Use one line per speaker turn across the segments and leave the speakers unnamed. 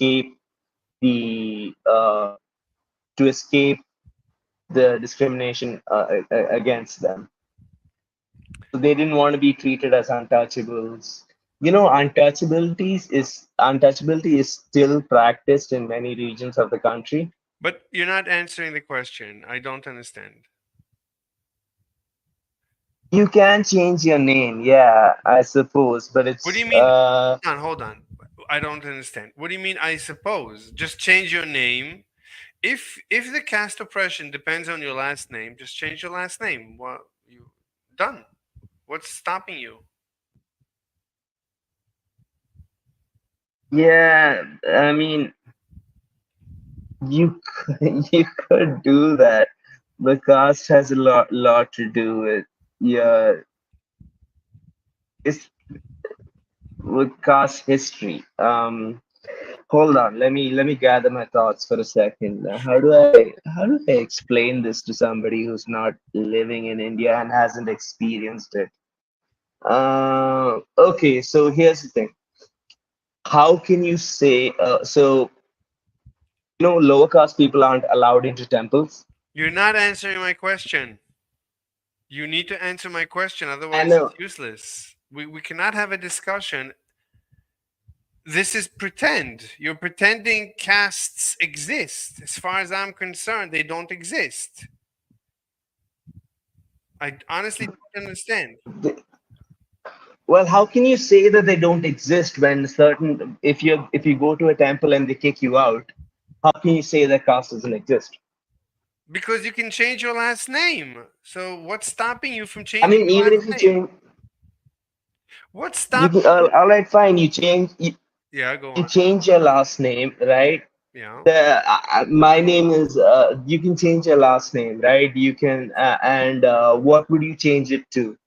escape the to escape the discrimination against them. So they didn't want to be treated as untouchables. You know, untouchability is still practiced in many regions of the country.
But you're not answering the question. I don't understand.
You can change your name, yeah, I suppose, but
What do
it's
you mean? Hold on. I don't understand. What do you mean? I suppose just change your name. If the caste oppression depends on your last name, just change your last name. Well, you done. What's stopping you?
yeah. I mean, you you could do that. The caste has a lot to do with, yeah, it's with caste history. Hold on, let me gather my thoughts for a second.
Sure.
How do I explain this to somebody who's not living in India and hasn't experienced it? Okay, so here's the thing. How can you say so? You know, lower caste people aren't allowed into temples.
You're not answering my question. You need to answer my question,
I
otherwise
know.
it's useless. We cannot have a discussion. This is pretend. You're pretending castes exist. As far as I'm concerned, they don't exist. I honestly don't understand.
Well, how can you say that they don't exist when certain if you go to a temple and they kick you out, how can you say that caste doesn't exist?
Because you can change your last name. So what's stopping you from
I
changing
mean,
your
even
last
if you
name?
change,
What's
you
stopping
can.
you?
All right, fine.
Yeah, go
You
on.
change your last name, right?
Yeah.
My name is. You can change your last name, right? You can. And what would you change it to?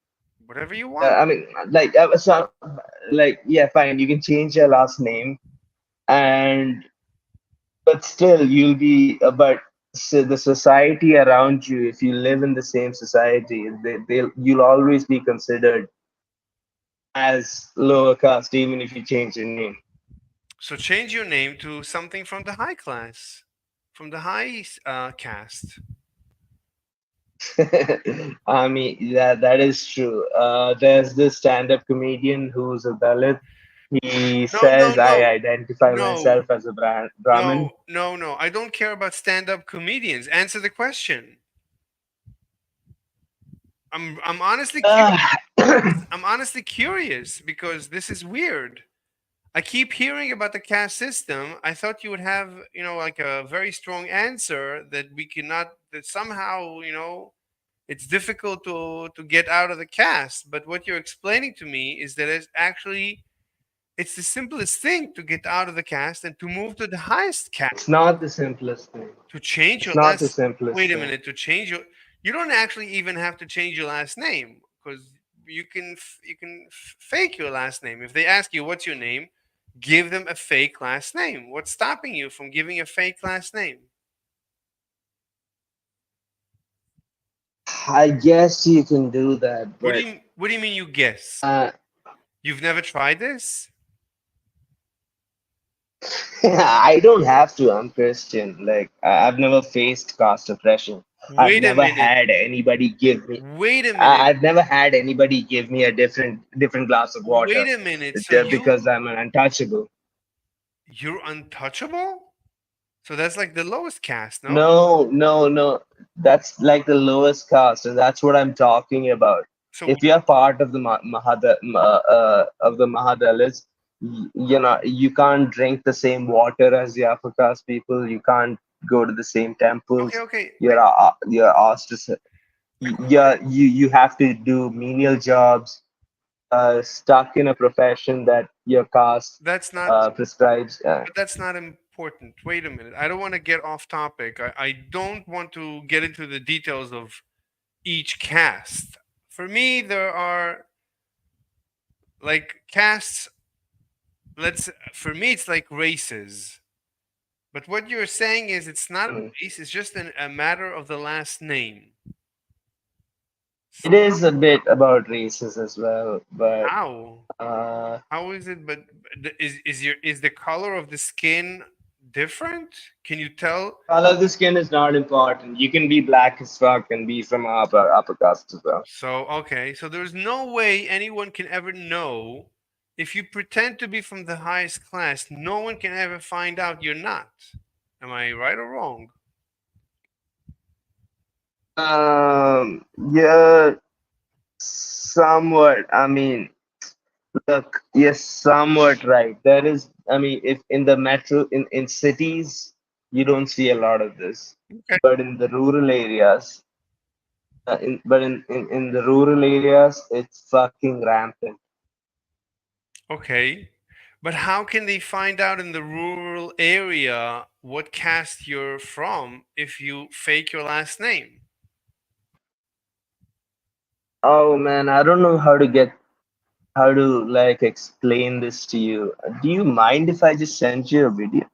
Whatever you want.
I mean, yeah, fine. You can change your last name, and but still you'll be but the society around you, if you live in the same society, you'll always be considered as lower caste even if you change your name.
So change your name to something from the high class, from the high caste.
I mean, that is true. There's this stand-up comedian who's a Dalit. He
No, no,
says, I
no,
identify
no,
myself as a
no,
Brahmin.
no, no. I don't care about stand-up comedians. Answer the question. I'm honestly curious.
Ah,
I'm honestly curious because this is weird. I keep hearing about the caste system. I thought you would have, like a very strong answer that we cannot, that somehow, it's difficult to get out of the caste. But what you're explaining to me is that it's the simplest thing to get out of the caste and to move to the highest caste.
it's not the simplest thing.
To change
It's
your
not the
last
simplest
Wait a
thing.
minute, to change your you don't actually even have to change your last name because you can fake your last name. If they ask you what's your name, give them a fake last name. What's stopping you from giving a fake last name?
I guess you can do that, but
What do you mean you guess?
uh,
You've never tried this?
I don't have to. I'm Christian. Like I've never faced caste oppression. I've
Wait a
never
minute.
had anybody give me.
Wait a minute.
I've never had anybody give me a different glass of water
Wait a minute. So
because I'm an untouchable.
you're untouchable? So that's like the lowest caste, no?
No, no, no. That's like the lowest caste, and that's what I'm talking about.
So
If you're part of the Mahadalits, you can't drink the same water as the upper caste people. You can't go to the same
okay,
temples.
okay.
You're asked to
The qu-
you have to do menial jobs, stuck in a profession that your caste
that's not
prescribes.
But that's not important. Wait a minute. I don't want to get off topic. I don't want to get into the details of each cast. For me, there are like casts. For me, it's like races. But what you're saying is it's not a
Mm.
race, it's just a matter of the last name.
It is a bit about races as well, but
How?
uh,
How is it? But is the color of the skin different? Can you tell?
color of the skin is not important. You can be black as fuck and be from upper caste as well.
So okay, so there's no way anyone can ever know if you pretend to be from the highest class. No one can ever find out you're not. Am I right or wrong?
Yeah, somewhat. I mean, look, yes, somewhat right. There is, I mean, if in the metro, in cities, you don't see a lot of this,
Okay.
but in the rural areas, in the rural areas, it's fucking rampant.
Okay. But how can they find out in the rural area what caste you're from if you fake your last name?
Oh man, I don't know how to like explain this to you. Do you mind if I just send you a video?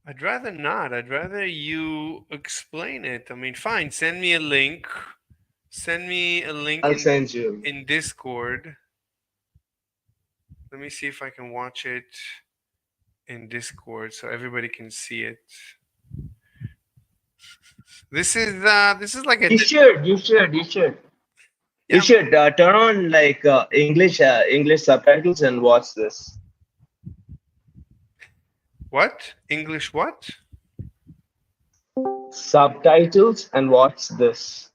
I'd rather not. I'd rather you explain it. I mean, fine, send me a link. Send me a link
I'll send you.
in Discord. Let me see if I can watch it in Discord so everybody can see it. This is like a
You should, you should, you should.
yeah.
You should turn on like English subtitles and watch this.
What? English what?
Subtitles and watch this.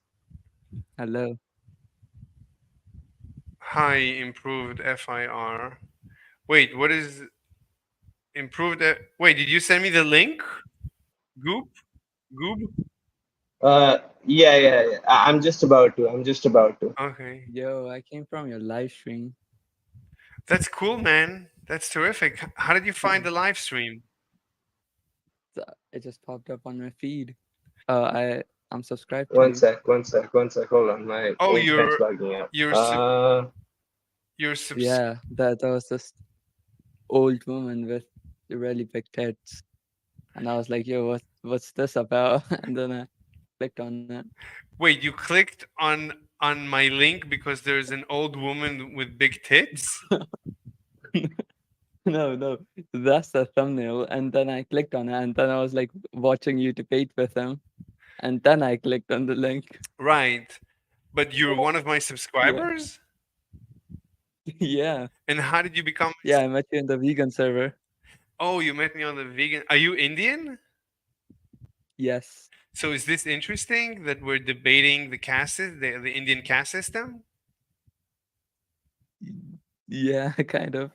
Hello.
High improved FIR. Wait, what is improved? Wait, did you send me the link? Goop? Goob?
Yeah, yeah, yeah. I'm just about to. I'm just about to.
Okay.
Yo, I came from your live stream.
That's cool, man. That's terrific. How did you find the live stream?
It just popped up on my feed. I'm subscribed to
One
you.
sec, one sec, one sec. Hold on, my
Oh,
internet's bugging out.
you're you're subs
Yeah, that was this old woman with really big tits, and I was like, "Yo, what's this about?" And then I clicked on it.
Wait, you clicked on my link because there's an old woman with big tits?
No, no, that's the thumbnail. And then I clicked on it, and then I was like watching you debate with him, and then I clicked on the link.
Right. But you're one of my
Yeah,
subscribers?
yeah,
And how did you become
yeah. I met you in the vegan server.
Oh, you met me on the vegan. Are you Indian?
Yes.
So is this interesting that we're debating the caste, the Indian caste system?
Yeah, kind of.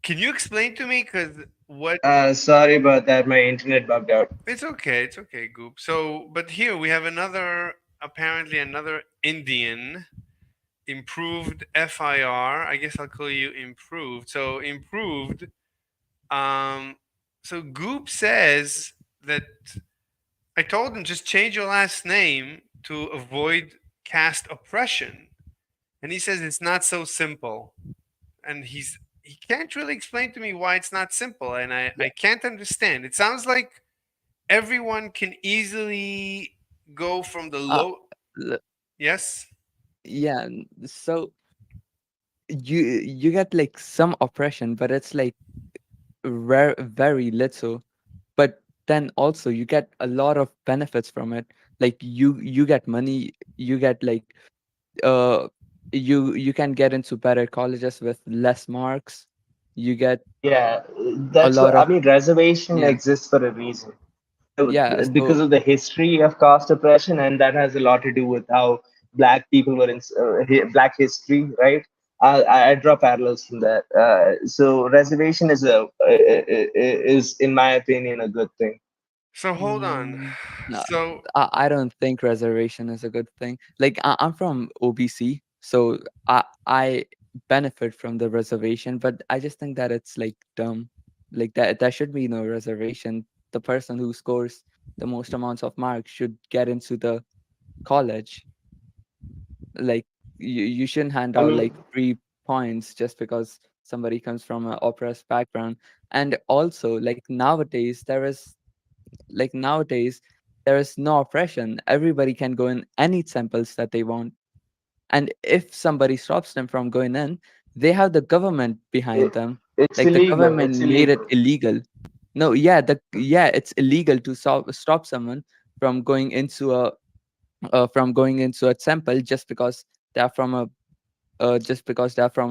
Can you explain to me? Because what?
sorry about that. My internet bugged out.
It's okay, Goop. So, but here we have apparently another Indian, improved FIR. I guess I'll call you improved. So improved. Um, so Goop says that I told him just change your last name to avoid caste oppression, and he says it's not so simple. And he can't really explain to me why it's not simple, and I
Yeah.
can't understand. It sounds like everyone can easily go from the
Uh,
low.
l-
Yes.
yeah. So you get like some oppression, but it's like rare, very little. But then also you get a lot of benefits from it. Like you get money, you get like uh you can get into better colleges with less marks. You get
Yeah,
a
that's
lot
what I
of
mean. Reservation
yeah,
exists for a reason.
yeah.
Because
So
of the history of caste oppression, and that has a lot to do with how black people were in black history, right? I draw parallels from that. So reservation is, in my opinion, a good thing.
So hold on.
mm, no,
So
I don't think reservation is a good thing. Like I'm from OBC, so I benefit from the reservation, but I just think that it's like dumb. Like that there should be no reservation. The person who scores the most amounts of marks should get into the college. Like you shouldn't hand
I
out
mean,
like free points just because somebody comes from an oppressed background. And also like nowadays there is no oppression. Everybody can go in any temples that they want. And if somebody stops them from going in, they have the government behind
It,
them.
it's
Like the
illegal.
government
It's
made it
illegal.
illegal. No, yeah, it's illegal to stop someone from going into a temple just because they're from a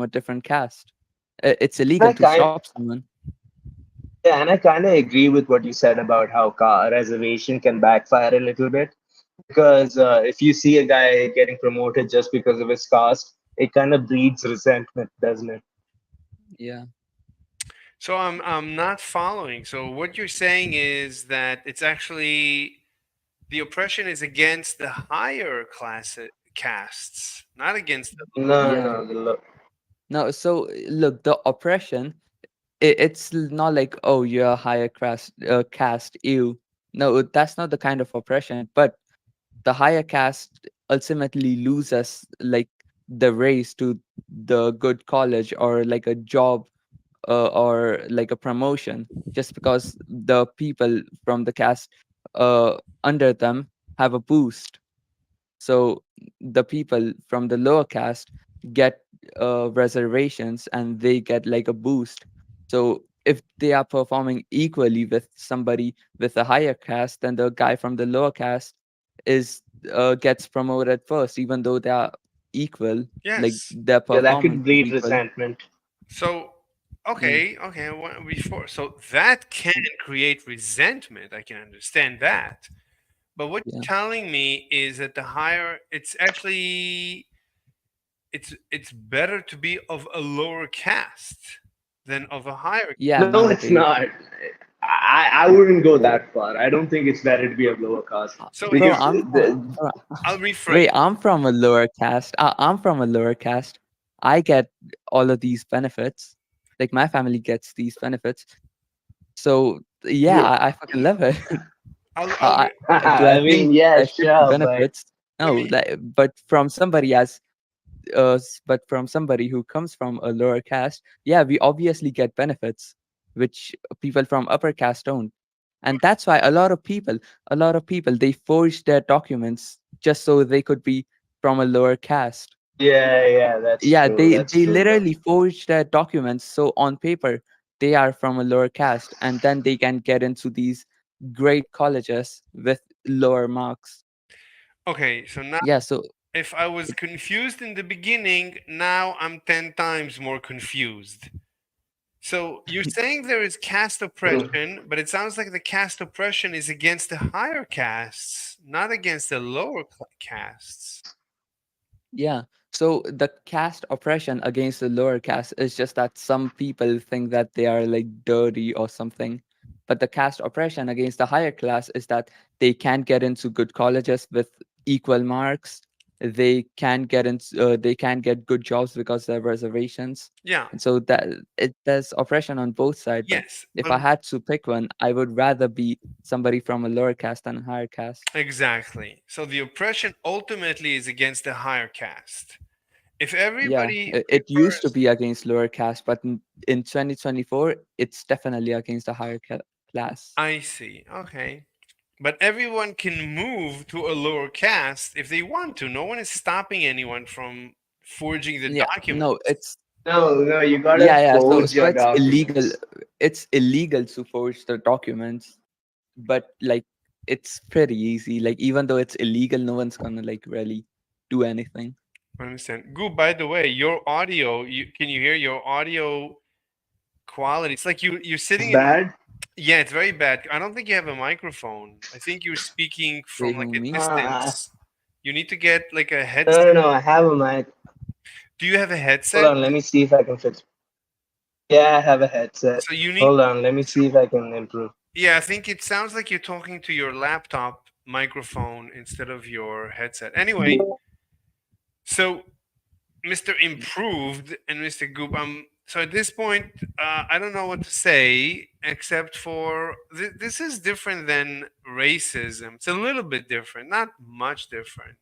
different caste. It's
And
illegal
I
to
kind
stop someone.
Yeah, and I kind of agree with what you said about how car reservation can backfire a little bit. Because if you see a guy getting promoted just because of his caste, it kind of breeds resentment, doesn't it?
Yeah.
So I'm not following. So what you're saying is that it's actually the oppression is against the higher class castes, not against the
No,
lower.
Yeah.
no, no.
No, so look, the oppression, it's not like, oh, you're a higher caste, ew. No, that's not the kind of oppression. But the higher caste ultimately loses like the race to the good college or like a job, or like a promotion, just because the people from the caste uh, under them have a boost. So the people from the lower caste get reservations and they get like a boost. So if they are performing equally with somebody with a higher caste, then the guy from the lower caste is gets promoted first, even though they are equal, like
Yes.
their
Yeah, that could
performance is
breed
equal.
resentment.
So
Yeah,
okay, before so that can create resentment. I can understand that. But what
yeah,
you're telling me is that the higher it's actually it's better to be of a lower caste than of a higher.
yeah.
No, it's
Nowadays,
not. I wouldn't go that far. I don't think it's better to be of lower caste
So
bro,
here
because
bro,
I'll
wait,
rephrase.
I'm from a lower caste. I'm from a lower caste. I get all of these benefits. Like my family gets these benefits. So yeah, I fucking love it.
I'll
I, do I
I
think
mean, yeah,
I should get
sure, but
benefits?
let
No,
me.
like, but from somebody who comes from a lower caste, yeah, we obviously get benefits, which people from upper caste don't. And that's why a lot of people, they forged their documents just so they could be from a lower caste.
yeah, yeah, that's
Yeah,
true.
they
That's
they
true.
literally forged their documents so on paper they are from a lower caste, and then they can get into these great colleges with lower marks.
Okay, so now
Yeah, so
if I was confused in the beginning, now I'm 10 times more confused. So you're saying there is caste oppression, but it sounds like the caste oppression is against the higher castes, not against the lower castes.
yeah. So the caste oppression against the lower caste is just that some people think that they are like dirty or something. But the caste oppression against the higher class is that they can't get into good colleges with equal marks. They can't get good jobs because they have reservations.
Yeah,
And so there's oppression on both sides. But
yes,
if
but
I had to pick one, I would rather be somebody from a lower caste than a higher caste.
exactly. So the oppression ultimately is against the higher caste. If
Yeah,
everybody
it used to
prefers,
be against lower caste, but in 2024, it's definitely against the higher class.
I see. Okay. But everyone can move to a lower caste if they want to. No one is stopping anyone from forging the
Yeah, no,
documents.
No, no, you gotta
yeah. So
forge
so
your
it's illegal.
documents.
It's illegal to forge the documents, but like it's pretty easy. Like even though it's illegal, no one's gonna like really do anything.
I understand. Goo, by the way, your audio, can you hear your audio quality? It's like you're
It's
sitting in.
bad.
Yeah, it's very bad. I don't think you have a microphone. I think you're speaking from
Wait,
like
who,
a
me?
Uh,
distance. You need to get like a
no,
headset.
no, no. I have a mic.
Do you have a
Hold
headset?
on, let me see if I can fix. Yeah, I have a headset.
So you need.
Hold on, let me see if I can improve.
Yeah, I think it sounds like you're talking to your laptop microphone instead of your headset. Anyway, so Mr. Improved and Mr. Goop, so at this point, I don't know what to say except for this is different than racism. It's a little bit different, not much different,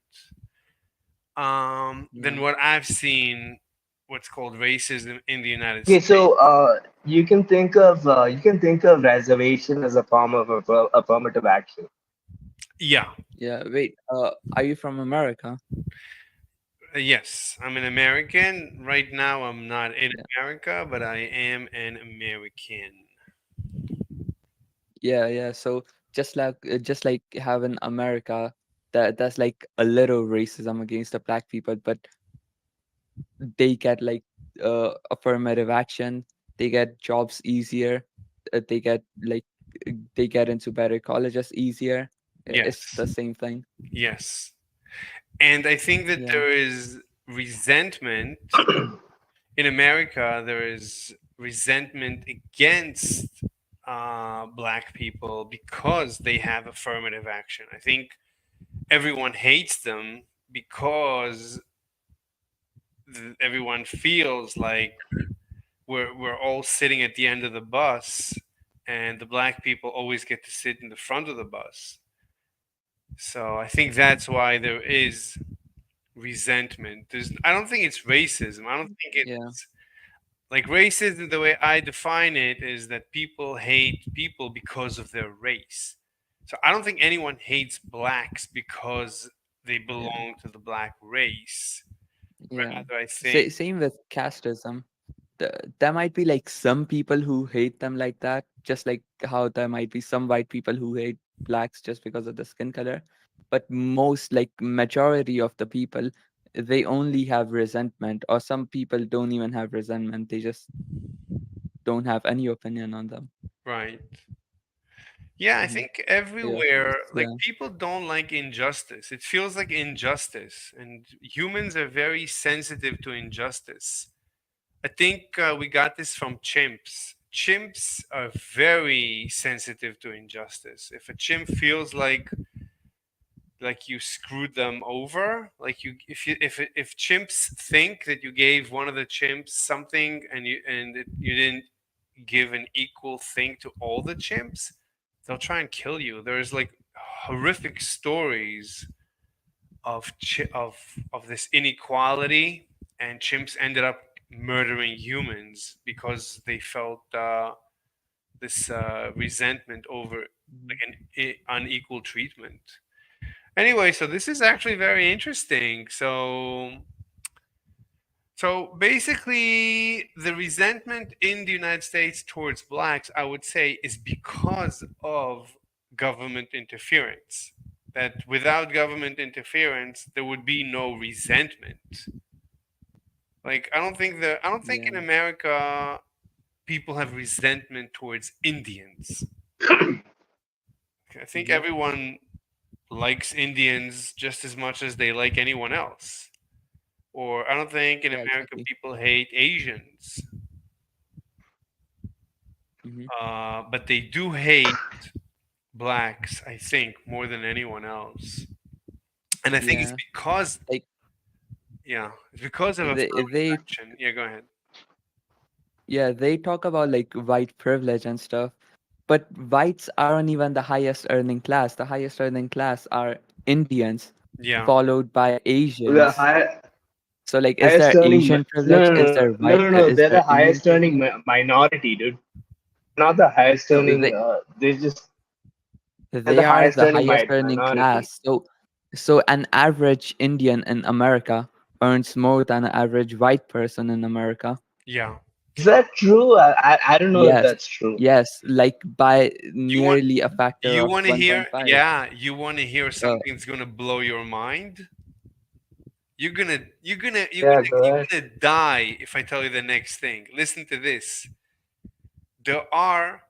Yeah.
than what I've seen. What's called racism in the United
Okay,
States.
so you can think of reservation as a form of affirmative action.
Yeah.
Yeah, wait. Are you from America?
Yes, I'm an American. Right now, I'm not in
Yeah,
America, but I am an American.
yeah, yeah. So just like have in America, that's like a little racism against the black people, but they get like affirmative action. They get jobs easier. They get like they get into better colleges easier. It's
Yes,
the same thing.
yes. And I think that
Yeah,
there is resentment in America. There is resentment against black people because they have affirmative action. I think everyone hates them because everyone feels like we're all sitting at the end of the bus and the black people always get to sit in the front of the bus. So I think that's why there is resentment. I don't think it's racism. I don't think
yeah,
it's like racism. The way I define it is that people hate people because of their race. So I don't think anyone hates blacks because they
yeah,
belong to the black race.
yeah.
Rather, I think
Same with casteism. There might be like some people who hate them like that, just like how there might be some white people who hate blacks just because of the skin color. But most, like majority of the people, they only have resentment, or some people don't even have resentment. They just don't have any opinion on them.
right. Yeah, I
Hmm.
think
Yeah,
everywhere, like
yeah,
people don't like injustice. It feels like injustice, and humans are very sensitive to injustice. I think we got this from chimps. Chimps are very sensitive to injustice. If a chimp feels like you screwed them over, like you if chimps think that you gave one of the chimps something and you didn't give an equal thing to all the chimps, they'll try and kill you. There's like horrific stories of this inequality, and chimps ended up murdering humans because they felt this resentment over
mhm,
like an unequal treatment. Anyway, so this is actually very interesting. So basically, the resentment in the United States towards blacks, I would say, is because of government interference. That without government interference, there would be no resentment. Like I don't think in
yeah,
America people have resentment towards Indians. I think
hmm,
everyone likes Indians just as much as they like anyone else. Or I don't think in
yeah,
America
exactly.
people hate Asians,
Hmm.
but they do hate blacks. I think more than anyone else, and I think it's
Yeah,
because
like
yeah, it's because of
they
affirmative
they
action. Yeah, go ahead.
yeah, they talk about like white privilege and stuff, but whites aren't even the highest earning class. The highest earning class are Indians,
Yeah,
followed by
The
Asians. So like, is
highest
there
earning.
Asian
No,
privilege?
no,
Is
no,
there
no,
white?
no, no.
Is
They're
there
the
Indian
highest earning
privilege?
minority, dude. Not the highest
No,
earning. They're the
they are
highest
the
earning
highest earning
minority.
class. So an average Indian in America earns more than an average white person in America.
yeah.
Is that true? I don't know if
Yes,
that's true.
yes, like by
You want
nearly a factor
you
of
want to hear?
1.5.
Yeah, you want to hear
Uh,
something that's gonna blow your mind.
Yeah, go ahead.
You're gonna die if I tell you the next thing. Listen to this. There are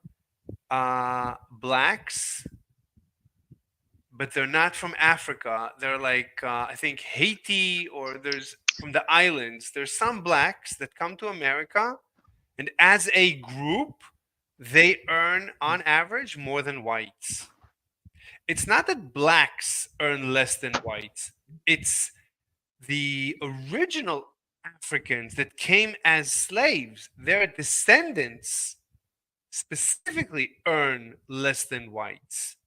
blacks, but they're not from Africa. They're like I think Haiti or there's from the islands. There's some blacks that come to America, and as a group, they earn on average more than whites. It's not that blacks earn less than whites. It's the original Africans that came as slaves. Their descendants specifically earn less than whites.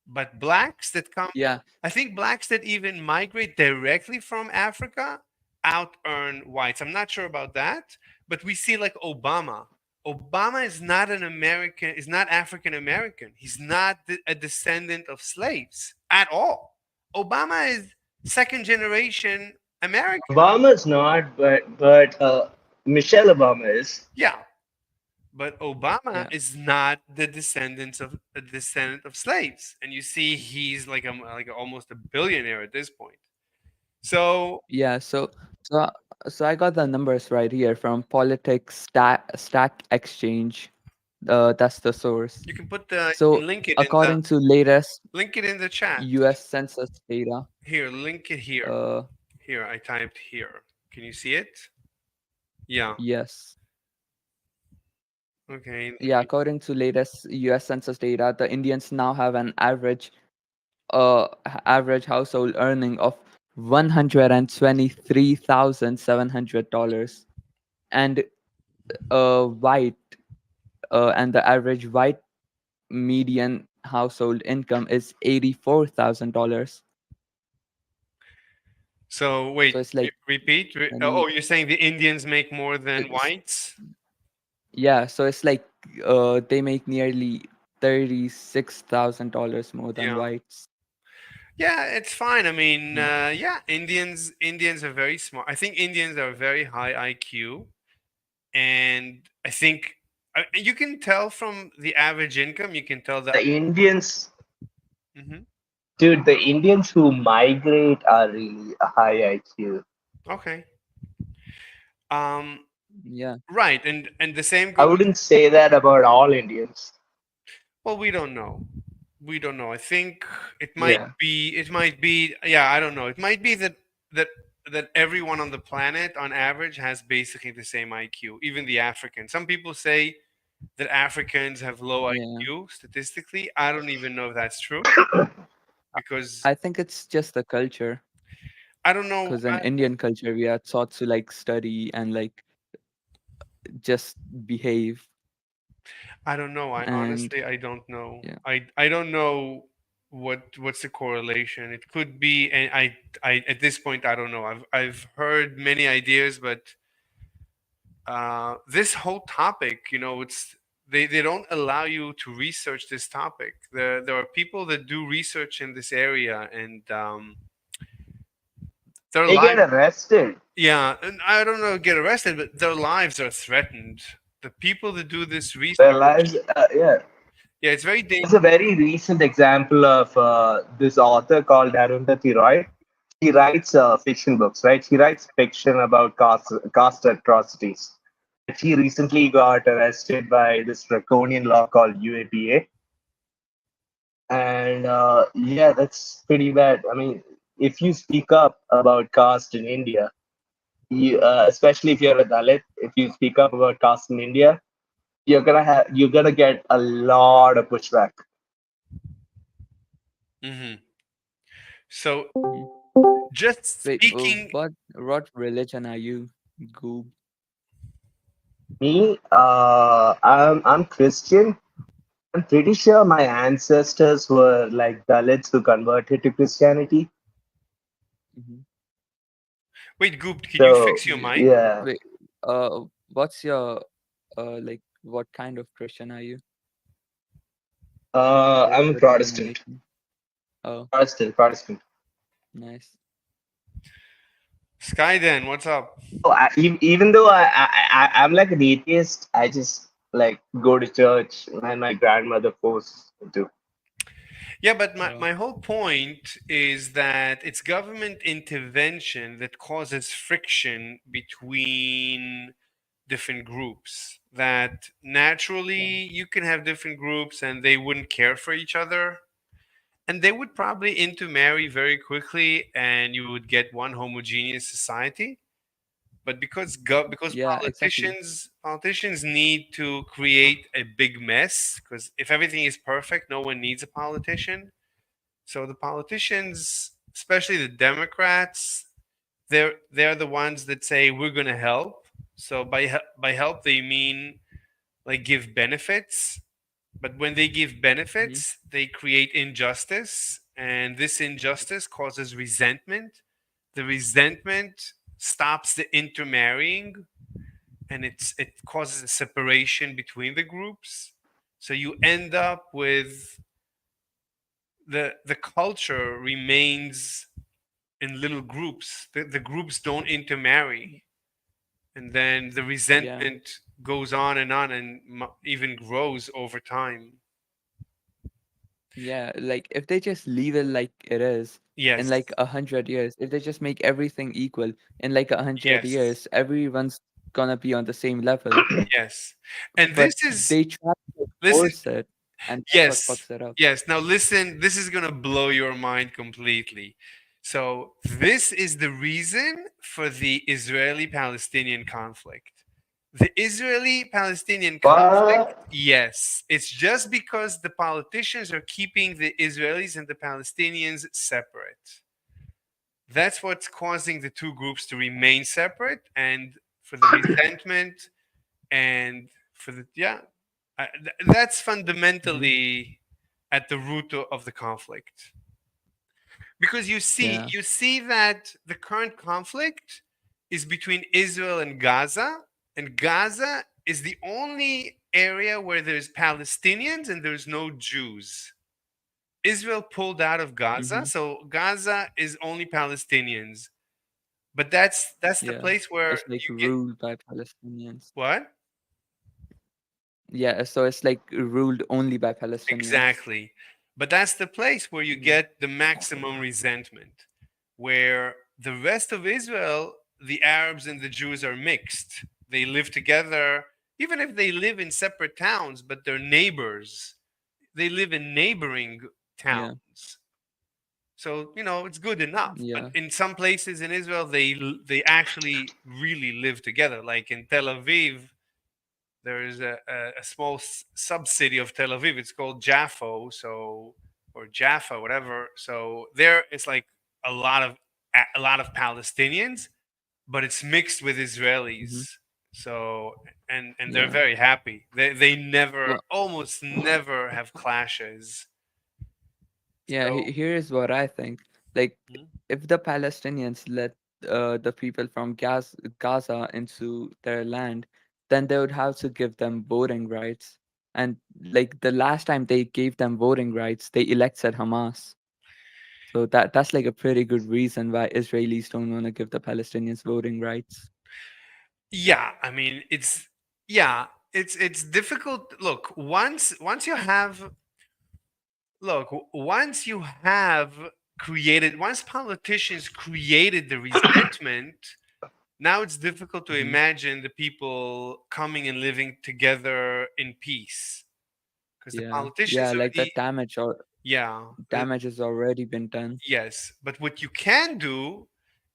But blacks that come,
yeah,
I think blacks that even migrate directly from Africa out earn whites. I'm not sure about that, but we see like Obama. Obama is not an American, is not African American. He's not a descendant of slaves at all. Obama is second generation American.
Obama's not, but Michelle Obama is.
Yeah, but Obama
Yeah.
is not the descendants of a descendant of slaves. And you see, he's like almost a billionaire at this point. So
Yeah. So so I got the numbers right here from Politics Stack Exchange. That's the source.
you can put the you
So
can link it in the
according to latest
link it in the chat.
U.S. Census data,
Here, link it here.
uh,
Here, I typed here. Can you see it? Yeah.
yes,
Okay.
yeah. According to latest U.S. Census data, the Indians now have an average household earning of $123,700, and white and the average white median household income is $84,000.
So
So
wait,
it's like
repeat. Oh,
20,
you're saying the Indians make more than
it's,
whites?
yeah, so it's like they make nearly $36,000 more than
Yeah.
whites.
Yeah, it's fine. I mean,
Mm.
yeah, Indians are very smart. I think Indians are very high IQ, and I think you can tell from the average income. You can tell that.
The Indians,
Hmm.
dude, the Indians who migrate are really high IQ.
Okay. Um.
Yeah,
Right, and the same
I
goes.
wouldn't say that about all Indians.
Well, we don't know. We don't know. I think it might
yeah,
be. It might be. Yeah, I don't know. It might be that that everyone on the planet, on average, has basically the same IQ. Even the Africans. Some people say that Africans have low
yeah.
IQ statistically. I don't even know if that's true because
I think it's just the culture,
I don't know.
because in Indian culture we are taught to like study and like just behave,
I don't know. I
and
honestly I don't know.
yeah,
I don't know what's the correlation. It could be, and I at this point I don't know. I've heard many ideas, but this whole topic, it's they don't allow you to research this topic. There are people that do research in this area, and their
They
lives,
get arrested.
yeah, and I don't know, get arrested, but their lives are threatened. The people that do this
Their
research,
lives, yeah.
yeah, it's very
There's a
dangerous.
very recent example of this author called Arundhati Roy. She writes fiction books, right? She writes fiction about caste atrocities. She recently got arrested by this draconian law called UAPA. And yeah, that's pretty bad. I mean, if you speak up about caste in India, especially if you're a Dalit, if you speak up about caste in India, you're gonna get a lot of pushback.
Hmm. So
mhm.
just
Wait,
speaking,
what religion are you, Goob?
Me, I'm Christian. I'm pretty sure my ancestors were like Dalits who converted to Christianity.
Hmm.
wait, Goop, can you
So
fix your mic?
yeah,
Wait, what's your like what kind of Christian are you? What
I'm a
religion are you
Protestant.
from? Oh,
Protestant.
nice.
Skyden, what's up?
Oh, even though I'm like an atheist, I just like go to church and my grandmother forced me to.
Yeah, but my,
Oh,
my whole point is that it's government intervention that causes friction between different groups. That
yeah.
naturally you can have different groups and they wouldn't care for each other. And they would probably intermarry very quickly and you would get one homogeneous society. But because
Yeah, exactly.
politicians need to create a big mess, because if everything is perfect, no one needs a politician. So the politicians, especially the Democrats, they're the ones that say we're going to help. So by help they mean like give benefits, but when they give
Hmm.
benefits, they create injustice, and this injustice causes resentment. The resentment stops the intermarrying, and it causes a separation between the groups. So you end up with the culture remains in little groups. The groups don't intermarry, and then the
Yeah.
resentment goes on and on, and even grows over time.
Yeah, like if they just leave it like it is in
Yes,
like 100 years, if they just make everything equal in like 100 years,
yes,
everyone's gonna be on the same level.
yes. And
But
this is,
they try to
listen,
force it, and that's what
yes,
fucks it up.
yes. Now listen, this is gonna blow your mind completely. So this is the reason for the Israeli-Palestinian conflict. The Israeli-Palestinian conflict,
But
yes, it's just because the politicians are keeping the Israelis and the Palestinians separate. That's what's causing the two groups to remain separate, and for the resentment, and for the, yeah, that's
Hmm.
fundamentally at the root of the conflict. Because
Yeah,
you see that the current conflict is between Israel and Gaza is the only area where there's Palestinians and there's no Jews. Israel pulled out of Gaza,
hmm,
so Gaza is only Palestinians. But that's the
yeah.
place where
It's like
you get
ruled by Palestinians.
what?
Yeah, so it's like ruled only by Palestinians.
Exactly. But that's the place where you
Hmm.
get the maximum resentment, where the rest of Israel, the Arabs and the Jews are mixed. They live together, even if they live in separate towns, but they're neighbors. They live in neighboring
Yeah,
towns. So, it's good enough. But
yeah.
in some places in Israel, they actually really live together. Like in Tel Aviv, there is a small sub-city of Tel Aviv. It's called Jaffo, so, or Jaffa, whatever. So there, it's like a lot of a lot of Palestinians, but it's mixed with
Hmm.
Israelis. So, and they're
Yeah.
very happy. They never,
Well,
almost never have clashes.
yeah,
So
here's what I think. Like,
mhm.
if the Palestinians let the people from Gaza into their land, then they would have to give them voting rights. And like the last time they gave them voting rights, they elected Hamas. So that's like a pretty good reason why Israelis don't want to give the Palestinians voting rights.
Yeah, I mean, yeah, it's difficult. Look, once you have look, once you have created, once politicians created the resentment, now it's difficult to
Hmm.
imagine the people coming and living together in peace, because the
Yeah, yeah,
politicians
like the
already,
damage or
yeah,
damage has already been done.
yes. But what you can do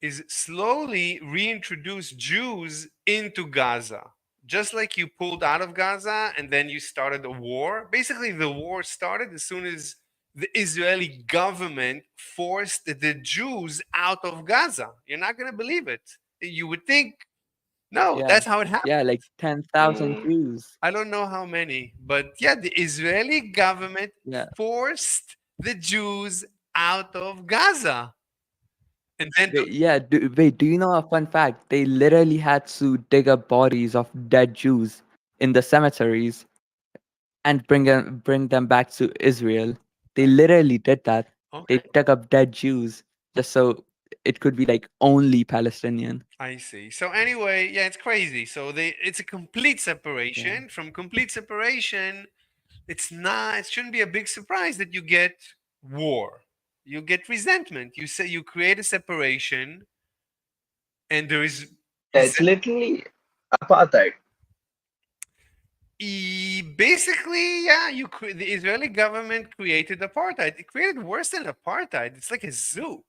is slowly reintroduce Jews into Gaza. Just like you pulled out of Gaza and then you started a war. Basically, the war started as soon as the Israeli government forced the Jews out of Gaza. You're not going to believe it. You would think, no,
Yeah,
that's how it
yeah,
happened.
like 10,000
Mm,
Jews.
I don't know how many, but yeah, the Israeli government
Yeah.
forced the Jews out of Gaza. And then,
Wait, yeah, wait, do you know a fun fact? They literally had to dig up bodies of dead Jews in the cemeteries and bring them back to Israel. They literally did that. They
okay,
dug up dead Jews just so it could be like only Palestinian.
I see. So anyway, yeah, it's crazy. So it's a complete
Yeah.
separation. From complete separation, it shouldn't be a big surprise that you get war. You get resentment. You say you create a separation, and there is
yeah, it's literally apartheid.
basically, yeah, the Israeli government created apartheid. It created worse than apartheid. It's like a zoo.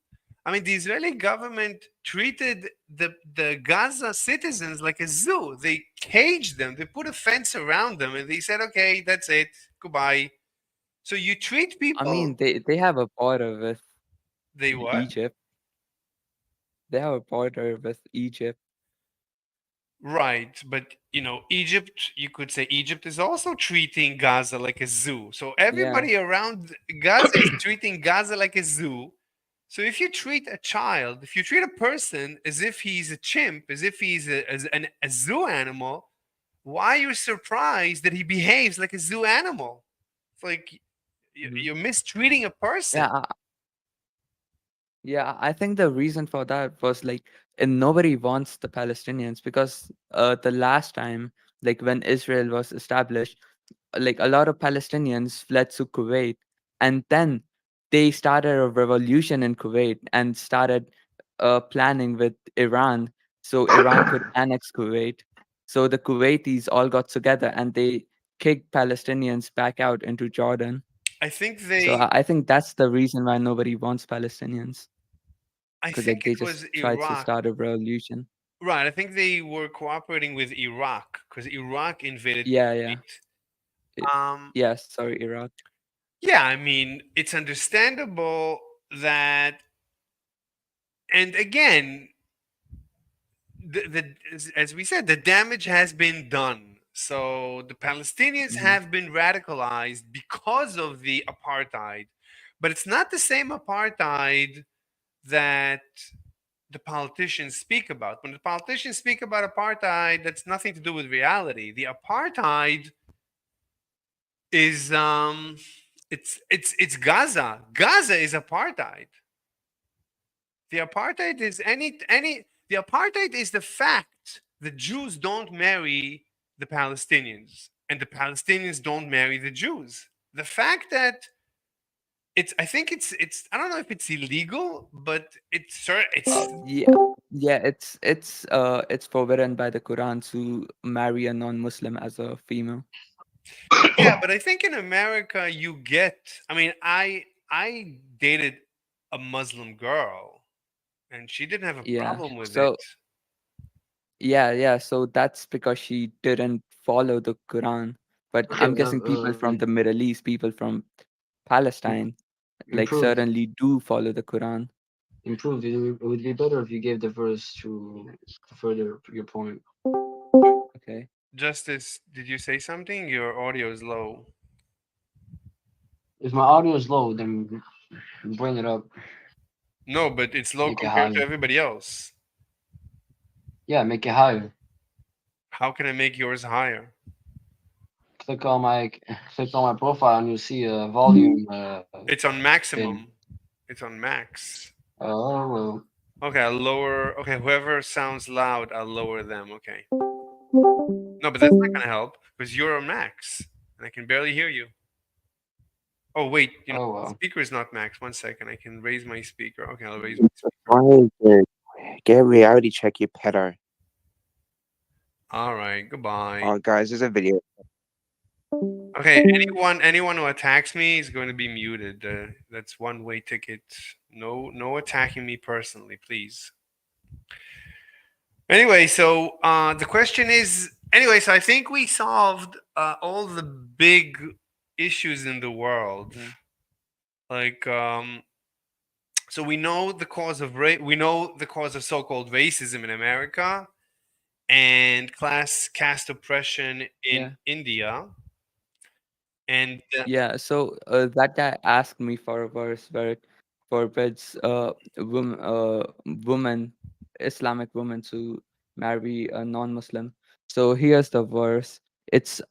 I mean, the Israeli government treated the Gaza citizens like a zoo. They caged them. They put a fence around them, and they said, "Okay, that's it. Goodbye." So you treat
I mean,
people.
they have a border with
They what?
Egypt. They have a border with Egypt.
Right, but Egypt, you could say Egypt is also treating Gaza like a zoo. So
Yeah.
everybody around Gaza is treating Gaza like a zoo. So if you treat a child, if you treat a person as if he's a chimp, as if he's a zoo animal, why are you surprised that he behaves like a zoo animal? It's like
Mhm.
you're mistreating a person.
Yeah, yeah, I think the reason for that was like, and nobody wants the Palestinians because the last time, like when Israel was established, like a lot of Palestinians fled to Kuwait, and then they started a revolution in Kuwait and started planning with Iran, so Iran could annex Kuwait. So the Kuwaitis all got together and they kicked Palestinians back out into Jordan.
I think
So
they,
I think that's the reason why nobody wants Palestinians,
I
because
think
like they
it was
just tried to
Iraq.
start a revolution.
Right, I think they were cooperating with Iraq because Iraq invaded
Yeah, yeah.
Kuwait.
It, yes, sorry, Iraq.
Yeah, I mean, it's understandable that, and again, as we said, the damage has been done. So the Palestinians
Hmm.
have been radicalized because of the apartheid, but it's not the same apartheid that the politicians speak about. When the politicians speak about apartheid, that's nothing to do with reality. The apartheid is it's Gaza. Gaza is apartheid. The apartheid is any the apartheid is the fact that Jews don't marry the Palestinians and the Palestinians don't marry the Jews. The fact that it's I think it's I don't know if it's illegal, but it's
Yeah, yeah. It's forbidden by the Quran to marry a non-Muslim as a female.
yeah, but I think in America you get I mean I dated a Muslim girl and she didn't have a
Yeah.
problem with it.
So yeah, yeah. So that's because she didn't follow the Quran. But
Okay,
I'm guessing people from the Middle East, people from Palestine, like
improved.
certainly do follow the Quran.
Improved. It would be better if you gave the verse to further your point.
Okay.
Justice, did you say something? Your audio is low.
If my audio is low, then bring it up,
No, but it's low
make it
compared to
higher.
everybody else.
Yeah, make it higher.
How can I make yours higher?
Click on my click on my profile and you'll see a volume
It's on
thing.
maximum. It's on max.
Oh well.
Okay, I'll lower. Okay, whoever sounds loud, I'll lower them. Okay. No, but that's not gonna help because you're on max and I can barely hear you. Oh wait,
Oh well.
speaker is not max. One second, I can raise my speaker. Okay, I'll raise my speaker.
Why get reality check your petter?
All right, goodbye.
Oh, guys, there's a video.
Okay, anyone who attacks me is going to be muted. That's one way ticket. No attacking me personally, please. Anyway, so the question is anyway. So I think we solved all the big issues in the world.
Mhm.
Like so we know the cause of we know the cause of so-called racism in America and class caste oppression in
Yeah.
India. And
Yeah, so that guy asked me for a verse where it forbids women, Islamic women, to marry a non-Muslim. So here's the verse. It's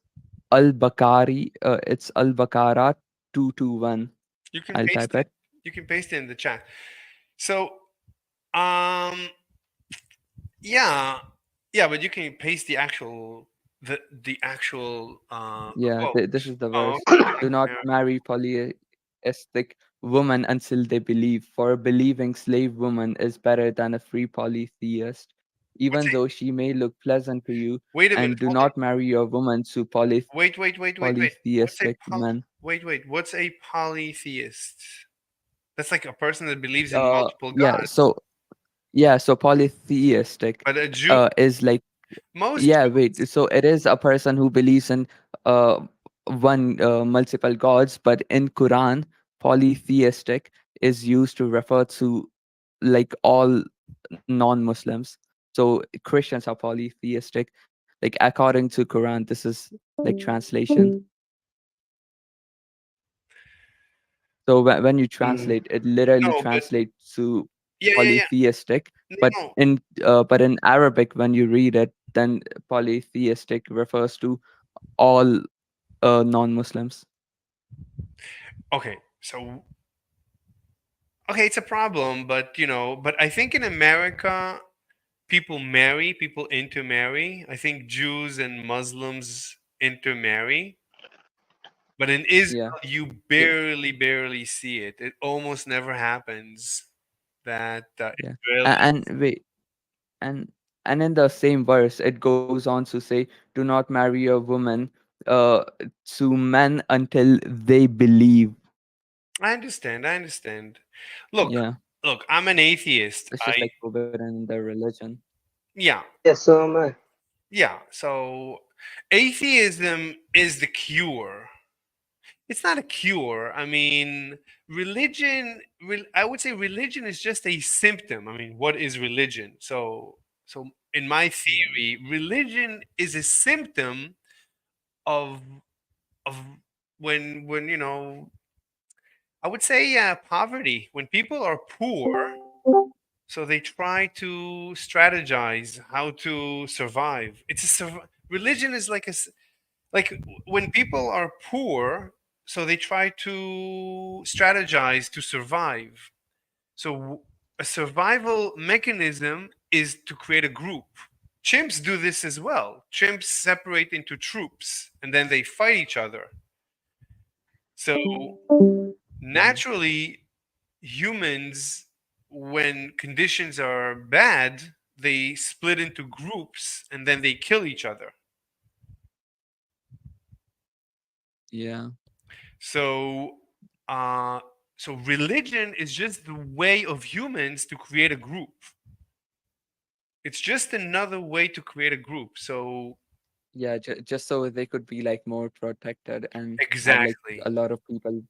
it's Al-Baqarah 221.
you can
I'll
paste
type
it.
it.
You can paste it in the chat. So um yeah, yeah, but you can paste the actual
Yeah,
quote.
this is the
Oh,
verse.
okay.
Do not marry polytheistic woman until they believe, for a believing slave woman is better than a free polytheist,
What's
even
it?
though she may look pleasant to you,
Wait a minute.
and do
Hold on.
not marry your woman to
Wait. What's a
polytheistic men.
wait? What's a polytheist? That's like a person that believes in multiple
Yeah,
gods.
so polytheistic
But a Jew,
is like,
most
yeah, wait.
Jews.
So it is a person who believes in uh one multiple gods, but in Quran, polytheistic is used to refer to like all non-Muslims. So Christians are polytheistic. Like according to Quran, this is like translation. So when you
Mm.
translate, it literally
No, but
translates to
yeah, yeah, yeah.
polytheistic.
No,
But
no.
in Arabic, when you read it, then polytheistic refers to all non-Muslims.
Okay, so okay, it's a problem, but but I think in America, people marry, people intermarry. I think Jews and Muslims intermarry, but in
Yeah,
Israel, you barely see it. It almost never happens that
yeah.
Israelis.
And wait, and and in the same verse, it goes on to say, "Do not marry a woman uh, to men until they believe."
I understand. I understand. Look,
Yeah,
look. I'm an atheist.
it's
I
just like forbidden in their religion.
Yeah,
Yeah, so am I.
yeah. So atheism is the cure. It's not a cure. I mean, I would say religion is just a symptom. I mean, what is religion? So in my theory, religion is a symptom of of when I would say poverty. When people are poor, so they try to strategize how to survive. Religion is like when people are poor, so they try to strategize to survive. So a survival mechanism is to create a group. Chimps do this as well. Chimps separate into troops and then they fight each other. So
Yeah,
naturally, humans, when conditions are bad, they split into groups and then they kill each other.
yeah,
So, uh, so religion is just the way of humans to create a group. It's just another way to create a group. So,
yeah. Just so they could be like more protected and have like
exactly.
a lot of people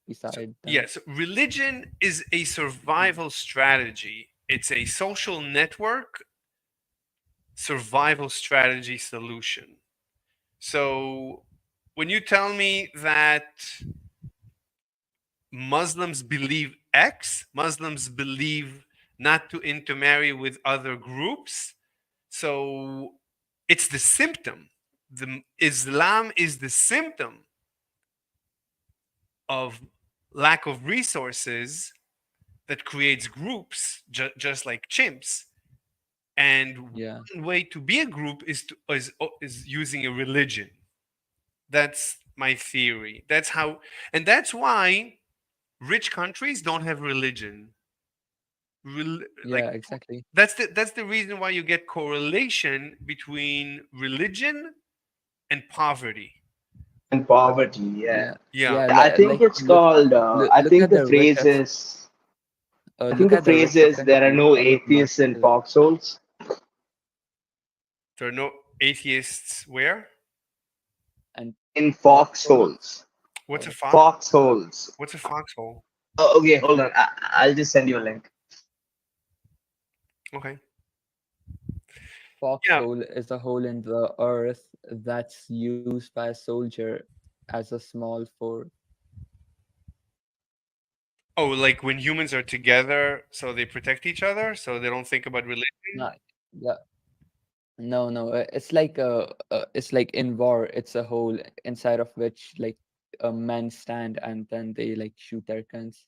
So,
beside them.
yes, religion is a survival strategy. It's a social network survival strategy solution. So, when you tell me that Muslims believe X, Muslims believe not to intermarry with other groups. So it's the symptom. The Islam is the symptom of lack of resources that creates groups just like chimps. And
Yeah,
one way to be a group is using a religion. That's my theory. That's how, and that's why rich countries don't have religion. Like
yeah, exactly.
that's the reason why you get correlation between religion and poverty.
And poverty, yeah.
Yeah,
Yeah.
yeah.
I think
Like
it's called, I
look
think
at
the
the
phrase
richest.
is, I think
Look
the
at the
phrase
richest
is there are
countries
no
like North
atheists in
Korea.
foxholes.
There are no atheists where?
And
In foxholes.
What's a
oh,
Foxholes.
what's a foxhole?
Oh, okay, hold on. I'll just send you a link.
Okay. Yeah.
foxhole is a hole in the earth that's used by a soldier as a small fort.
Oh, like when humans are together, so they protect each other, so they don't think about religion.
Not, yeah, no. It's like in war. It's a hole inside of which like men stand and then they like shoot their guns.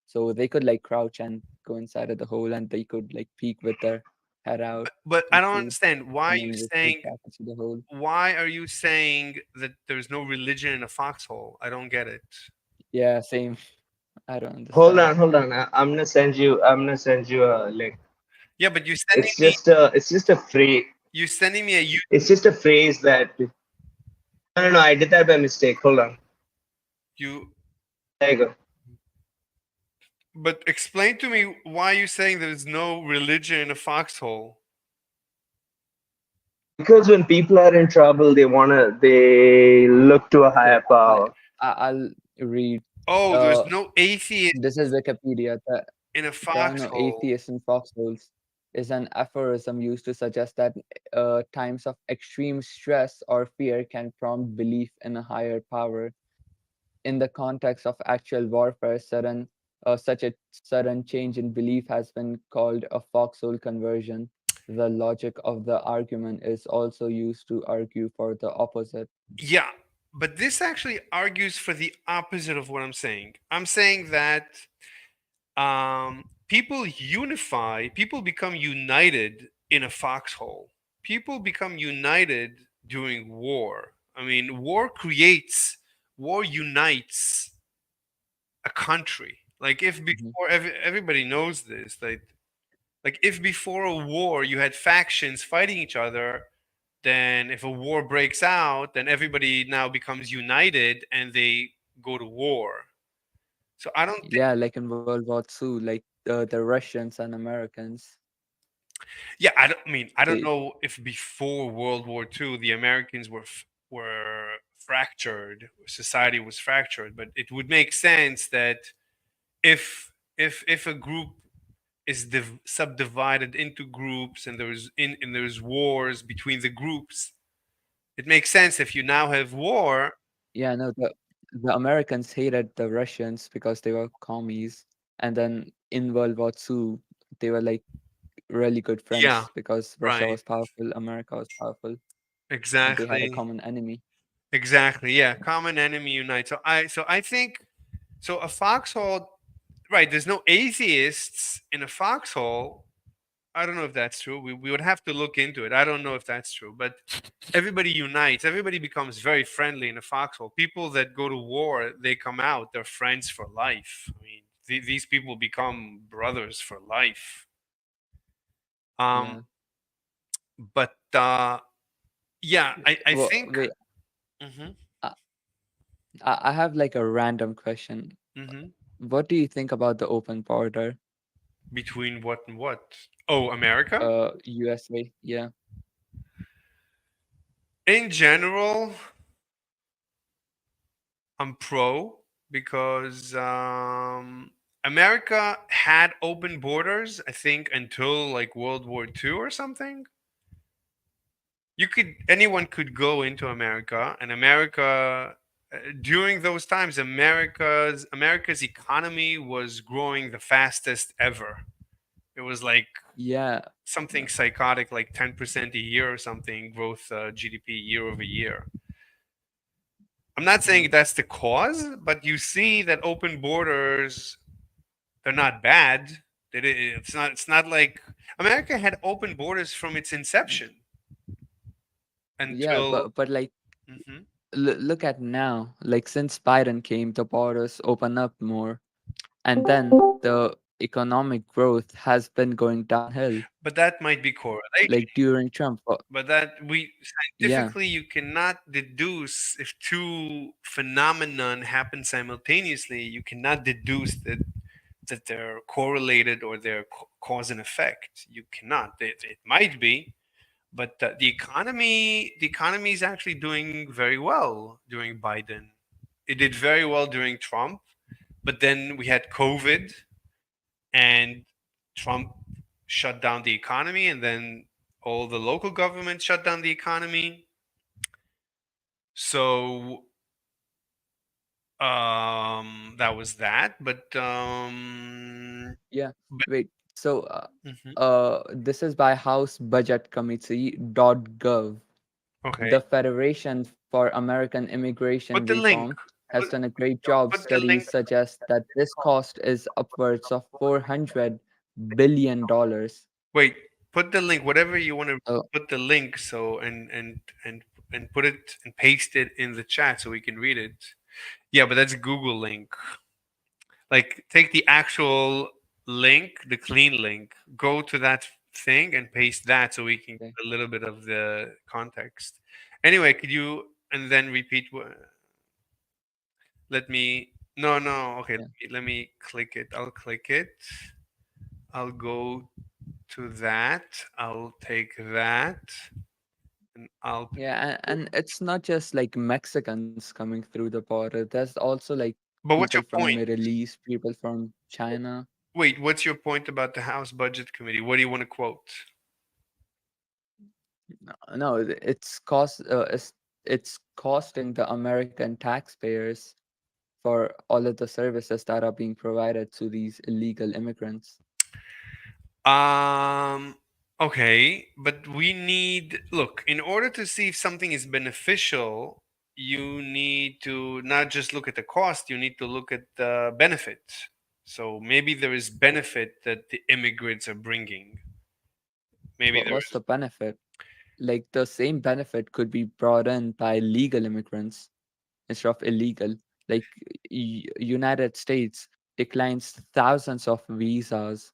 So they could like crouch and go inside of the hole and they could like peek with their head out
But I
and
don't
see,
understand why are
and
you
then they shoot
saying
back into the hole.
why are you saying that there's no religion in a foxhole? I don't get it.
Yeah, same. I don't
Hold
understand.
on, hold on. I'm gonna send you a link.
Yeah, but
It's just a phrase.
you're sending me a you
It's just a phrase that no, I did that by mistake. Hold on.
you
There you go.
but explain to me why you're saying there's no religion in a foxhole.
Because when people are in trouble, they look to a
Okay,
higher power.
I'll read.
Oh, there's
Uh,
no atheist
this is Wikipedia.
in a
There are no
foxhole.
atheists in foxholes. Is an aphorism used to suggest that times of extreme stress or fear can prompt belief in a higher power. in the context of actual warfare, such a sudden change in belief has been called a foxhole conversion. The logic of the argument is also used to argue for the opposite.
Yeah, but this actually argues for the opposite of what I'm saying. I'm saying that people unify, people become united in a foxhole. People become united during war. I mean, war unites a country. Like if
Mhm.
before everybody knows this, like if before a war you had factions fighting each other, then if a war breaks out, then everybody now becomes united and they go to war. So I don't think,
Yeah, like in World War II, like the Russians and Americans,
yeah, I don't
they
know if before World War II the Americans were fractured, society was fractured, but it would make sense that if a group is subdivided into groups and there's wars between the groups, it makes sense if you now have war.
yeah, no, the Americans hated the Russians because they were commies, and then in World War II, they were like really good
Yeah,
friends because Russia
right.
was powerful, America was powerful, and they had a
Exactly.
common enemy.
Exactly. Yeah. Common enemy unite. So I think so a foxhole, right, there's no atheists in a foxhole. I don't know if that's true. We would have to look into it. I don't know if that's true, but everybody unites. Everybody becomes very friendly in a foxhole. People that go to war, they come out, they're friends for life. I mean, these people become brothers for life. Um,
Yeah.
but yeah, I
Well,
think.
wait,
Hmm.
I, I have like a random question.
Hmm.
What do you think about the open border?
Between what and what? Oh, America?
USA, yeah.
In general, I'm pro because America had open borders, I think, until like World War II or something. Anyone could go into America, and America during those times, America's economy was growing the fastest ever. It was like
Yeah,
something
no,
psychotic, like 10% a year or something growth, GDP year over year. I'm not
mhm.
saying that's the cause, but you see that open borders, they're not bad. It's not like America had open borders from its inception
Yeah,
until.
but like
Mhm.
look at now. Like since Biden came, the borders open up more, and then the economic growth has been going downhill.
But that might be correlation.
Like during Trump.
But that we
Yeah,
scientifically you cannot deduce if two phenomenon happen simultaneously. You cannot deduce that they're correlated or they're cause and effect. You cannot. It might be, but the economy is actually doing very well during Biden. It did very well during Trump, but then we had COVID, and Trump shut down the economy, and then all the local governments shut down the economy. So that was that.
yeah.
But
Wait. So,
mhm.
this is by House Budget Committee .gov.
Okay,
The Federation for American
put
Immigration
the link.
Reform has
Put,
done a great job.
put the link.
Studies suggest that this cost is upwards of $400 billion.
Wait, put the link. Whatever you want to
Oh,
put the link. So and put it and paste it in the chat so we can read it. Yeah, but that's Google link. Like take the actual link, the clean link, go to that thing and paste that so we can
okay.
get a little bit of the context. Anyway, could you and then repeat what let me no no okay
Yeah.
let me click it. I'll click it. I'll go to that. I'll take that and I'll
Yeah, and it's not just like Mexicans coming through the border. There's also like
but what's
people
your
from
point?
Middle East, people from China.
Wait, what's your point about the House Budget Committee? What do you want to quote?
No, it's costing the American taxpayers for all of the services that are being provided to these illegal immigrants.
Um, okay, but we need, look, in order to see if something is beneficial, you need to not just look at the cost, you need to look at the benefit. So maybe there is benefit that the immigrants are bringing. Maybe there
What's
is.
the benefit? Like the same benefit could be brought in by legal immigrants instead of illegal. Like United States declines thousands of visas.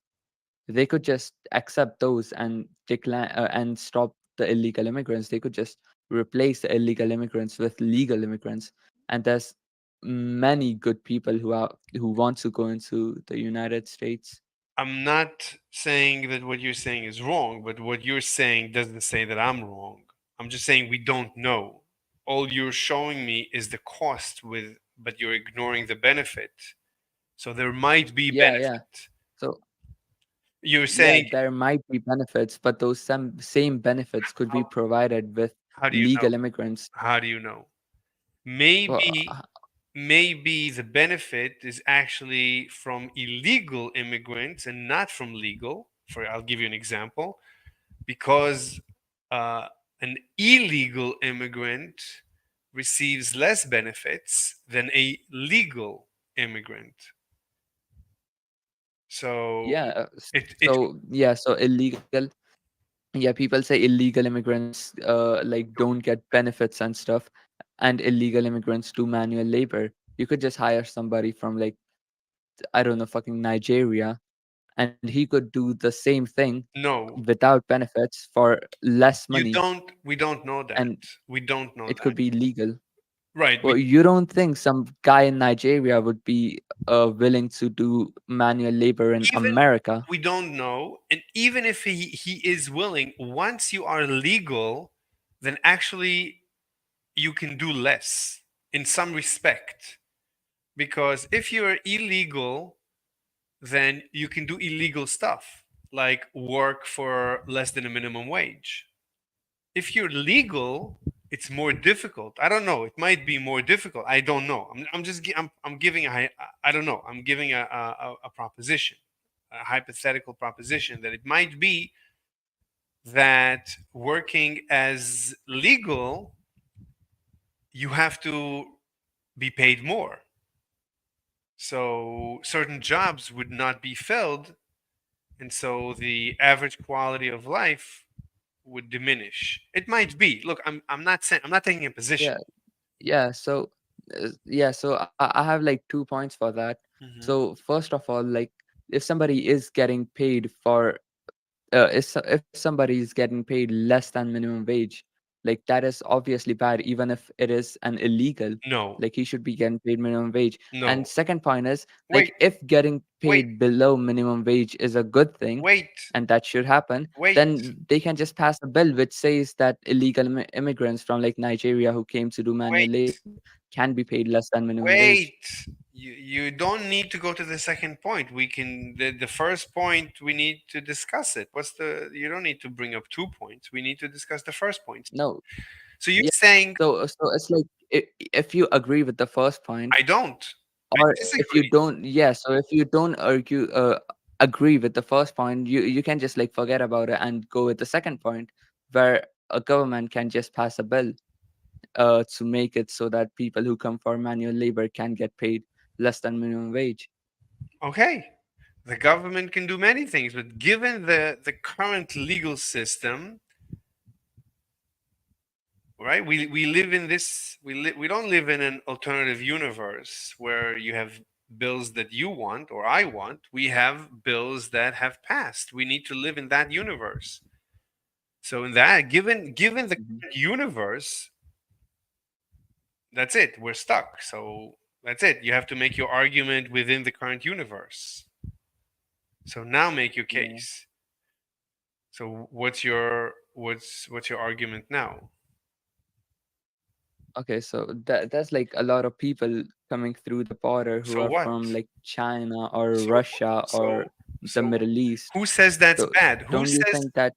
They could just accept those and decline and stop the illegal immigrants. They could just replace the illegal immigrants with legal immigrants. And there's many good people who want to go into the United States.
I'm not saying that what you're saying is wrong, but what you're saying doesn't say that I'm wrong. I'm just saying we don't know. All you're showing me is the cost with, but you're ignoring the benefit. So there might be
Yeah, yeah.
benefit.
So
You're
yeah,
saying,
there might be benefits, but those same benefits could be
how,
provided with
how do you know?
legal immigrants.
How do you know?
Well,
Maybe the benefit is actually from illegal immigrants and not from legal. For I'll give you an example. Because uh, an illegal immigrant receives less benefits than a legal immigrant. So
yeah.
it
So illegal. Yeah, people say illegal immigrants like don't get benefits and stuff, and illegal immigrants do manual labor. You could just hire somebody from like I don't know, fucking Nigeria, and he could do the same thing
no,
without benefits for less
you
money,
don't. We don't know that.
and
We don't know
it could
that.
be legal.
Right.
Well, you don't think some guy in Nigeria would be willing to do manual labor in
Even
America?
we don't know, and even if he is willing, once you are legal, then actually you can do less in some respect. Because if you're illegal, then you can do illegal stuff like work for less than a minimum wage. If you're legal, it's more difficult. I don't know. It might be more difficult. I don't know. I'm just I'm giving I don't know. I'm giving a proposition, a hypothetical proposition that it might be that working as legal, you have to be paid more. So certain jobs would not be filled, and so the average quality of life would diminish. It might be. Look, I'm not saying, I'm not taking a position.
Yeah, yeah. So I have like 2 points for that.
Hmm.
So first of all, like if somebody is getting paid for if somebody is getting paid less than minimum wage, like that is obviously bad, even if it is an illegal.
No,
Like he should be getting paid minimum wage. And
no.
second point is
Wait,
like if getting
wait,
paid below minimum wage is a good thing,
wait,
and that should happen,
wait,
then they can just pass a bill which says that illegal immigrants from like Nigeria who came to do manual
wait,
labor can be paid less than minimum wage.
wait. You don't need to go to the second point. We can the first point we need to discuss it. What's the you don't need to bring up 2 points. We need to discuss the first point.
No,
So you're
yeah.
saying
So it's like if you agree with the first point,
I don't. I
or if you
disagree.
don't, yeah, so if you don't argue agree with the first point, you can just like forget about it and go with the second point, where a government can just pass a bill to make it so that people who come for manual labor can get paid less than minimum wage.
Okay. The government can do many things, but given the current legal system, right? We live in this we don't live in an alternative universe where you have bills that you want or I want. We have bills that have passed. We need to live in that universe. So in that given the
Mhm.
current universe, that's it. We're stuck. So that's it. You have to make your argument within the current universe. So now make your
Yeah.
case. So what's your argument now?
Okay, so there's like a lot of people coming through the border who
So
are
what?
from like China or
So
Russia or
so
the
so
Middle East.
who says that's
So
bad? Who
don't you
says
think that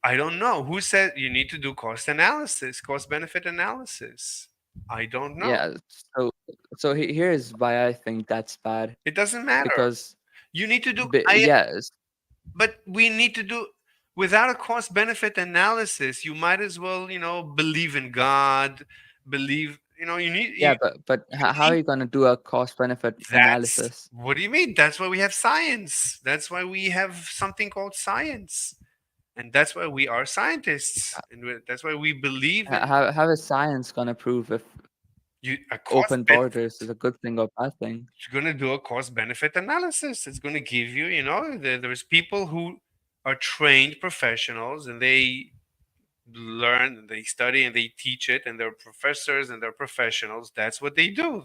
I don't know. Who said you need to do cost analysis, cost benefit analysis? I don't know.
yeah, so So here's why I think that's bad.
It doesn't matter.
Because
You need to do. I
yes,
But we need to do without a cost benefit analysis. You might as well, believe in God, believe. You need
yeah,
you,
but
you
how are
need.
you gonna do a cost benefit
That's
analysis?
what do you mean? That's why we have science. That's why we have something called science, and that's why we are scientists, and that's why we believe in
How is science gonna prove if
you. A cost
open
benefit.
borders is a good thing or bad thing?
It's going to do a cost benefit analysis. It's going to give you, there's people who are trained professionals and they learn and they study and they teach it and they're professors and they're professionals. That's what they do.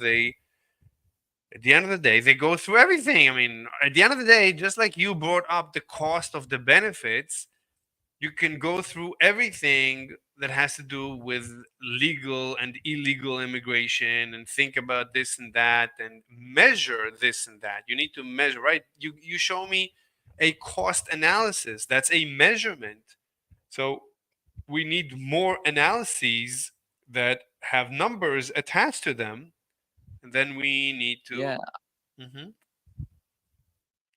At the end of the day, they go through everything. I mean, at the end of the day, just like you brought up the cost of the benefits, you can go through everything that has to do with legal and illegal immigration and think about this and that and measure this and that. You need to measure, right? You show me a cost analysis. That's a measurement. So we need more analyses that have numbers attached to them, and then we need to.
Yeah,
Mhm.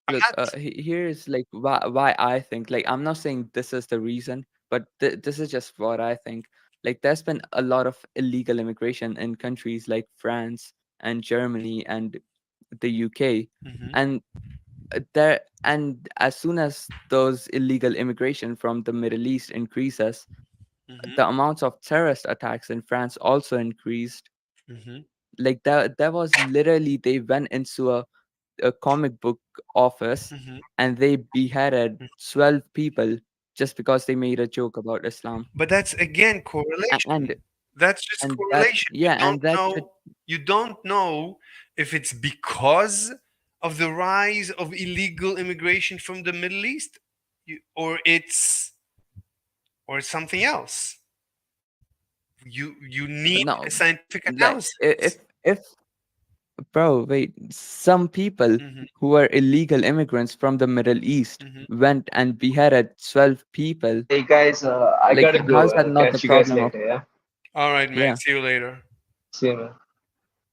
I'm
look,
not.
here's like why I think, like, I'm not saying this is the reason, but this is just what I think. Like, there's been a lot of illegal immigration in countries like France and Germany and the UK,
Mhm.
and there and as soon as those illegal immigration from the Middle East increases,
Mhm.
the amounts of terrorist attacks in France also increased.
Mhm.
Like, there was literally, they went into a comic book office
Mhm.
and they beheaded 12 people just because they made a joke about Islam.
But that's again
A- and
correlation. That's just
and that
correlation. You
yeah
don't
and that should
know. You don't know if it's because of the rise of illegal immigration from the Middle East, or it's something else. You need a
no,
scientific
like,
analysis.
if bro, wait, some people
Hmm.
who were illegal immigrants from the Middle East
Hmm.
went and beheaded 12 people.
Hey guys, I
Like,
gotta
how's
go.
that not the
Catch you guys
problem of?
later. Yeah.
All right, man.
Yeah,
See you later.
See you, man.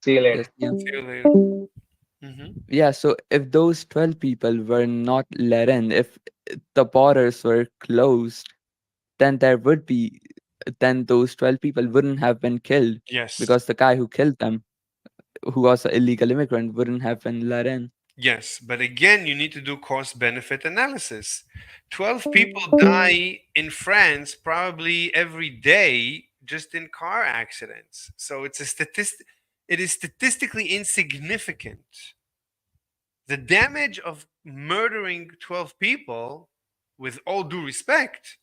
See you later.
yes, yeah.
See you later. Hmm.
Yeah, so if those 12 people were not let in, if the borders were closed, then then those 12 people wouldn't have been killed,
Yes.
because the guy who killed them, who was an illegal immigrant, wouldn't have been let in.
Yes, but again, you need to do cost benefit analysis. 12 people die in France probably every day just in car accidents. So it is statistically insignificant. The damage of murdering 12 people, with all due respect,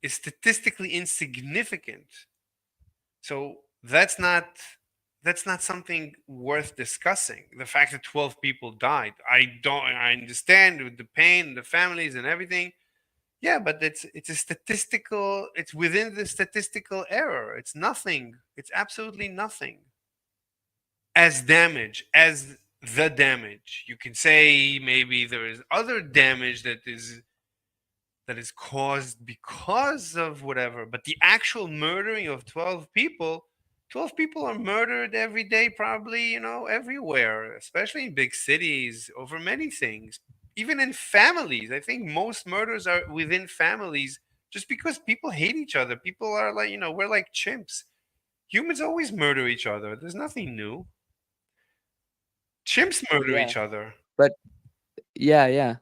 is statistically insignificant. So that's not something worth discussing. The fact that 12 people died, I understand with the pain, the families, and everything. Yeah, but it's a statistical. It's within the statistical error. It's nothing. It's absolutely nothing. As damage, as the damage, you can say maybe there is other damage that is caused because of whatever, but the actual murdering of 12 people are murdered every day, probably, everywhere, especially in big cities, over many things. Even in families, I think most murders are within families, just because people hate each other. People are like, we're like chimps. Humans always murder each other. There's nothing new. Chimps murder
Yeah,
each other.
but yeah.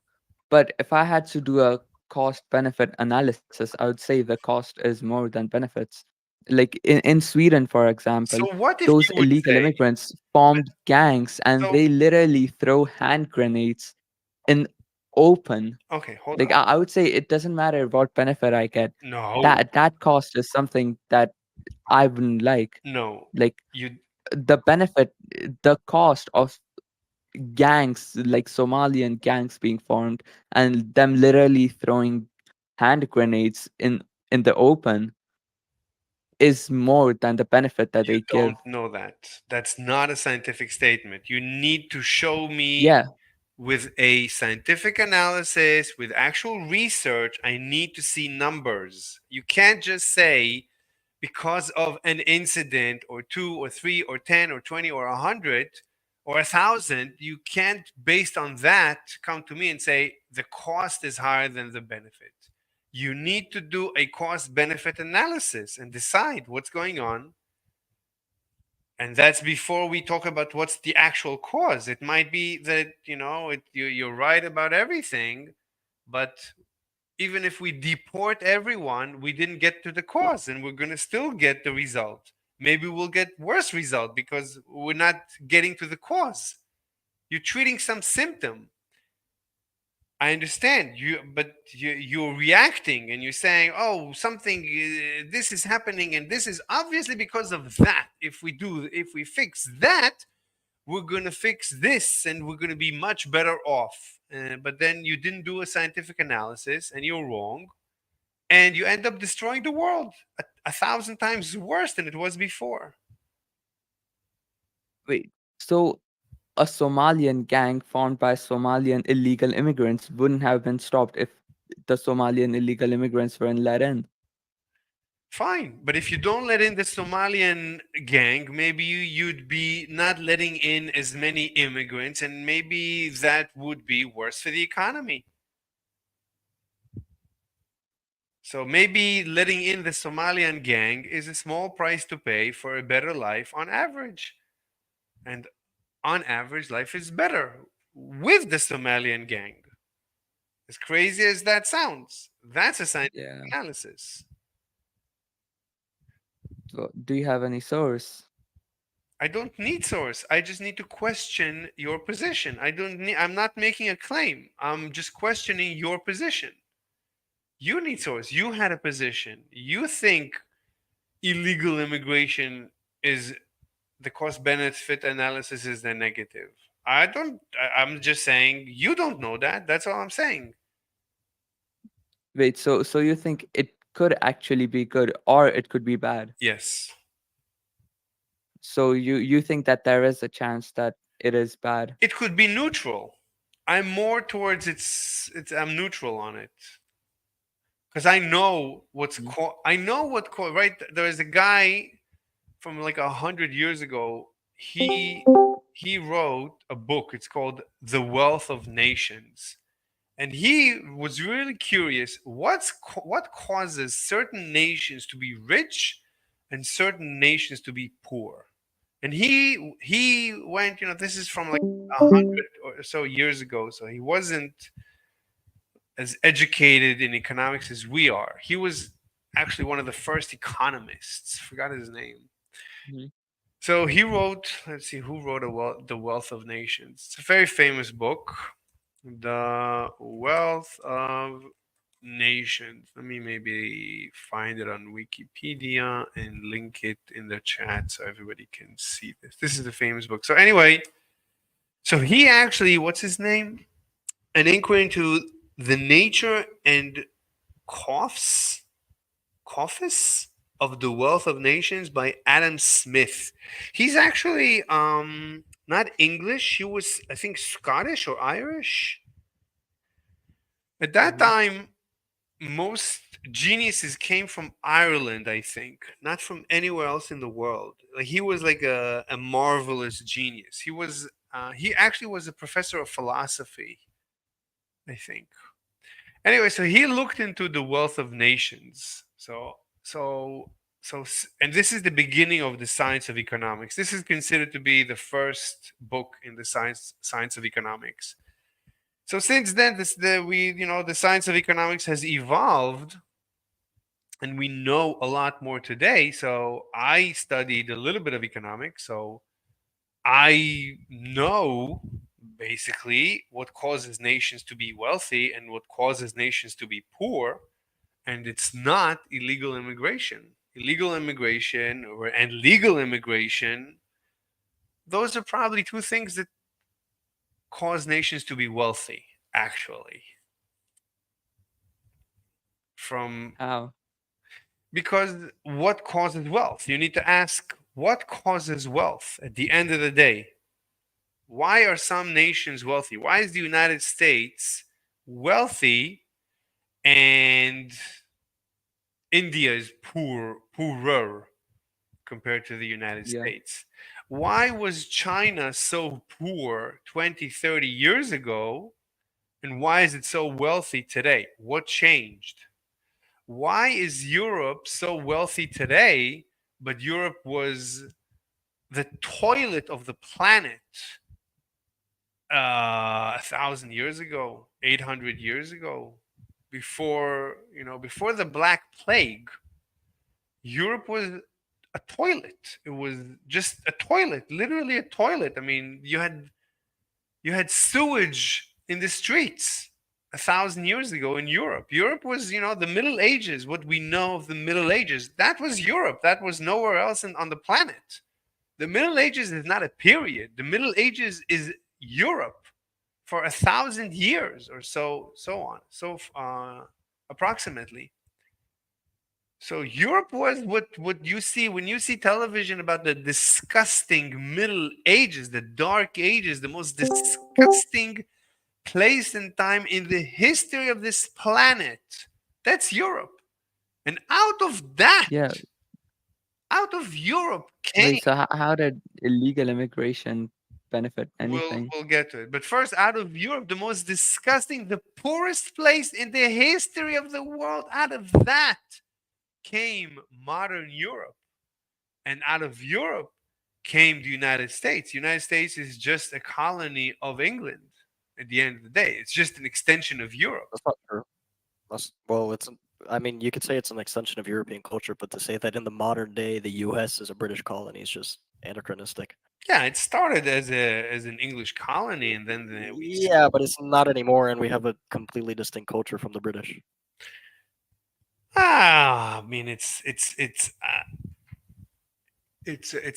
But if I had to do a cost benefit analysis, I would say the cost is more than benefits. Like, in Sweden, for example,
So what if
those
you would
illegal
say,
immigrants formed gangs and
so
they literally throw hand grenades in open.
okay, hold
Like,
on.
I would say it doesn't matter what benefit I get.
No,
That cost is something that I wouldn't like.
no,
Like,
you
the benefit, the cost of gangs, like Somalian gangs being formed and them literally throwing hand grenades in the open, is more than the benefit that
You
they give.
don't know that. That's not a scientific statement. You need to show me
Yeah,
with a scientific analysis, with actual research. I need to see numbers. You can't just say, because of an incident or two or three or 10 or 20 or 100 or 1,000, you can't, based on that, come to me and say the cost is higher than the benefit. You need to do a cost benefit analysis and decide what's going on. And that's before we talk about what's the actual cause. It might be that, you're right about everything, but even if we deport everyone, we didn't get to the cause, and we're going to still get the result. Maybe we'll get worse result because we're not getting to the cause. You're treating some symptom. I understand you, but you're reacting and you're saying, "Oh, something. This is happening, and this is obviously because of that. If we fix that, we're gonna fix this, and we're gonna be much better off." But then you didn't do a scientific analysis, and you're wrong, and you end up destroying the world a thousand times worse than it was before.
Wait, so a Somalian gang formed by Somalian illegal immigrants wouldn't have been stopped if the Somalian illegal immigrants weren't let in.
Fine, but if you don't let in the Somalian gang, maybe you'd be not letting in as many immigrants, and maybe that would be worse for the economy. So maybe letting in the Somalian gang is a small price to pay for a better life on average. And on average, life is better with the Somalian gang. As crazy as that sounds, that's a scientific
Yeah.
analysis.
So, do you have any source?
I don't need source. I just need to question your position. I'm not making a claim. I'm just questioning your position. You need source. You had a position. You think illegal immigration is the cost benefit analysis is the negative. I don't I'm just saying you don't know that. That's all I'm saying.
Wait, so you think it could actually be good or it could be bad?
Yes.
So you think that there is a chance that it is bad?
It could be neutral. I'm more towards it's I'm neutral on it. Because I know
Mhm.
I know right. There is a guy from like 100 years ago. He wrote a book. It's called The Wealth of Nations, and he was really curious. What causes certain nations to be rich and certain nations to be poor? And he went. This is from like 100 or so years ago, so he wasn't as educated in economics as we are. He was actually one of the first economists. Forgot his name.
Mhm.
So he wrote. Let's see who wrote The Wealth of Nations. It's a very famous book. The Wealth of Nations. Let me maybe find it on Wikipedia and link it in the chat so everybody can see this. This is a famous book. So anyway, so he actually, what's his name? An inquiry into the nature and coughs, coughs of the Wealth of Nations by Adam Smith. He's actually not English. He was, I think, Scottish or Irish. At that
Mhm.
time, most geniuses came from Ireland, I think, not from anywhere else in the world. Like he was like a marvelous genius. He actually was a professor of philosophy, I think. Anyway, so he looked into the wealth of nations. And this is the beginning of the science of economics. This is considered to be the first book in the science of economics. So since then, the science of economics has evolved, and we know a lot more today. So I studied a little bit of economics, so I know basically what causes nations to be wealthy and what causes nations to be poor, and it's not illegal immigration. Illegal immigration and legal immigration, those are probably two things that cause nations to be wealthy, actually. From
How?
Because what causes wealth? You need to ask what causes wealth at the end of the day. Why are some nations wealthy? Why is the United States wealthy and India is poorer compared to the United
Yeah.
States. Why was China so poor 20, 30 years ago? And why is it so wealthy today? What changed? Why is Europe so wealthy today, but Europe was the toilet of the planet 1,000 years ago, 800 years ago, before the Black Plague? Europe was a toilet. It was just a toilet, literally a toilet. I mean, you had sewage in the streets 1,000 years ago in Europe. Europe was, the Middle Ages. What we know of the Middle Ages, that was Europe. That was nowhere else on the planet. The Middle Ages is not a period. The Middle Ages is Europe for 1,000 years or so on, approximately. So Europe was what you see when you see television about the disgusting Middle Ages, the Dark Ages, the most disgusting place and time in the history of this planet. That's Europe. And
Yeah.
out of Europe came.
Wait, so how did illegal immigration benefit
We'll
anything?
we'll get to it. But first, out of Europe, the most disgusting, the poorest place in the history of the world, out of that came modern Europe. And out of Europe came the United States. The United States is just a colony of England at the end of the day. It's just an extension of Europe.
That's not true. Well, I mean, you could say it's an extension of European culture, but to say that in the modern day the U.S. is a British colony is just anachronistic.
Yeah, it started as an English colony, and then
Yeah, but it's not anymore, and we have a completely distinct culture from the British.
I mean, it's a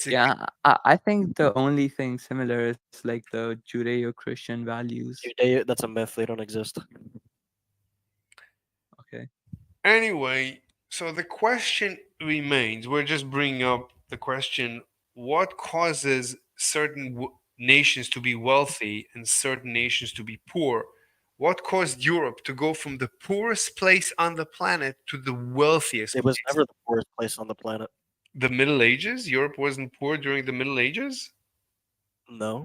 Yeah, I think the only thing similar is like the Judeo-Christian values.
That's a myth. They don't exist.
Okay.
Anyway, so the question remains. We're just bringing up the question: what causes certain nations to be wealthy and certain nations to be poor? What caused Europe to go from the poorest place on the planet to the wealthiest
It was
place?
never the poorest place on the planet.
The Middle Ages? Europe wasn't poor during the Middle Ages?
No.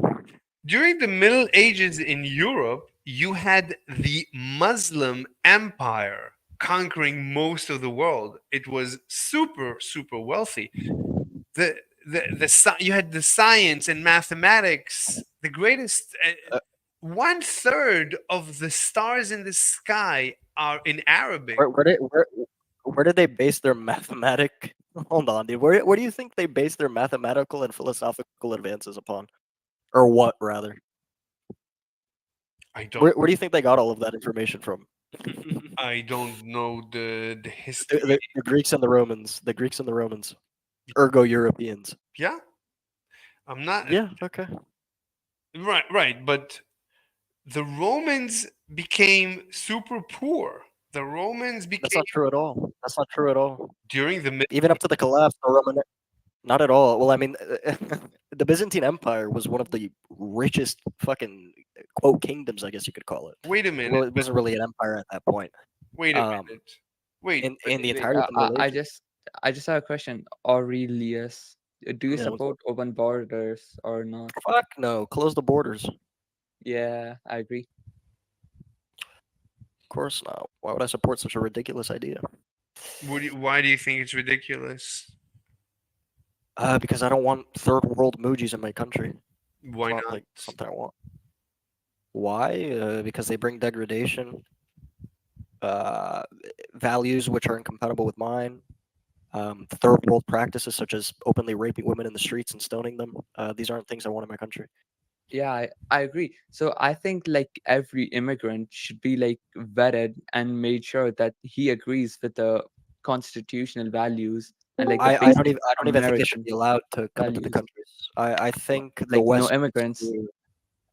During the Middle Ages in Europe, you had the Muslim Empire conquering most of the world. It was super, super wealthy. You had the science and mathematics, the greatest.
Uh,
1/3 of the stars in the sky are in Arabic.
where did they base their mathematic? Hold on, dude. Where do you think they base their mathematical and philosophical advances upon, or what rather?
I don't.
Where do you think they got all of that information from?
I don't know the history.
The Greeks and the Romans. The Greeks and the Romans. Ergo Europeans.
Yeah, I'm not.
Yeah. Okay.
Right. But the Romans became super poor. The Romans
That's
became
not true at all. That's not true at all.
during the
Even up to the collapse, the Roman. Not at all. Well, I mean, the Byzantine Empire was one of the richest fucking quote kingdoms, I guess you could call it.
wait a
Well,
minute.
it wasn't really an empire at that point.
Wait a
Um,
minute. Wait.
in the
Wait,
entirety of the Middle
I
Ages.
just have a question. Aurelius, do you
Yeah, what's up?
support open borders or not?
Fuck no. Close the borders. Of
Yeah, I agree.
course not. Why would I support such a ridiculous idea?
Why do you think it's ridiculous?
Because I don't want third world emojis in my country. It's
Why
not
not?
like something I want. Why? Because they bring degradation, uh, values which are incompatible with mine. Third world practices such as openly raping women in the streets and stoning them. These aren't things I want in my country.
Yeah, I agree. So I think like every immigrant should be like vetted and made sure that he agrees with the constitutional values and like the basic
I don't even think they should
American
be allowed to come into the
values.
countries. I think the
Like no
West.
immigrants.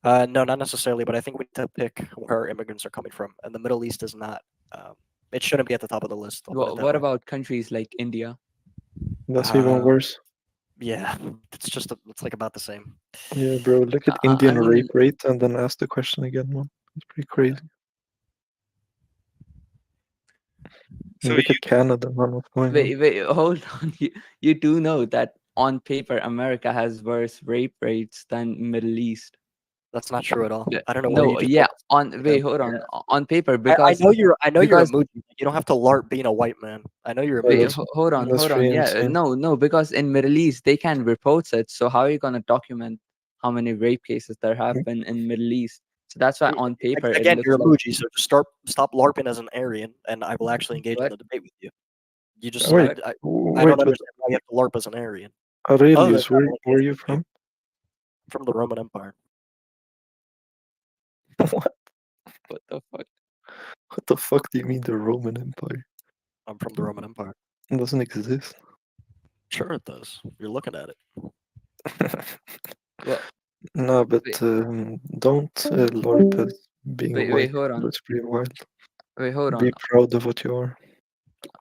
No, not necessarily, but I think we need to pick where our immigrants are coming from, and the Middle East is not. It shouldn't be at the top of the list. I'll put it that
What
way.
about countries like India?
That's even
Uh,
worse.
Yeah, it's like about the same.
Yeah, bro. Look at
I
Indian
mean,
rape rate and then ask the question again, man. It's pretty crazy.
So
Look
you
at Canada, man. What's going on?
Wait, hold on. You do know that on paper, America has worse rape rates than Middle East.
That's not true at all.
Yeah,
I don't know where you
no,
just
yeah,
pulled this
on
together.
wait, hold on. On paper,
I know you're a
because
Muji. You don't have to LARP being a white man. I know you're a
Oh,
wait,
Muji.
that's
hold on.
really
Yeah,
insane.
no, because in Middle East they can report it. So how are you gonna document how many rape cases there have been in Middle East? So that's why on paper it
Again,
looks
you're a
like
Muji, so just stop LARPing as an Aryan, and I will actually engage in
what?
the debate with you. You just
Wait,
What?
I don't
wait, but
understand why you have to LARP as an Aryan. Other than
Aurelius,
that, I'll
where are
engage
you
with you.
from?
From the Roman Empire.
What?
What the fuck?
What the fuck do you mean the Roman Empire?
I'm from the Roman Empire.
It doesn't exist.
Sure, it does. You're looking at it.
Well,
No, but
wait,
don't LARP as being
wait,
white.
hold on.
That's pretty wild.
Wait, hold
Be
on.
proud of what you are.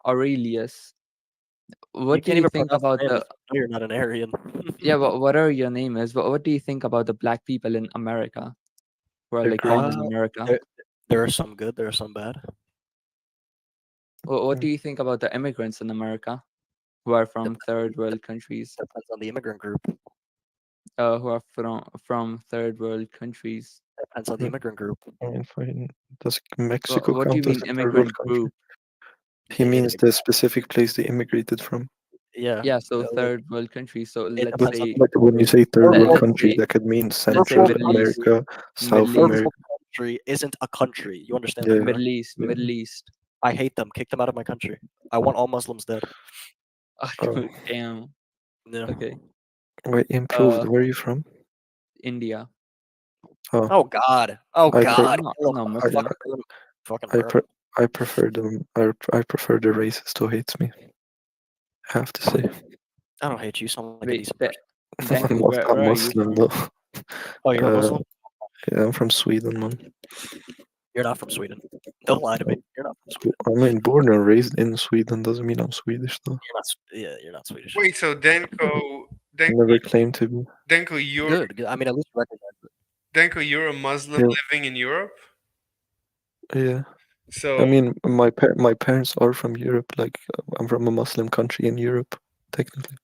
Aurelius,
You
what do
can't
you
even
think
pronounce the
about
name
the
if you know you're not an Aryan.
yeah, whatever your name is, what do you think about the black people in America who are
They're
like
great.
born in America?
there, there are some good, there are some bad.
What do you think about the immigrants in America who are from
Depends,
third world countries?
depends on the immigrant group.
Who are from third world countries?
Depends on the
Mm,
immigrant group.
I mean, fine. Does Mexico
What do you
count as
mean
a third world
immigrant
country?
group?
He
It,
means the specific place they immigrated from.
yeah,
Yeah, so
like,
third world countries. So
it
let's
depends on
say
the
But when you
group.
say third
Third
world
world,
let's
country,
say
that could mean
let's
third
say
Central
world
Middle East,
country,
America,
Middle
South
third
East.
world
America.
country isn't a country. You understand that,
Yeah,
correct?
Middle East,
yeah.
Middle East.
I hate them. Kick them out of my country. I want all Muslims dead.
Oh,
Damn.
Yeah.
Okay.
wait, improved.
Uh,
Where are you from?
India.
Oh,
Oh God. Oh
I pre-
God.
I'm
Kill 'em.
not
I
Muslim.
Fucking burn 'em. Fucking
I
burn
pre-
'em.
I prefer them. I prefer the racist who hates me. I have to say.
I don't hate you. You sound like a
Wait,
decent person.
Danko,
I'm
where are you
Muslim
from?
though.
Oh, you're a
Uh,
Muslim?
yeah, I'm from Sweden, man.
You're not from Sweden. Don't lie to me. You're not from Sweden.
I mean, born and raised in Sweden doesn't mean I'm Swedish though.
You're not. Yeah, you're not Swedish.
wait. So
I never claimed to be.
Denko, you're
Good. Good. I mean, at least recognize it.
Denko, you're a Muslim
Yeah,
living in Europe.
yeah. I
So
mean, my parents are from Europe. Like, I'm from a Muslim country in Europe, technically.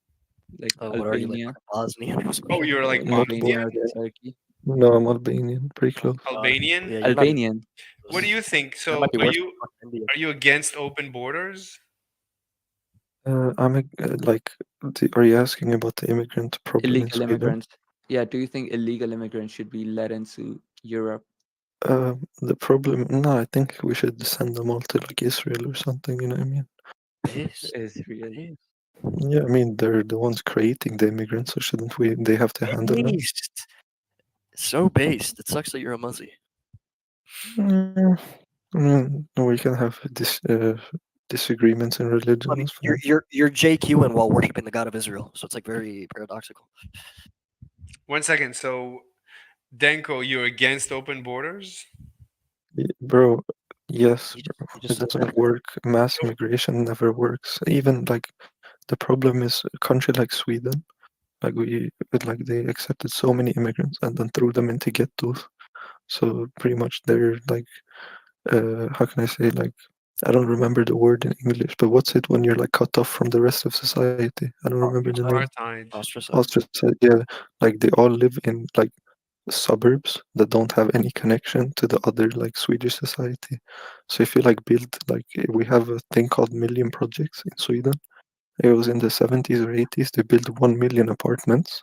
Like
What are you like?
Albania,
Bosnian or some
oh,
shit?
you're like
Not
Bosnian,
Albania or
Bosnian.
Turkey.
No, I'm Albanian. Pretty close.
God.
Albanian.
Yeah, you're not even.
Albanian.
What do you think?
That
So
might be worse than fucking India.
are you against open borders?
I'm like, are you asking about the immigrant problem in
Illegal
Sweden?
immigrants. Yeah, do you think illegal immigrants should be let into Europe?
The problem, no, I think we should send them all to like Israel or something. You know what I mean?
Pissed.
Israel.
Pissed.
Yeah, I mean they're the ones creating the immigrants, so shouldn't we? They have to handle them.
Based. So based. It sucks that you're a Muzzy.
Mm, we can have disagreements in religion.
I mean,
That's
you're
fine.
you're you're JQing while worshiping the God of Israel, so it's like very paradoxical.
1 second. So Denko, you're against open borders?
Bro, yes,
You
bro.
just
It
said that.
doesn't work. Mass
So
immigration never works. Even like the problem is a country like Sweden, like they accepted so many immigrants and then threw them into ghettos. So pretty much they're like, how can I say, like, I don't remember the word in English, but what's it when you're like cut off from the rest of society? I don't remember the name.
apartheid.
Ostracized.
Ostracized, yeah. Like they all live in like suburbs that don't have any connection to the other like Swedish society. So if you like build like we have a thing called Million Projects in Sweden. It was in the 70s or 80s. They built 1 million apartments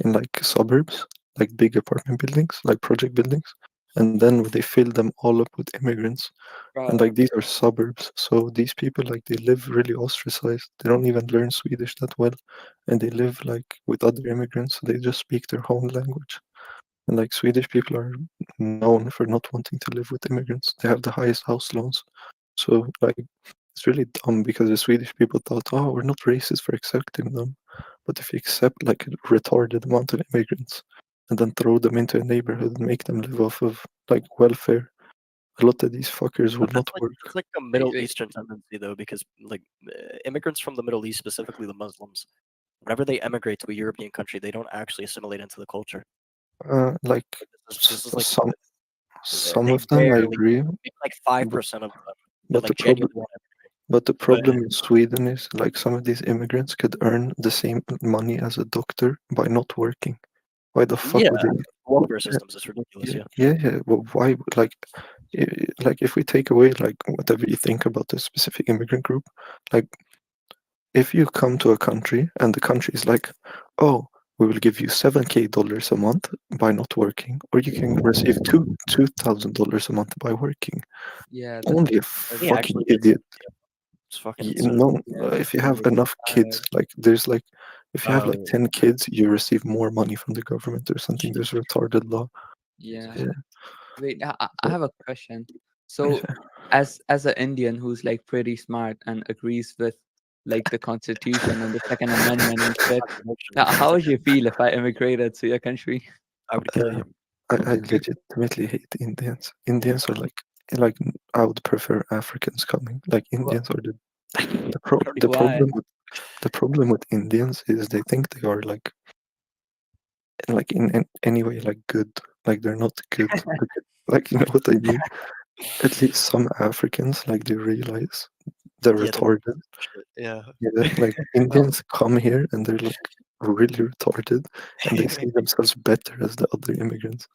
in like suburbs, like big apartment buildings, like project buildings, and then they filled them all up with immigrants. And like these are suburbs, so these people like they live really ostracized. They don't even learn Swedish that well, and they live like with other immigrants. So they just speak their own language. And like Swedish people are known for not wanting to live with immigrants. They have the highest house loans. So like it's really dumb because the Swedish people thought, oh, we're not racist for accepting them. But if you accept like a retarded amount of immigrants and then throw them into a neighborhood and make them live off of like welfare, a lot of these fuckers will
But
not work.
that's like a
Wait,
Middle
wait.
Eastern tendency though, because like immigrants from the Middle East, specifically the Muslims, whenever they emigrate to a European country, they don't actually assimilate into the culture.
Like
This is like
some
they
of them, I
barely,
agree,
maybe like
but
5% of them that
but
like
the problem
genuinely want to emigrate.
But the
But
problem in Sweden is like some of these immigrants could earn the same money as a doctor by not working. Why the fuck
yeah,
would they?
welfare
Yeah,
systems is ridiculous.
yeah,
Yeah.
yeah. Yeah. Well, why? Like, like if we take away like whatever you think about the specific immigrant group, like if you come to a country and the country is like, oh, we will give you $7K a month by not working, or you can receive $2,000 a month by working.
Yeah,
Only a
He
that's
fucking
actually gets
idiot.
it's fucking
You
insane.
know,
yeah,
if you
that's
have
really
enough kids,
sad.
like there's like, if you have like
Oh,
10 kids, you receive more money from the government or something. There's a retarded law.
Yeah.
Yeah,
Wait, I
but
have a question. So, as an Indian who's like pretty smart and agrees with like the Constitution and the Second Amendment and shit,
contradiction.
how would you feel if I immigrated to your country?
I would kill you.
I legitimately hate Indians. Indians are like I would prefer Africans coming. Like
What?
Indians are
I don't
the
even
Why?
problem with Indians is they think they are like in any way like good. Like they're not good. Like you know what I mean? At least some Africans like they realize they're
yeah, they're
retarded.
shit. Yeah.
Yeah, like
Well,
Indians come here and they're like really retarded and they see themselves better as the other immigrants.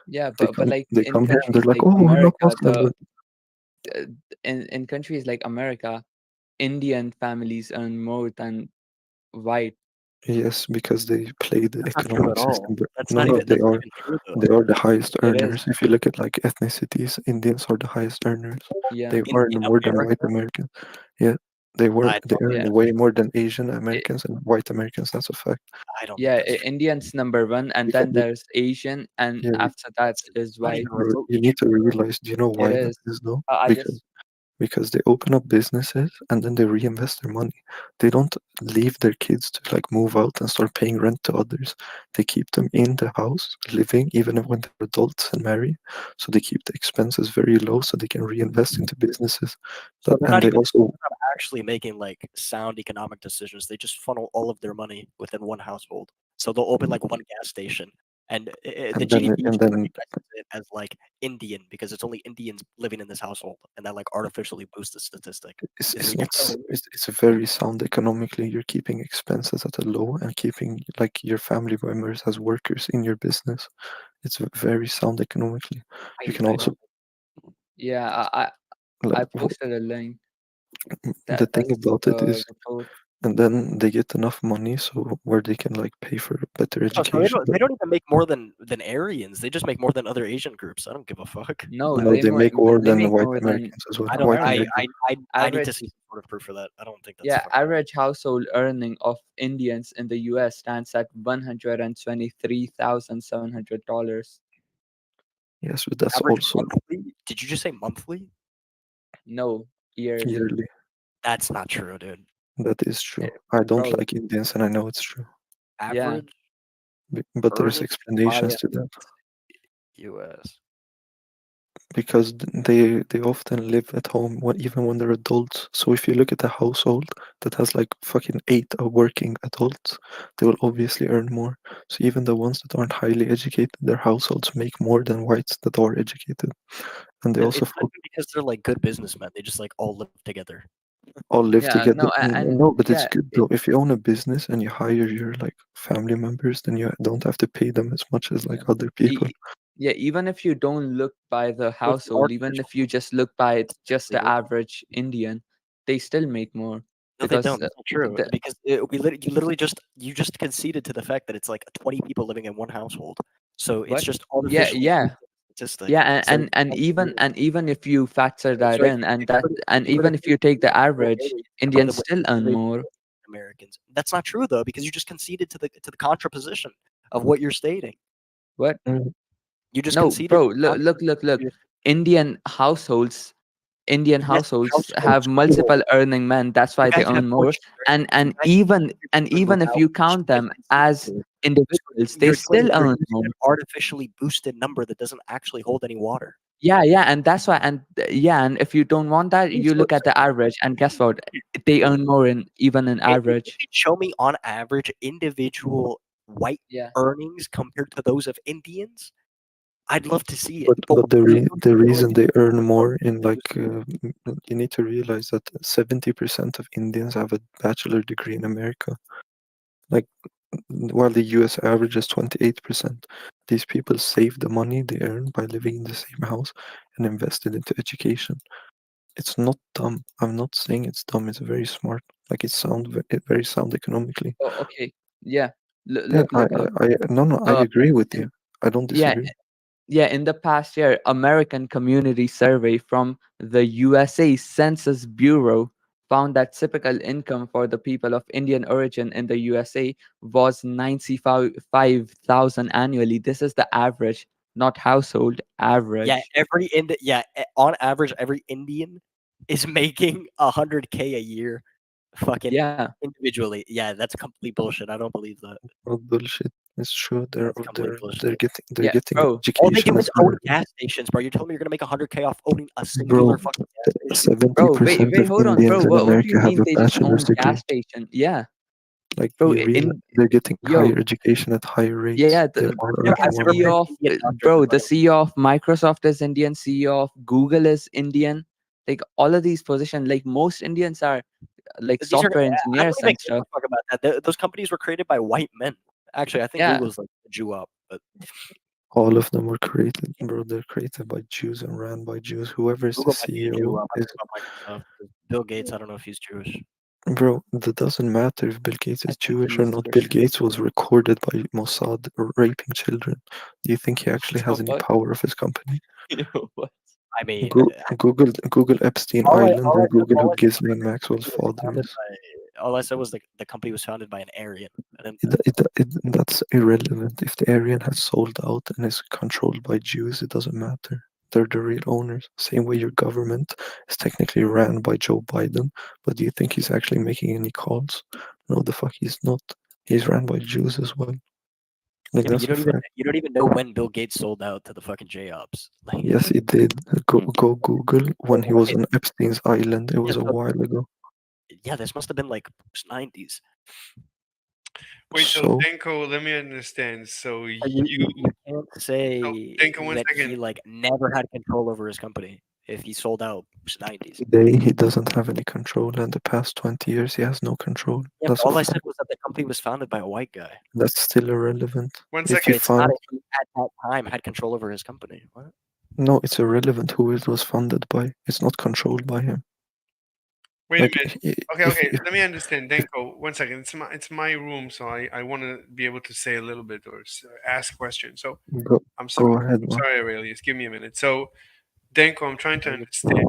yeah, but like
They
in
come here and they're
countries
like,
like
oh, we're not
America,
Muslim.
uh, in countries like America, Indian families earn more than white.
Yes, because they play the
That's not true
economic
at all.
system. But
That's
no,
not
no,
even that's not even true though.
they are the highest
It is.
earners. If you look at like ethnicities, Indians are the highest earners.
Yeah,
They earn
In
more than
America,
white Americans. Yeah,
I
they
don't
earn
yeah.
think
way more than Asian
I
Americans and white Americans. That's a fact.
I don't think
Yeah,
that's true.
Indians number one, and
Because
then there's Asian, and
yeah,
after that
That's
is
not
white.
even remotely
you need to
true.
realize. Do you know
It
why that
is.
is though?
I just
Because they open up businesses and then they reinvest their money. They don't leave their kids to like move out and start paying rent to others. They keep them in the house living even when they're adults and marry. So they keep the expenses very low so they can reinvest into businesses.
So they're
And
not
they
even
also
actually making like sound economic decisions. They just funnel all of their money within one household. So they'll open like one gas station, and the GDP
and
just
then
recognizes it as like Indian because it's only Indians living in this household, and that like artificially boosts the statistic. Is
it's
it
not it's very sound economically. You're keeping expenses at a low and keeping like your family members as workers in your business. It's very sound economically. You can
I
also
don't.
yeah. I
like
posted a link
the thing
that's
about it
the
is,
report.
and then they get enough money so where they can like pay for better
Oh, so they
education.
don't they don't even make more than Aryans. They just make more than other Asian groups. I don't give a fuck.
No,
No, they make more
they
than
make
white
more than
Americans as well.
I don't.
White
Americans.
Americans.
I need to see
Average,
some sort of proof for that. I don't think that's
yeah,
fucking.
average household earning of Indians in the U.S. stands at $123,700.
Yes, but that's
Average
also
monthly? Did you just say monthly?
No, yearly.
yearly.
That's not true, dude.
That is true.
Eh,
I don't
Bro,
like Indians and I know it's true.
yeah,
Average
But there's
earning
explanations
by
to that.
US.
Because they often live at home even when they're adults. So if you look at a household that has like fucking eight working adults, they will obviously earn more. So even the ones that aren't highly educated, their households make more than whites that are educated, and they
But
also
it's not even because they're like good businessmen. They just like all live together.
all live
yeah,
together.
no, and
No, but it's
yeah,
good though. If you own a business and you hire your like family members, then you don't have to pay them as much as like
yeah.
other people.
E- yeah, even if you don't look by the
So it's an
household, even
artificial
if you just look by just the
livelihood.
average Indian, they still make more
No, they
because
don't. That's not true.
the
Because you literally just conceded to the fact that it's like 20 people living in one household. So it's
what?
just
Yeah,
artificially
yeah,
boosted statistic.
yeah,
So
and even if you factor that
so
in, and even if you take the average,
more than
Indians
what
still earn more.
Americans. That's not true though, because you just conceded to the contraposition of what you're stating.
What?
Mm,
You just
No,
conceded
bro,
to the
look.
contraposition.
Indian households, Indian
Yes,
households have
households, plural.
multiple earning men. That's
You
why they
guys have
earn
more
more.
children. You guys
And
would move
even if
out,
you
which you
count
guys
them
conceded
as
to. So
individuals, they still
you're
earn
using
more.
an artificially boosted number that doesn't actually hold any water.
Yeah, yeah, and that's why, and if you don't want that,
Please
you look at the average, and guess what? They earn more in even in
If you
average.
can show me on average individual white
Yeah,
earnings compared to those of Indians, I'd love to see it,
But
but
but the
we
re
don't
the
even know if
reason
these
they earn
are
more in
Jews.
you need to realize that 70% of Indians have a bachelor degree in America. Like while the US average is 28%. These people save the money they earn by living in the same house and invest it into education. It's not dumb. I'm not saying it's dumb. It's very smart. Like it's very sound economically.
Oh, okay. Yeah.
Yeah,
Look up.
no, no, I
Uh,
agree with
in,
you. I don't
yeah,
disagree.
yeah. In the past year, American Community Survey from the USA Census Bureau found that typical income for the people of Indian origin in the USA was 95,000 annually. This is the average, not household
Yeah,
average.
on average, every Indian is making 100K a year, fucking
Yeah,
individually. Yeah, that's complete bullshit. I don't believe that.
Not bullshit. It's true.
That's complete bullshit.
They're
yeah,
getting
bro.
All they
education
do
at
is own
higher
gas stations, bro. You're telling me you're gonna make 100K off owning a singular
bro.
fucking gas station?
Bro,
70%
wait,
of
hold on, bro.
Indians in
What do you
America have
mean
a
they just
bachelor's
own gas
degree.
station? Yeah,
Like
bro.
you realize
In
they're getting higher
yo,
education at higher rates.
yeah,
They
the
are
Bro,
earning
fucking
I've
more
never
money.
met
CEO
an
of
Indian doctor
bro,
for
the
fucking.
CEO of Microsoft is Indian. CEO of Google is Indian. Like all of these positions, like most Indians are like
These are.
software
I don't
engineers
even
and
give a
stuff.
fuck about that. Those companies were created by white men. Actually, I think
Yeah,
Google's like a Jew up, but
All of them were created, bro. They're created by Jews and ran by Jews. Whoever is the
Google might be a Jew
CEO
up. I
is,
don't know about Microsoft. 'Cause Bill Gates, I don't know if he's Jewish.
bro. That doesn't matter if Bill Gates
I
is
think
Jewish or
he's
not. Bill
Jewish.
Gates was recorded by Mossad raping children. Do you think he actually has any
What?
power of his company?
What?
I mean,
Google Epstein Island and Google who
all I said was
Ghislaine
that the
Maxwell's
company was
father
founded
is.
by. All I said was the company was founded by an Aryan. And
That's irrelevant. If the Aryan has sold out and is controlled by Jews, it doesn't matter. They're the real owners. Same way your government is technically ran by Joe Biden, but do you think he's actually making any calls? No, the fuck he's not. He's ran by Jews as well. Like
yeah, but
that's a fact.
you don't even know when Bill Gates sold out to the fucking J Ops. Like,
Yes, he did. Go Google when he was
it,
on Epstein's island. It
yeah,
was a while ago.
yeah, this must have been like post 90s.
Wait, so
So
Denko, let me understand. So
You can't
so
say
Denko, one
that
second.
he like never had control over his company if he sold out post 90s.
today he doesn't have any control, and the past 20 years he has no control.
Yeah, but
That's a
all I said
fact.
was that the company was founded by a white guy.
That's still irrelevant.
One
If
But
you
second.
it's not
find
if he at that time had control over his company. What?
no, it's irrelevant who it was funded by. It's not controlled by him.
Wait a
Like
minute. Okay,
if
okay.
if,
Let me understand.
if
Denko, one second. It's my room, so I want to be able to say a little bit or ask questions. So
go
I'm
go
sorry.
ahead,
I'm
man.
sorry, Aurelius. Give me a minute. So Denko, I'm trying to understand.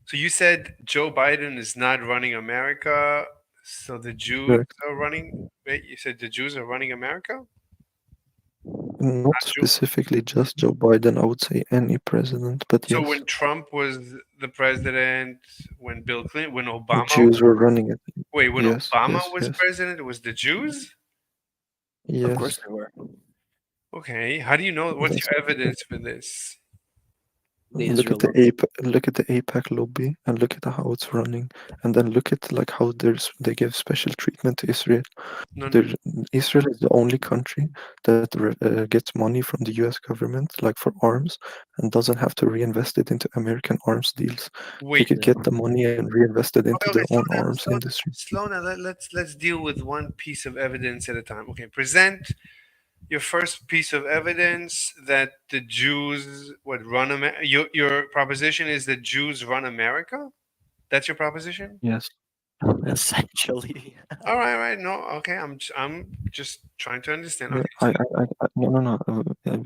So you said Joe Biden is not running America, so the Jews
Correct.
are running. Wait, you said the Jews are running America?
Not
Not Jew.
specifically just Joe Biden. I would say any president, but
So
yes,
when Trump was the president, when Bill Clinton, when Obama,
Jews were running it.
wait, when
Yes,
Obama
yes,
was
yes,
president, it was the Jews?
Of course
yes.
they were.
Okay, how do you know? What's
That's
your evidence for this?
The Israel love.
Look at the APAC lobby and look at how it's running, and then look at like how they give special treatment to Israel.
No,
There, Israel is the only country that gets money from the U.S. government, like for arms, and doesn't have to reinvest it into American arms deals. They
wait.
could get the money and reinvest it into
Okay, okay,
their
slow
own
down,
arms
slow down,
industry.
slow down. Let's deal with one piece of evidence at a time. Okay, present your first piece of evidence that the Jews would run America. Your proposition is that Jews run America. That's your proposition.
Yes. Yes.
Essentially.
All right. No, okay. I'm just trying to understand.
Yeah,
Okay, so
no, no, no.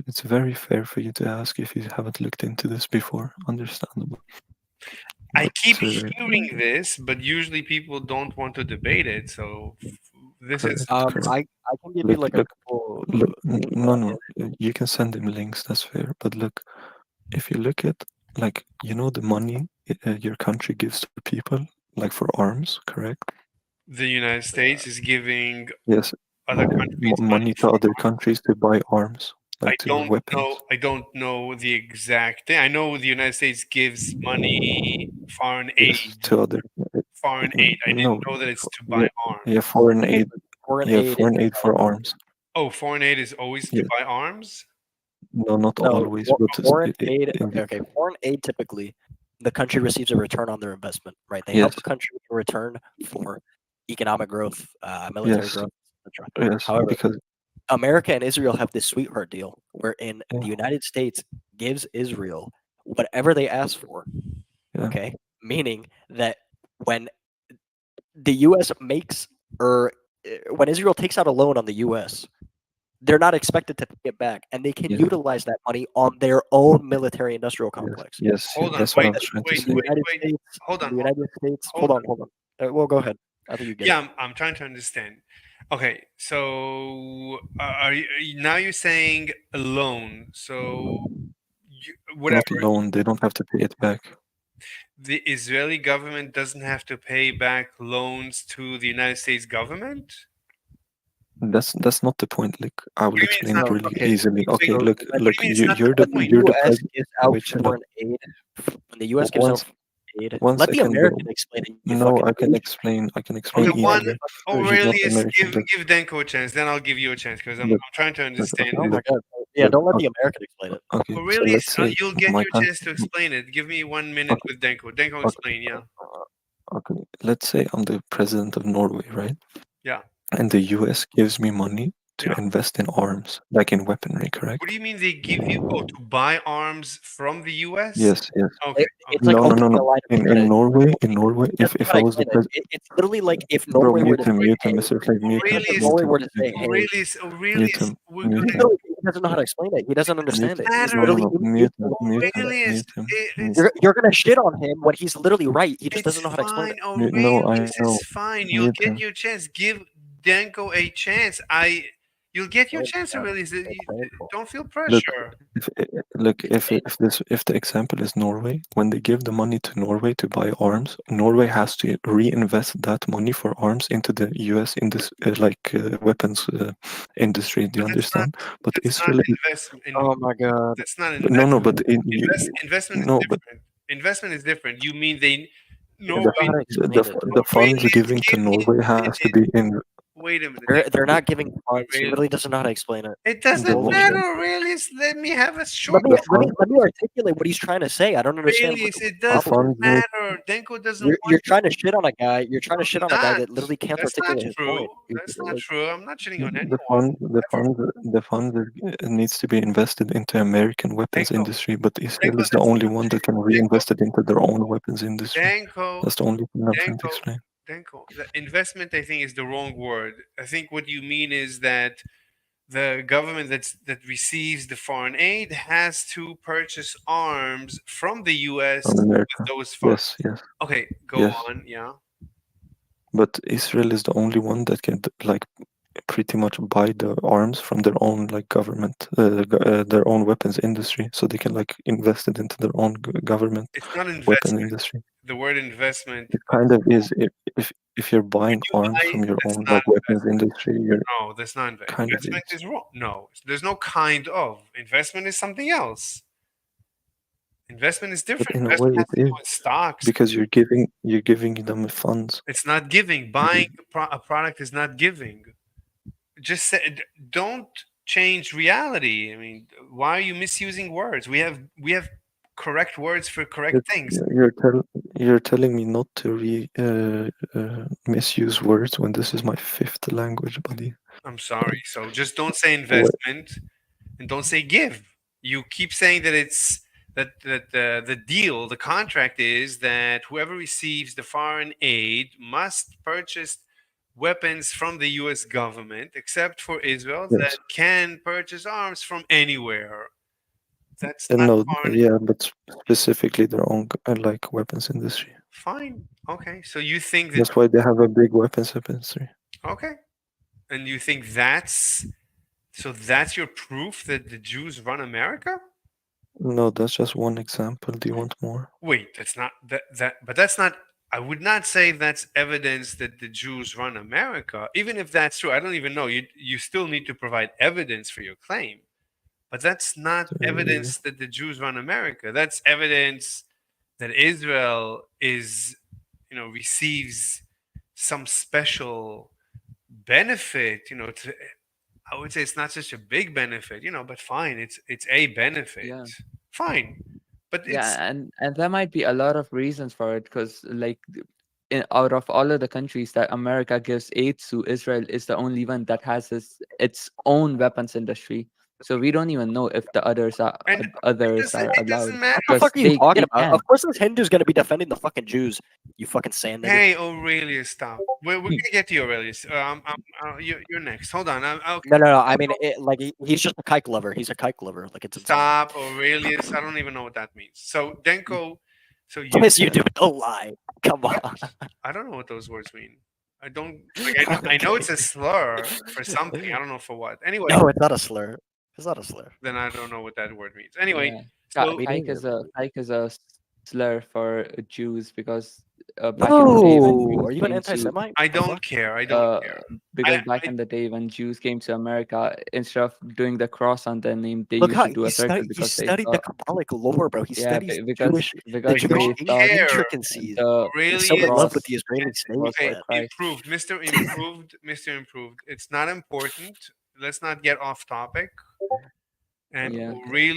It's very fair for you to ask if you haven't looked into this before. Understandable.
I
But
keep hearing this, but usually people don't want to debate it. So this is
correct, correct.
I can give you
Look,
like a
look,
couple.
no, no. You can send him links. That's fair. But look, if you look at like the money your country gives to people, like for arms, correct?
the United States is giving
Yes,
other countries money
money to
for
other countries to buy arms,
I
like to
don't
weapons.
know. I don't know the exact thing. I know the United States gives money, foreign aid,
Yes, to other.
foreign aid. I didn't
No,
know that it's to buy
yeah, yeah,
arms.
foreign aid.
Foreign
Yeah,
aid is
foreign aid for arms.
Oh, foreign aid is always to
Yeah,
buy arms.
No, not
No,
always, but
foreign aid.
in
Okay, okay. Foreign aid typically, the country receives a return on their investment, right? They help
yes,
a country in return for economic growth, military
yes,
growth, etc.
yes,
However,
because
America and Israel have this sweetheart deal wherein
yeah,
the United States gives Israel whatever they ask for.
yeah,
Okay, meaning that when the U.S. makes or when Israel takes out a loan on the U.S., they're not expected to pay it back, and they can
yeah,
utilize that money on their own military-industrial
yes,
complex.
yes,
Hold on,
that's what I
wait,
was trying to
wait,
In the
say.
wait,
United
wait.
States,
Hold
in
on,
the United States,
hold on.
hold on. Well, go ahead. I think you get it.
Yeah, I'm trying to understand. Okay, so now you're saying a loan. So
Not
whatever,
loan, they don't have to pay it back.
the Israeli government doesn't have to pay back loans to the United States government?
That's not the point. Like I
What
will
do you mean it's
explain
not
it
No,
the
really
point?
okay.
easily.
Wait,
Okay,
So
look,
what do
look,
you mean it's not the
you're
when the
point?
the
U.S.
president.
gives out
Wait, shut up.
foreign aid, when the U.S. gives out
Once,
foreign aid,
one
let the
second, bro.
American explain it. You
No,
fucking
I can
douche.
explain. I can
Okay,
explain
You can't
one.
just
easily. He's not
Aurelius,
American. Look,
give Denko a chance. Then I'll give you a chance because I'm
look,
trying to understand
Oh
it.
my
look,
god. Yeah,
look.
don't let the American explain it.
Okay, so
Aurelius,
let's say
you'll get
my
your
country.
chance to explain it. Give me 1 minute
Okay,
with Denko. Denko,
okay,
explain. Yeah,
okay. Let's say I'm the president of Norway, right?
yeah,
And the US gives me money to
yeah.
invest in arms, like in weaponry,
What do
correct?
you mean they give you? Oh, to buy arms from the U.S.?
Yes, yes.
Okay,
It's
okay.
like
No, no, no,
opening
no.
a line of
In
credit.
Norway,
He doesn't know
if
how
I
to
was the
explain it.
president,
It's literally like if
bro,
Norway were to say,
mute him,
"Hey,"
Mr. Flake, mute him,
if
Aurelius,
mute
Norway
him,
were to
mute
say,
him,
"Hey,"
mute
Aurelius,
him,
we're
mute
he
him,
gonna.
literally he doesn't know how to explain it. He doesn't
It
mute
understand
him.
it. He's
doesn't
No, no,
literally
no,
matter.
mute him, mute him,
Aurelius,
mute him, mute
it's
him.
You're gonna shit on him when he's literally right. He just
it's
doesn't know how to explain
fine.
it.
No, I
Aurelius,
know.
it's fine. You'll
Mute
get
him.
your chance. Give Denko a chance. You'll get your
Explain,
chance,
man.
Aurelius.
It's painful.
Don't feel
Look,
pressure.
look,
It's
if the example is Norway, when they give the money to Norway to buy arms, Norway has to reinvest that money for arms into the U.S. in this weapons industry. Do you
But
understand? But
that's not
Israel,
investment.
Oh my god.
That's not
no, no,
investment.
but in you,
Investment is
no, but
different. Investment is different. You mean they
He doesn't know
Norway?
how to explain it, dude.
the funds
Aurelius,
giving to
give me
Norway
a
has to
minute.
be in
Wait a minute.
They're not giving funds. He
Aurelius.
literally doesn't know how to explain it.
It
He
the
doesn't
told
what?
you.
matter, Aurelius. Let me have a
Let
short
me
The
let me
fund,
let me articulate what he's trying to say. I don't understand what
Aurelius. It
the
the
doesn't
problem is.
funds need
matter. Denko doesn't
You're
want
trying to shit on a guy. You're trying to shit on a guy
not.
that literally can't
That's not
articulate his
true.
point.
That's not true. I'm not shitting on
the
anyone.
fund the
Ever.
fund the fund needs to be invested into American weapons
Denko.
industry, but Israel
Denko,
is the
that's
only
not
one that can
true. Denko.
reinvest it into their own weapons industry.
Denko.
That's the only thing I'm trying to
Denko.
explain.
Denko. The investment, I think, is the wrong word. I think what you mean is that the government that receives the foreign aid has to purchase arms from the U.S.
From
with
America.
those funds.
Yes, yes,
Okay, go
yes.
on. Yeah.
But Israel is the only one that can like pretty much buy the arms from their own like government, their own weapons industry, so they can like invest it into their own government
It's not
weapon
investment.
industry.
The word investment.
It kind of is if you're buying
You
arms
buy.
from your
That's
own
not
like weapons
investment.
industry, you're
No, that's not
kind of
investment.
is.
Is wrong. No, there's no kind of investment. Is something else. Investment is
But
different.
in a way,
Investment has
it
to do
is
with stocks.
because you're giving them funds.
It's not giving.
You,
Buying a product is not giving. Just say, don't change reality. I mean, why are you misusing words? We have correct words for correct
you're
things.
you're telling me not to misuse words when this is my fifth language, buddy.
I'm sorry. So just don't say
What?
investment and don't say give. You keep saying that it's that the deal, the contract is that whoever receives the foreign aid must purchase weapons from the U.S. government, except for Israel
Yes.
that can purchase arms from anywhere. That's
And
not
no,
foreign aid.
yeah, but specifically their own like weapons industry.
Fine. Okay. So you think that
That's why they have a big weapons industry.
okay, and you think that's your proof that the Jews run America?
No, that's just one example. Do you want more?
Wait, that's not but that's not I would not say that's evidence that the Jews run America. Even if that's true, I don't even know. You still need to provide evidence for your claim. But that's not
Uh,
evidence that the Jews run America. That's evidence that Israel is, receives some special benefit, I would say it's not such a big benefit, but fine, it's a benefit.
Yeah.
Fine. But it's
Yeah, and there might be a lot of reasons for it, because like out of all of the countries that America gives aid to, Israel is the only one that has its own weapons industry. So we don't even know if the
and
others are
it doesn't
allowed,
matter.
What the
because
fuck are you talking
they
about? Of
can.
course, this Hindu's gonna be defending the fucking Jews. You fucking sand nigger.
Hey, Aurelius, stop. We're gonna get to you, Aurelius. You're next. Hold on. Okay.
No, no, no. I mean, like he's just a kike lover. He's a kike lover. Like it's insane.
Stop, Aurelius. I don't even know what that means. So Denko, so you,
Yes, you do. Don't lie. Come on.
I don't know what those words mean. I don't like. I know it's
Okay.
a slur for something. I don't know for what. Anyway,
No, it's not a slur. It's not a slur.
then I don't know what that word means. Anyway,
Yeah,
so
Me neither.
kike is a slur for Jews, because back in the day when
No,
Jews
are you an
came to
anti-Semite?
I
What the
don't
fuck?
care. I don't
uh
care.
because
I,
back
I
in the day when Jews came to America, instead of doing the cross on their name, they
Look
used
how
to do a circle,
he
because they
studied the
thought,
Kabbalic lore, bro. He
yeah,
studies the
I
because
Jewish
they
don't
thought
care.
intricacies.
the
He's so in
Aurelius
love with the
cross
Israeli state,
was
Okay,
for
man.
Christ.
improved, Mr. Improved, Mr. Improved. It's not important. Let's not get off topic. And
Yeah,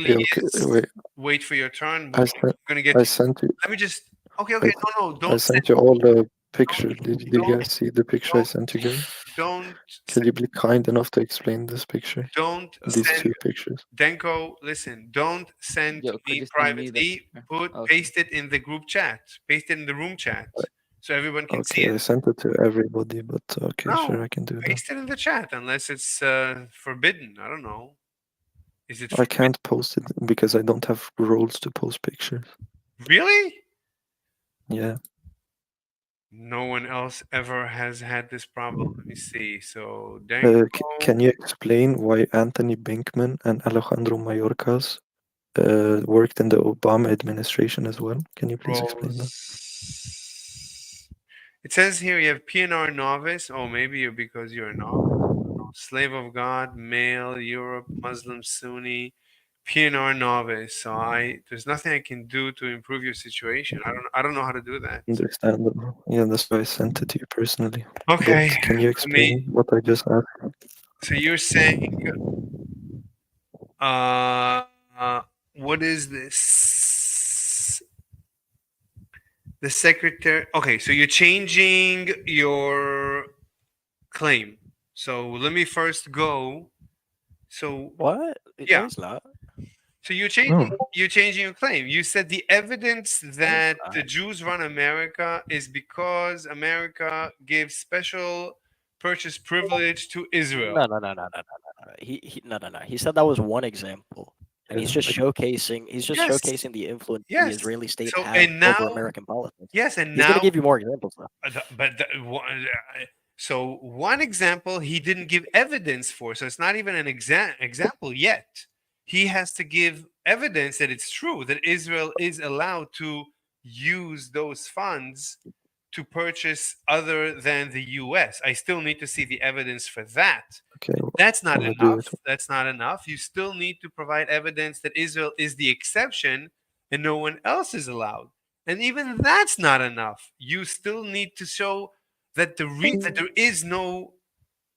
Yeah, okay,
Aurelius,
wait.
wait for your turn.
I
We're
sent
gonna get
I
to you.
sent you
Let me just. Okay,
I,
okay. No, no,
I
don't send.
sent you all the pictures. Did you
Don't,
guys see the picture I
don't,
sent you guys?
don't,
Can
send,
you be kind enough to explain this picture?
don't
These
send.
two pictures.
Denko, listen. Don't send to
yo, could
me
you send me the
privately.
picture? Okay.
Paste it in the group chat. Paste it in the room chat, so everyone can see
Okay,
it.
I sent it to everybody, but okay, sure,
No,
I can do that.
paste it in the chat unless it's forbidden. I don't know. Is it
I
forbidden?
can't post it because I don't have roles to post pictures.
Really?
Yeah.
No one else ever has had this problem. Let me see. So
Can
Denko
you explain why Anthony Binkman and Alejandro Mayorkas worked in the Obama administration as well? Can you please explain that?
roles. It says here you have PNR novice. Oh, maybe you're because you're a novice. Slave of God, male, Europe, Muslim, Sunni, PNR novice. So there's nothing I can do to improve your situation. I don't know how to do that.
Understandable. Yeah, that's why I sent it to you personally.
Okay,
But can you
let me.
explain what I just asked?
So you're saying, uh, uh what is this? The secretary. Okay, so you're changing your claim. So let me first go. So
What? No,
yeah.
he's not.
So
No.
you're changing your claim. You said the evidence
No, he's
that the
not.
Jews run America is because America gave special purchase privilege to Israel.
No, no, no, no, no, no, no, no. No, no, no. He said that was one example, and he's just
Like,
showcasing. He's just
Yes,
showcasing the influence the
yes.
Israeli state
So
has
and
over
now,
American politics.
yes, and
He's gonna
now
give you more examples though.
So one example he didn't give evidence for, so it's not even an example yet. He has to give evidence that it's true that Israel is allowed to use those funds to purchase other than the US. I still need to see the evidence for that.
okay,
That's not
I'll do
enough.
it.
That's not enough. You still need to provide evidence that Israel is the exception and no one else is allowed. And even that's not enough. You still need to show that that there is no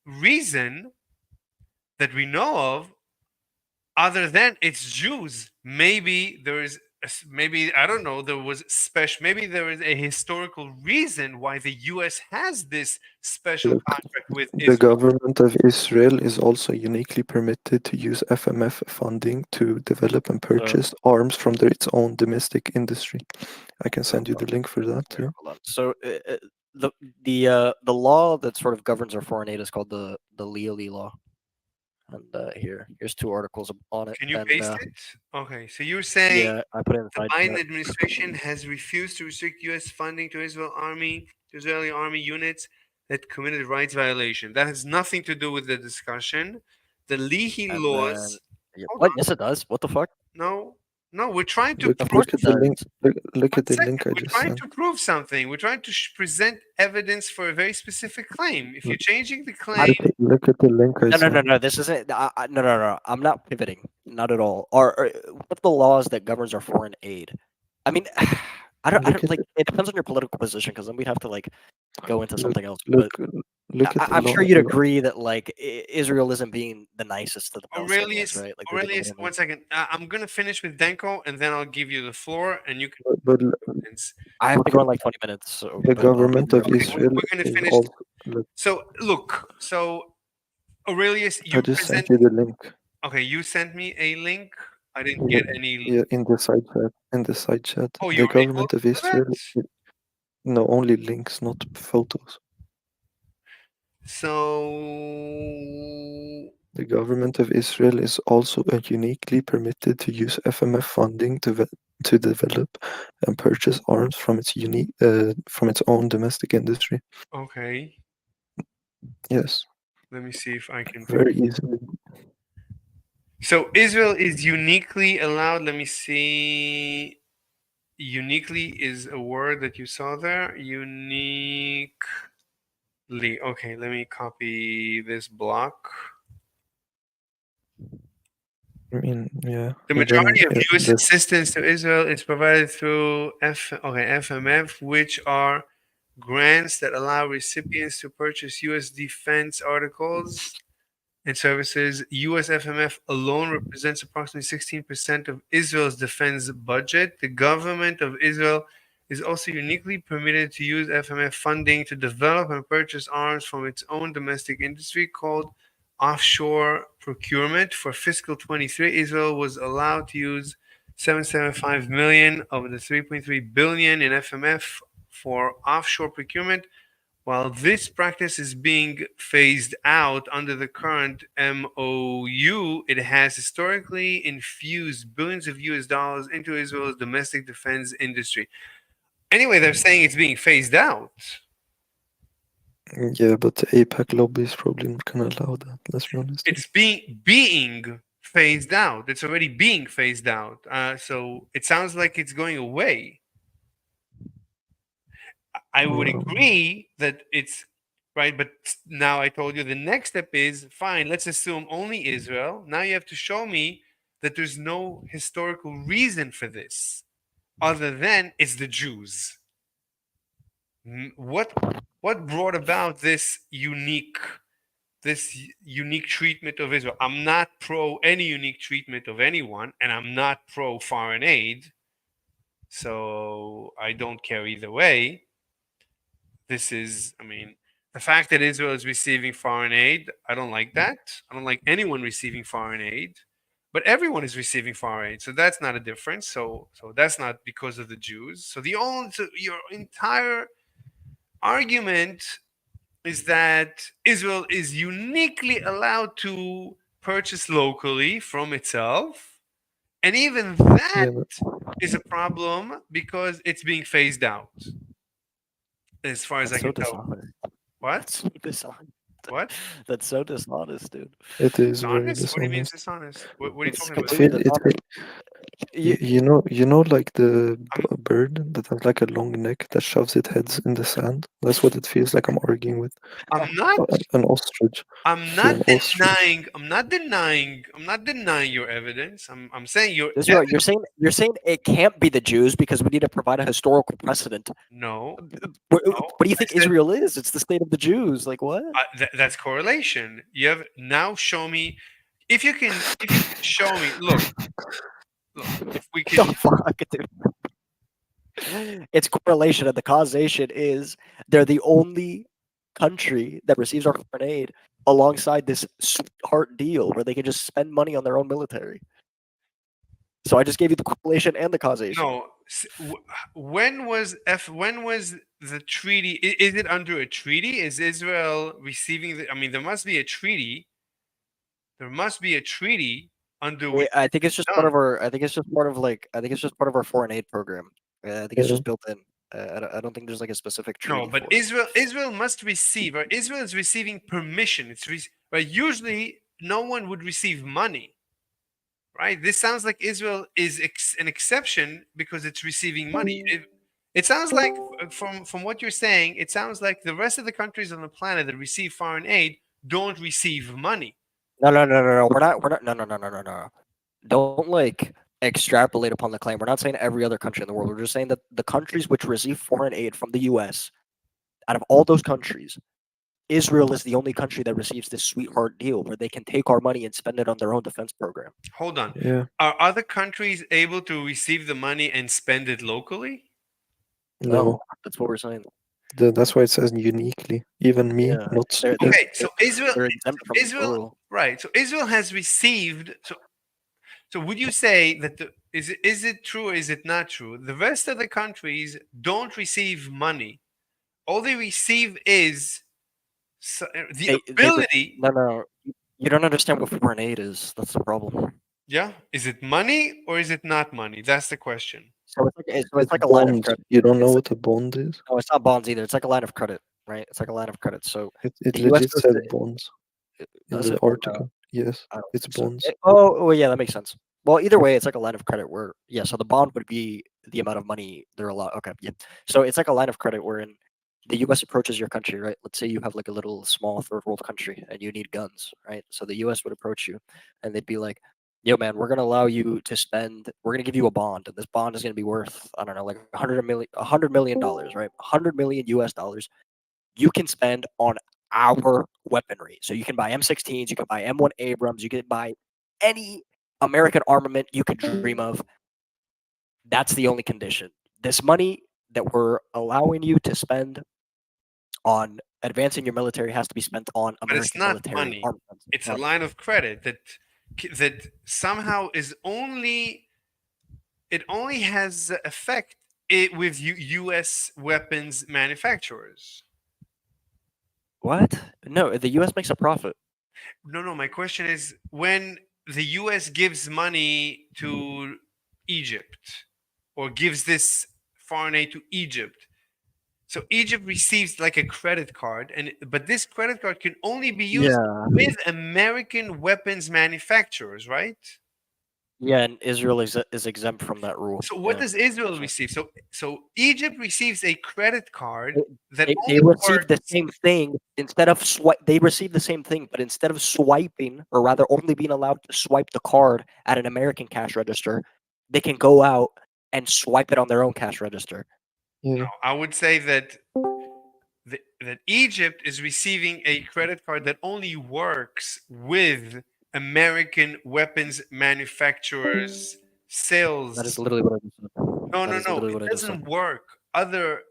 reason that we know of other than it's Jews. Maybe there is maybe I don't know there was special maybe there is a historical reason why the US has this special
Look,
contract with
the
Israel.
government of Israel is also uniquely permitted to use FMF funding to develop and
So,
purchase arms from its own domestic industry. I can
so
send you the link for that
here,
too.
hold on. So the law that sort of governs our foreign aid is called the Leahy law. And here's two articles on it.
Can you
And
paste it? Okay, so you're saying
yeah, I put it
the
inside
Biden
chat.
administration has refused to restrict U.S. funding to Israeli army units that committed rights violation. That has nothing to do with the discussion. The Leahy
And then
laws.
yeah,
Hold
what?
on.
Yes, it does. What the fuck?
No, no. We're trying to
Look,
Of
prove.
course
look
it
at the link.
does.
Look
One
at the
second.
link I
We're
just
trying
sent.
to prove something. We're trying to present evidence for a very specific claim. If you're changing the
How
claim,
do
Look at the link I
No, no, no,
sent.
no. This isn't. No, no, no. I'm not pivoting. Not at all. What are the laws that governs our foreign aid? I mean, I
Look
don't
at
like. It depends on your political position, because then we'd have to like go into
look
something else.
look
But
Look at the
I'm sure
law.
you'd agree that like Israel isn't being the nicest to the Palestinians,
Aurelius,
right? Like they're doing a
Aurelius,
little
one
bit.
second. I'm gonna finish with Denko, and then I'll give you the floor, and you can.
But
I have to go in like 20 minutes, so
the
but I'll be
government
there
of
in like
Okay,
20
Israel
we're gonna
is
finish.
also. Look,
So look, so Aurelius,
I
you
just
present.
sent you the link.
Okay, you sent me a link. I didn't
Yeah,
get any.
yeah, in the side chat. In the side chat,
Oh, you
the
were able
government
to
of
do that.
Israel. No, only links, not photos.
So
The government of Israel is also uniquely permitted to use FMF funding to develop and purchase arms from its own domestic industry.
okay,
Yes,
let me see if I can.
very easily.
So Israel is uniquely allowed. Let me see. Uniquely is a word that you saw there. Uniquely. Okay, let me copy this block.
I mean, yeah.
The
And then
majority of U.S.
the
assistance to Israel is provided through FMF, which are grants that allow recipients to purchase U.S. defense articles and services. U.S. FMF alone represents approximately 16% of Israel's defense budget. The government of Israel is also uniquely permitted to use FMF funding to develop and purchase arms from its own domestic industry called offshore procurement. For fiscal 23, Israel was allowed to use 775 million of the 3.3 billion in FMF for offshore procurement. While this practice is being phased out under the current MOU, it has historically infused billions of US dollars into Israel's domestic defense industry. Anyway, they're saying it's being phased out.
yeah, but the APAC lobby is probably not gonna allow that. Let's be honest.
It's being phased out. It's already being phased out. So it sounds like it's going away. I would agree that it's right, but now I told you the next step is fine. Let's assume only Israel. Now you have to show me that there's no historical reason for this, other than it's the Jews. What brought about this unique treatment of Israel? I'm not pro any unique treatment of anyone, and I'm not pro foreign aid, so I don't care either way. This is, I mean, the fact that Israel is receiving foreign aid, I don't like that. I don't like anyone receiving foreign aid, but everyone is receiving foreign aid, so that's not a difference. So that's not because of the Jews. So your entire argument is that Israel is uniquely allowed to purchase locally from itself, and even that
Yeah, but
is a problem because it's being phased out, as far as I
That's so
can tell.
dishonest.
What?
That's so dishonest.
What?
That's so dishonest, dude.
it is very
Dishonest? What do you mean it's
dishonest.
dishonest? What are you
It's
talking
It
about?
completely
feel it.
dishonest. You,
You know, like the
I'm
bird that has like a long neck that shoves its heads in the sand. That's what it feels like I'm arguing with.
I'm not
An ostrich.
I'm
You're
not
an ostrich.
denying your evidence. I'm saying your
Israel,
evidence.
you're saying it can't be the Jews because we need to provide a historical precedent.
No,
What do you
I
think
said
Israel is? It's the state of the Jews. Like what?
that's correlation. You have now show me if you can show me. Look. If we
The
can
fuck, dude? It's correlation, and the causation is they're the only country that receives our foreign aid alongside this sweetheart deal where they can just spend money on their own military. So I just gave you the correlation and the causation.
no. When was the treaty? Is it under a treaty? Is Israel receiving I mean, there must be a treaty. There must be a treaty under which
I
this
think it's
is
just part
done.
of our. I think it's just part of like. I think it's just part of our foreign aid program. I think it's
Yeah,
just built in. I don't think there's like a specific
No,
treaty
but
for it.
Israel must receive, or Israel is receiving permission. Right. Usually, no one would receive money, right? This sounds like Israel is an exception because it's receiving money. It sounds like, from what you're saying, it sounds like the rest of the countries on the planet that receive foreign aid don't receive money.
No, no, no, no, no. We're not. We're not. No, no, no, no, no, no. Don't like extrapolate upon the claim. We're not saying every other country in the world. We're just saying that the countries which receive foreign aid from the U.S. out of all those countries, Israel is the only country that receives this sweetheart deal where they can take our money and spend it on their own defense program.
Hold on.
Yeah.
Are other countries able to receive the money and spend it locally?
No,
No.
that's what we're saying.
That's why it says uniquely. Even me,
Yeah,
not
they're,
Okay,
they're,
so Israel,
they're
so
exempt from this
Israel,
rule.
right? So Israel has received. So would you say that is it true or is it not true? The rest of the countries don't receive money. All they receive is the
They
ability.
no no. You don't understand what foreign aid is. That's the problem.
Yeah, is it money or is it not money? That's the question.
So it's
it's
like a line of
bond.
credit.
You don't know
It's
what a bond is?
no, it's not bonds either. It's like a line of credit, right? It's like a line of credit. So
It
the U.S.
legit
goes
says
to
bonds in
does
the
it or no?
article. Yes,
I don't
it's
think so.
bonds.
Oh, well, yeah, that makes sense. Well, either way, it's like a line of credit where, yeah, so the bond would be the amount of money they're allowed. Okay, yeah. So it's like a line of credit wherein the U.S. approaches your country, right? Let's say you have like a little small third world country and you need guns, right? So the U.S. would approach you and they'd be like, yo, man, we're going to allow you to spend, we're going to give you a bond, and this bond is going to be worth, I don't know, like $100 million, right? 100 million US dollars you can spend on our weaponry. So you can buy M16s, you can buy M1 Abrams, you can buy any American armament you could dream of. That's the only condition. This money that we're allowing you to spend on advancing your military has to be spent on
But it's
American
not
military
money.
armaments.
It's a line of credit that somehow is only it only has effect with U.S. weapons manufacturers.
What? No, the U.S. makes a profit.
No, no. My question is when the U.S. gives money to Egypt or gives this foreign aid to Egypt. So Egypt receives like a credit card, but this credit card can only be used
Yeah.
with American weapons manufacturers, right?
Yeah, and Israel is exempt from that rule.
So what
Yeah.
does Israel
So
receive? So Egypt receives a credit
they,
card that
they
only
receive the
works.
same thing instead of they receive the same thing, but instead of swiping, or rather only being allowed to swipe the card at an American cash register, they can go out and swipe it on their own cash register.
Yeah.
I would say that that Egypt is receiving a credit card that only works with American weapons manufacturers
That is
sales.
literally what I just said.
No,
That
no,
is
no.
literally
It
what I just said.
doesn't work. Other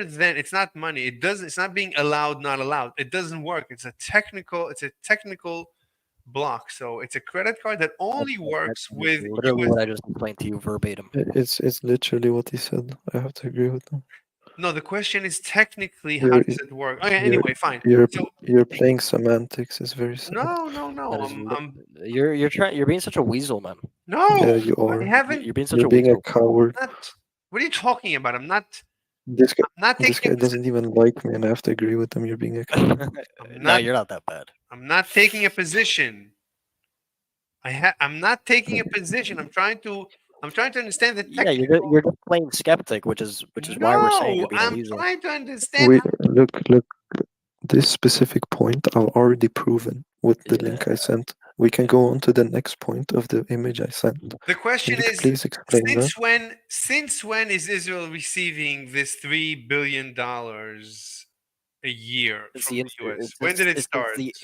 than it's not money. It doesn't. It's not being allowed, not allowed. It doesn't work. It's a technical block. So it's a credit card that only
That
works
is
with
literally
US.
what I just explained to you verbatim.
It's literally what he said. I have to agree with him.
No, the question is technically how
You're
does it work? Okay,
you're
anyway, fine.
you're
So
you're playing semantics. It's very sad.
no, no, no.
That is
I'm
you're being such a weasel, man.
no.
Yeah, you
I
are.
haven't.
You're being such
You're
a
being a
weasel.
coward.
Not. What are you talking about? I'm not.
This guy,
I'm not
this
taking
guy
a position.
doesn't even like me, and I have to agree with him. You're being a coward.
I'm
No,
not.
you're not that bad.
I'm not taking a position. I'm not taking a position. I'm trying to understand the
Yeah,
technical.
you're just plain skeptic, which is why we're saying
No,
you're being a
I'm
weasel.
trying to understand.
We look. This specific point I've already proven with the
Yeah.
link I sent. We can go on to the next point of the image I sent.
The
Can
question
you
is,
please explain that?
since when is Israel receiving this $3 billion a year
Since
from
the
the U.S.?
inst-
When did it
since
start?
the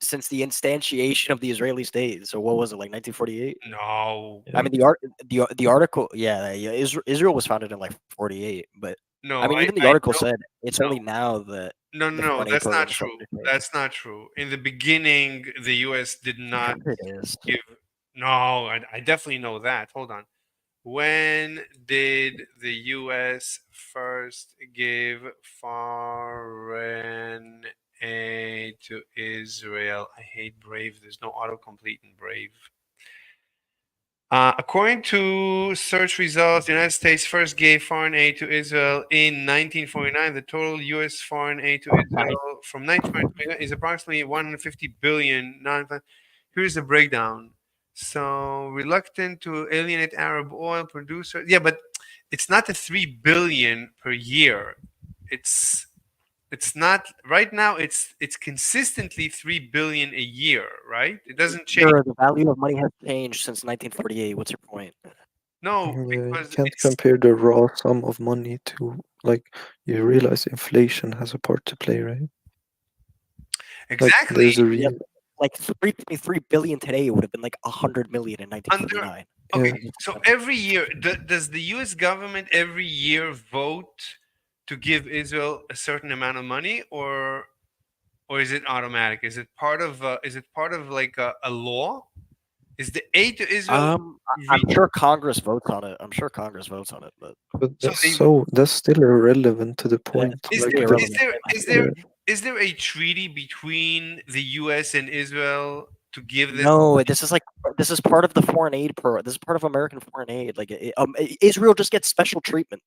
since the instantiation of the Israeli state. So what was it, like 1948?
No,
I mean the article, yeah, Israel was founded in like 48, but I
no,
mean even the
I
article
know.
said it's
No,
only now that
no,
the
no, no.
foreign aid
That's not
program is
true.
starting to change.
That's not true. In the beginning, the U.S. did not
Sure it is.
give. No, I definitely know that. Hold on. When did the U.S. first give foreign aid to Israel? I hate Brave. There's no autocomplete in Brave. According to search results, the United States first gave foreign aid to Israel in 1949. The total U.S. foreign aid to Israel from 1949 is approximately 150 billion. Here's the breakdown. So reluctant to alienate Arab oil producers. Yeah, but it's not the 3 billion per year. It's it's not right now. It's consistently 3 billion a year, right? It doesn't change.
Sure, the value of money has changed since 1948. What's your point?
No,
Yeah, you
because
can't
it's
compare the raw sum of money to, like, you realize inflation has a part to play, right? Like there's
Exactly.
a
Yeah,
reason.
like 3.3 billion today would have been like 100 million in
Under
1949.
Okay,
Yeah,
so every year, does the U.S. government every year vote to give Israel a certain amount of money, or is it automatic? Is it part of like a law? Is the aid to Israel
I'm
re-
sure Congress votes on it. I'm sure Congress votes on it, but
but
so they
that's still irrelevant to the point.
it's
is
Like
pretty
there
the
is
irrelevant.
there is there
yeah,
is there a treaty between the U.S. and Israel to give this?
No, this is part of the foreign aid pro. This is part of American foreign aid. Israel just gets special treatment.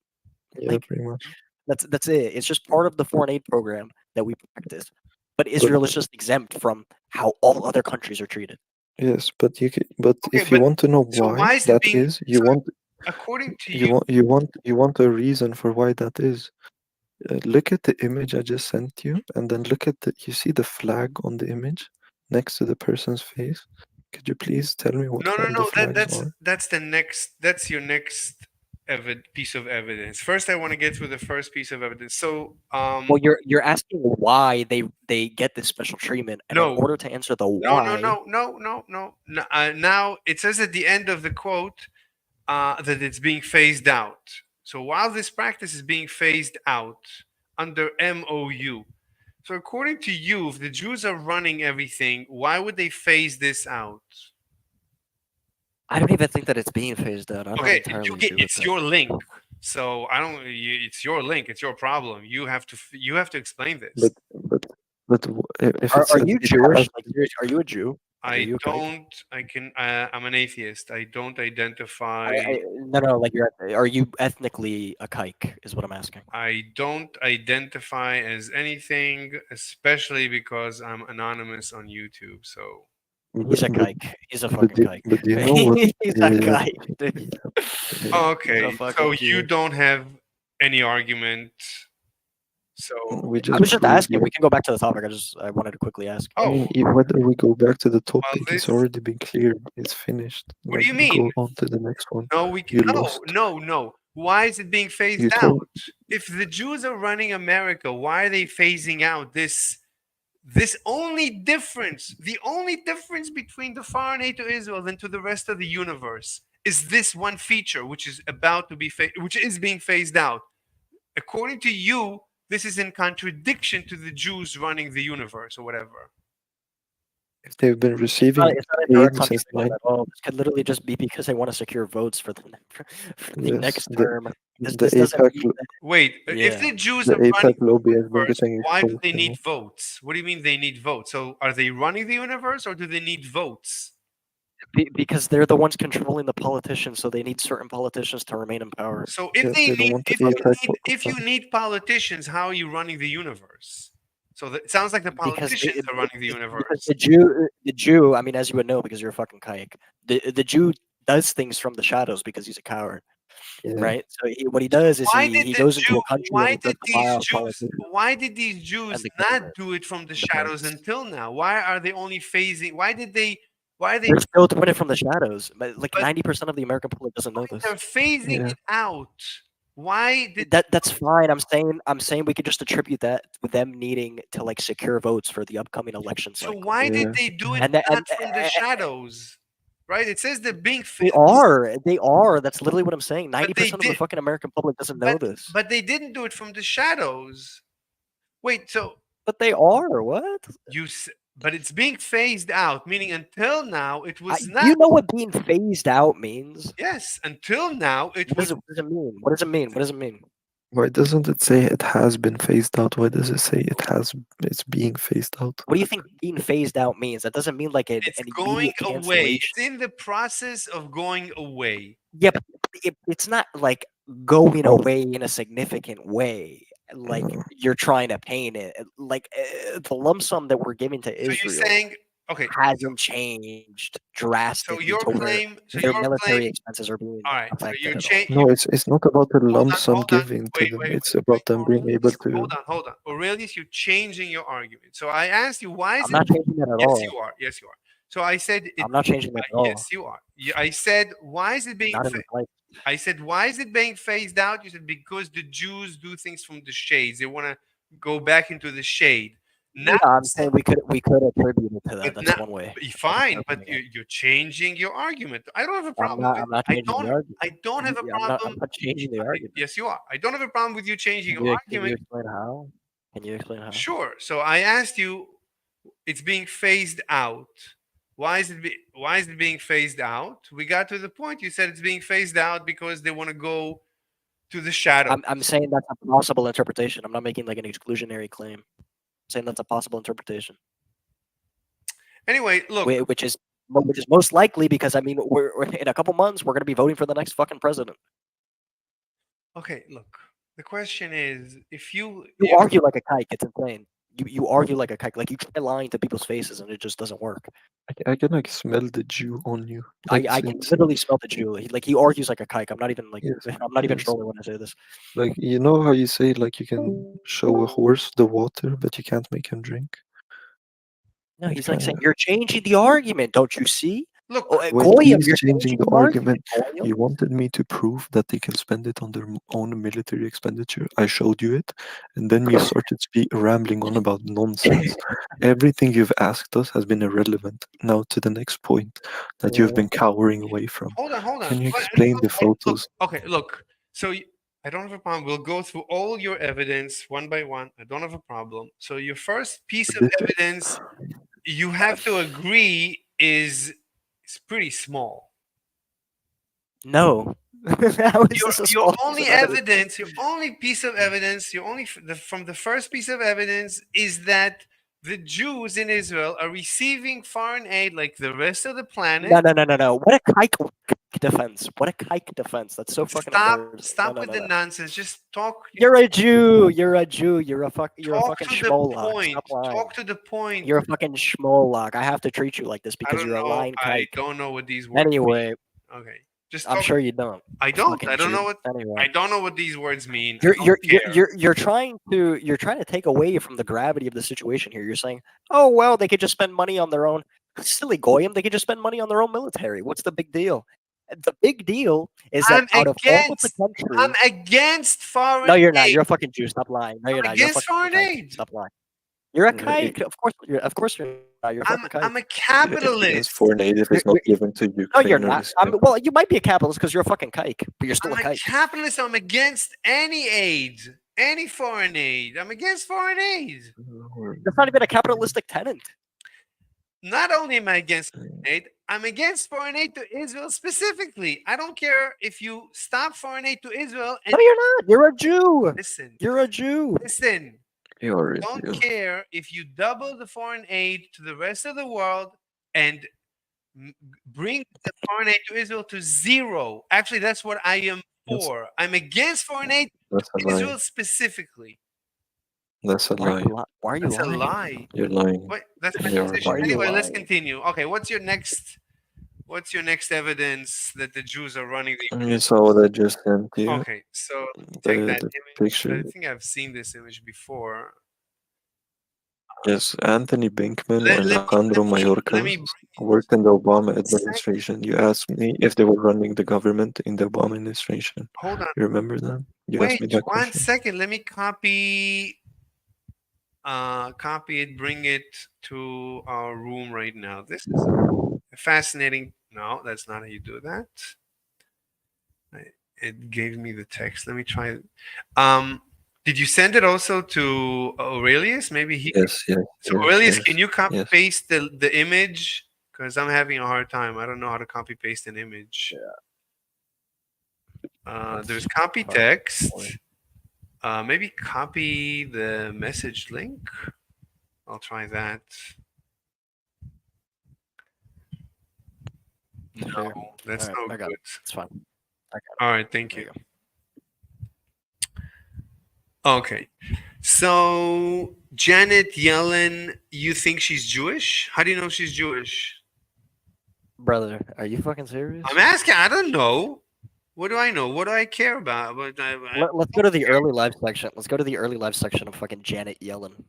yeah,
Like
pretty much.
that's it. It's just part of the foreign aid program that we practice. But
But
Israel is just exempt from how all other countries are treated.
yes, but but
Okay,
if you
but
want to know
so
why
why is it
that
being
is,
so? According to you,
you want a reason for why that is. Look at the image I just sent you, and then look at you see the flag on the image next to the person's face. Could you please tell me what
no, no,
all the
no. That
flags are?
that's the next. That's your next piece of evidence. First, I want to get through the first piece of evidence. So,
Well, you're asking why they get this special treatment, and in
no,
order to answer the
no, no,
why,
no, no, no, no. Now it says at the end of the quote that it's being phased out. So while this practice is being phased out under MOU, so according to you, if the Jews are running everything, why would they phase this out?
I don't even think that it's being phased out. I'm not
Okay,
entirely sure with
it's
that.
your link. So I don't. It's your link. It's your problem. You have to explain this.
But but if it
Are
says
you
it
Jewish?
has,
Like, seriously, are you a Jew? Like, are
I
you a kike?
don't. I can. I'm an atheist. I don't identify.
No, like are you ethnically a kike? Is what I'm asking.
I don't identify as anything, especially because I'm anonymous on YouTube. So
He's
but
a
but
kike. He's a fucking kike.
but do you know what?
He's a
Yeah,
kike, dude.
yeah, yeah.
He's a
okay.
fucking
So you
Jew.
don't have any argument. So
We
I
just
was just
proved
asking.
like.
We can go back to the topic. I wanted to quickly ask.
I
oh
mean, whether we go back to the
well,
topic, it's
this.
already been cleared. It's finished.
What do
Like,
you mean?
go on to the next one.
No, we can.
You
No,
lost.
no, no. Why is it being
You
phased
told.
out? If the Jews are running America, why are they phasing out this only difference? The only difference between the foreign aid to Israel and to the rest of the universe is this one feature, which is about to be which is being phased out. According to you, this is in contradiction to the Jews running the universe or whatever.
If they've been receiving
It's not a direct
aid since
contradiction at all. This could literally just be because they want to secure votes for for the
yes,
next term.
the
This doesn't
APAC
mean that.
Wait, if
Yeah.
the Jews
the
are running
APAC
the
lobby has been
universe,
getting
why do
exposed.
they
You
need
know,
votes? What do you mean they need votes? So are they running the universe or do they need votes?
Because they're the ones controlling the politicians, so they need certain politicians to remain in power.
So
yes, they don't want the APAC
if you need politicians, how are you running the universe? So it sounds like the
Because
politicians are running the
because
universe.
the Jew, I mean, as you would know, because you're a fucking kike, the Jew does things from the shadows because he's a coward,
Yeah,
right? So what he does is
Why did
he
the
goes into
Jew?
a country and
Why
he
did
starts to buy
these
out
Jews?
politicians
Why did these
and
Jews
the
not
government
do it from the
and the
shadows
banks.
until now? Why are they only phasing? Why did they? Why are they?
They're still doing it from the shadows. But like
But
90% of the American public doesn't know
they're
this.
phasing
yeah.
it out. Why did?
That's fine. I'm saying we could just attribute that with them needing to like secure votes for the upcoming election
So
cycle.
why did
Yeah,
they do it
And that,
not from the shadows? Right? It says they're being
they are. They are. That's literally what I'm saying.
but they
90% of the
did,
fucking American public doesn't know
but
this.
they didn't do it from the shadows. Wait, so
But they are. What?
but it's being phased out, meaning until now it was
Do
not.
you know what being phased out means?
Yes, until now it was.
What does it mean? What does it mean? What does it mean?
why doesn't it say it has been phased out? Why does it say it's being phased out?
What do you think being phased out means? That doesn't mean like
It's
an
going
immediate
away.
cancellation.
It's in the process of going away.
Yeah, but it's not like going
Oh,
away in a significant way. Like
uh,
you're trying to paint it. Like the lump sum that we're giving to
So you're
Israel
saying, okay,
hasn't changed
so
drastically
your
to where
claim, so
their
your claim,
military expenses are being
all right, so
affected
you're
at all.
you
no, it's not about the lump sum
hold on,
giving to
wait,
them.
wait,
It's
wait, wait,
about them being able
Aurelius,
to.
hold on, Aurelius, you're changing your argument. So I asked you, why is
I'm
it?
not changing that at
Yes,
all.
you are. Yes, you are. So I said it.
I'm not changing that at
Yes,
all.
you are. I said, why is it being?
Not in the life.
I said, why is it being phased out? You said because the Jews do things from the shades. They want to go back into the shade. Now,
Yeah, I'm saying we could attribute it to that.
but
That's
now,
one way.
fine. But
Interpreting it.
you're changing your argument. I don't have a
I'm
problem
not.
with.
I'm not
I
changing the
don't.
argument.
I don't have a
Yeah, I'm not. I'm
problem.
not changing the argument.
Yes, you are. I don't have a problem with you changing your
Can you
argument.
explain how? Can you explain how?
Sure. So I asked you, it's being phased out. Why is it being phased out? We got to the point. You said it's being phased out because they want to go to the shadows.
I'm saying that's a possible interpretation. I'm not making like an exclusionary claim. I'm saying that's a possible interpretation,
Anyway, look.
which is most likely because I mean we're in a couple months we're gonna be voting for the next fucking president.
Okay, look. The question is, if you
You argue like a kike. It's insane. You argue like a kike. Like you try lying to people's faces and it just doesn't work.
I can like smell the Jew on you.
I
That's
can
insane.
literally smell the Jew. He argues like a kike. I'm not even like
Yes,
I'm not even
yes.
trolling when I say this.
Like you know how you say like you can show a horse the water, but you can't make him drink.
No,
It's
he's like saying
kinda
you're changing the argument. Don't you see?
look,
Oh,
when
Goyim,
he's
you're
changing the
the
argument.
Goyim.
You wanted me to prove that they can spend it on their own military expenditure. I showed you it, and then you started rambling on about nonsense. Everything you've asked us has been irrelevant. Now to the next point that you've been cowering away from.
hold on, hold on.
Can you
But-
explain the
look,
photos?
okay, look. So I don't have a problem. We'll go through all your evidence one by one. I don't have a problem. So your first piece of
This
evidence, you have to agree, is pretty small.
No. How is this a
Your
small piece
only
of evidence?
evidence, your only piece of evidence, your only from the first piece of evidence is that the Jews in Israel are receiving foreign aid like the rest of the planet.
No. What a kike defense. What a kike defense. That's so fucking embarrassing.
Stop
No.
with the nonsense. Just talk.
You're a Jew. You're a Jew. You're a
Talk
fucking
to the
schmolog.
point.
Stop lying.
Talk to the point.
You're a fucking schmolog. I have to treat you like this
I
because
don't
you're a
know.
lying
I
kike.
don't know what these words
Anyway,
mean. Okay. Just
I'm
talk.
sure you don't.
I don't.
Fucking
I don't know
Jew.
what.
Anyway.
I don't know what these words mean.
You're
I
you're
don't care.
you're trying to take away from the gravity of the situation here. You're saying, oh well, they could just spend money on their own. Silly goyim, they could just spend money on their own military. What's the big deal? The big deal is that out of all of the
I'm
countries,
against foreign
no, you're not.
aid.
You're a fucking Jew. Stop lying. No, you're
I'm
not. You're a
against
fucking
foreign
kike.
aid.
Stop lying. You're a
Yeah,
kike. Of course you're not. You're a fucking kike.
I'm a
Yes,
capitalist.
foreign aid if it's not given to
No,
Ukraine
you're
or
not.
Israel.
Well, you might be a capitalist because you're a fucking kike, but you're still
I'm
a
a
kike.
capitalist. I'm against any aid, any foreign aid. I'm against foreign aid.
That's not even a capitalistic tenant.
Not only am I against foreign aid, I'm against foreign aid to Israel specifically. I don't care if you stop foreign aid to Israel and
No, you're not. You're a Jew.
listen.
You're a Jew.
Listen.
You're
Don't
you.
care if you double the foreign aid to the rest of the world and bring the foreign aid to Israel to zero. Actually, that's what I am
That's,
for. I'm against foreign aid
that's a
to
lie.
Israel specifically.
That's a lie.
Why are you
That's a
lying?
lie.
You're lying.
Wait, that's my
You're
position.
Why are you
Anyway, let's
lying?
continue. Okay, what's your next evidence that the Jews are running the
You saw what I just sent you.
Okay, so take that
The
image.
picture.
I think I've seen this image before.
Yes, Anthony Binkman
Let,
and
let,
Alejandro
me, let me
Mayorkas
bring
worked in the Obama
Second.
administration. You asked me if they were running the government in the Obama administration.
Hold on.
You remember that? You asked
Wait
me that
1
question.
second. Let me copy it, bring it to our room right now. This is fascinating. No, that's not how you do that. It gave me the text. Let me try it. Did you send it also to Aurelius? Maybe he.
Yes, yes.
So
yes,
Aurelius,
yes,
can you copy
yes.
paste the image? Because I'm having a hard time. I don't know how to copy paste an image. There's copy text. Maybe copy the message link. I'll try that. No, that's
All right,
no
I got
good.
it. It's fine. I got it.
All right, thank
There
you.
you
Okay, so Janet Yellen, you think she's Jewish? How do you know she's Jewish?
Brother, are you fucking serious?
I'm asking. I don't know. What do I know? What do I care about? But
Let's go to the early live section. Let's go to the early live section of fucking Janet Yellen.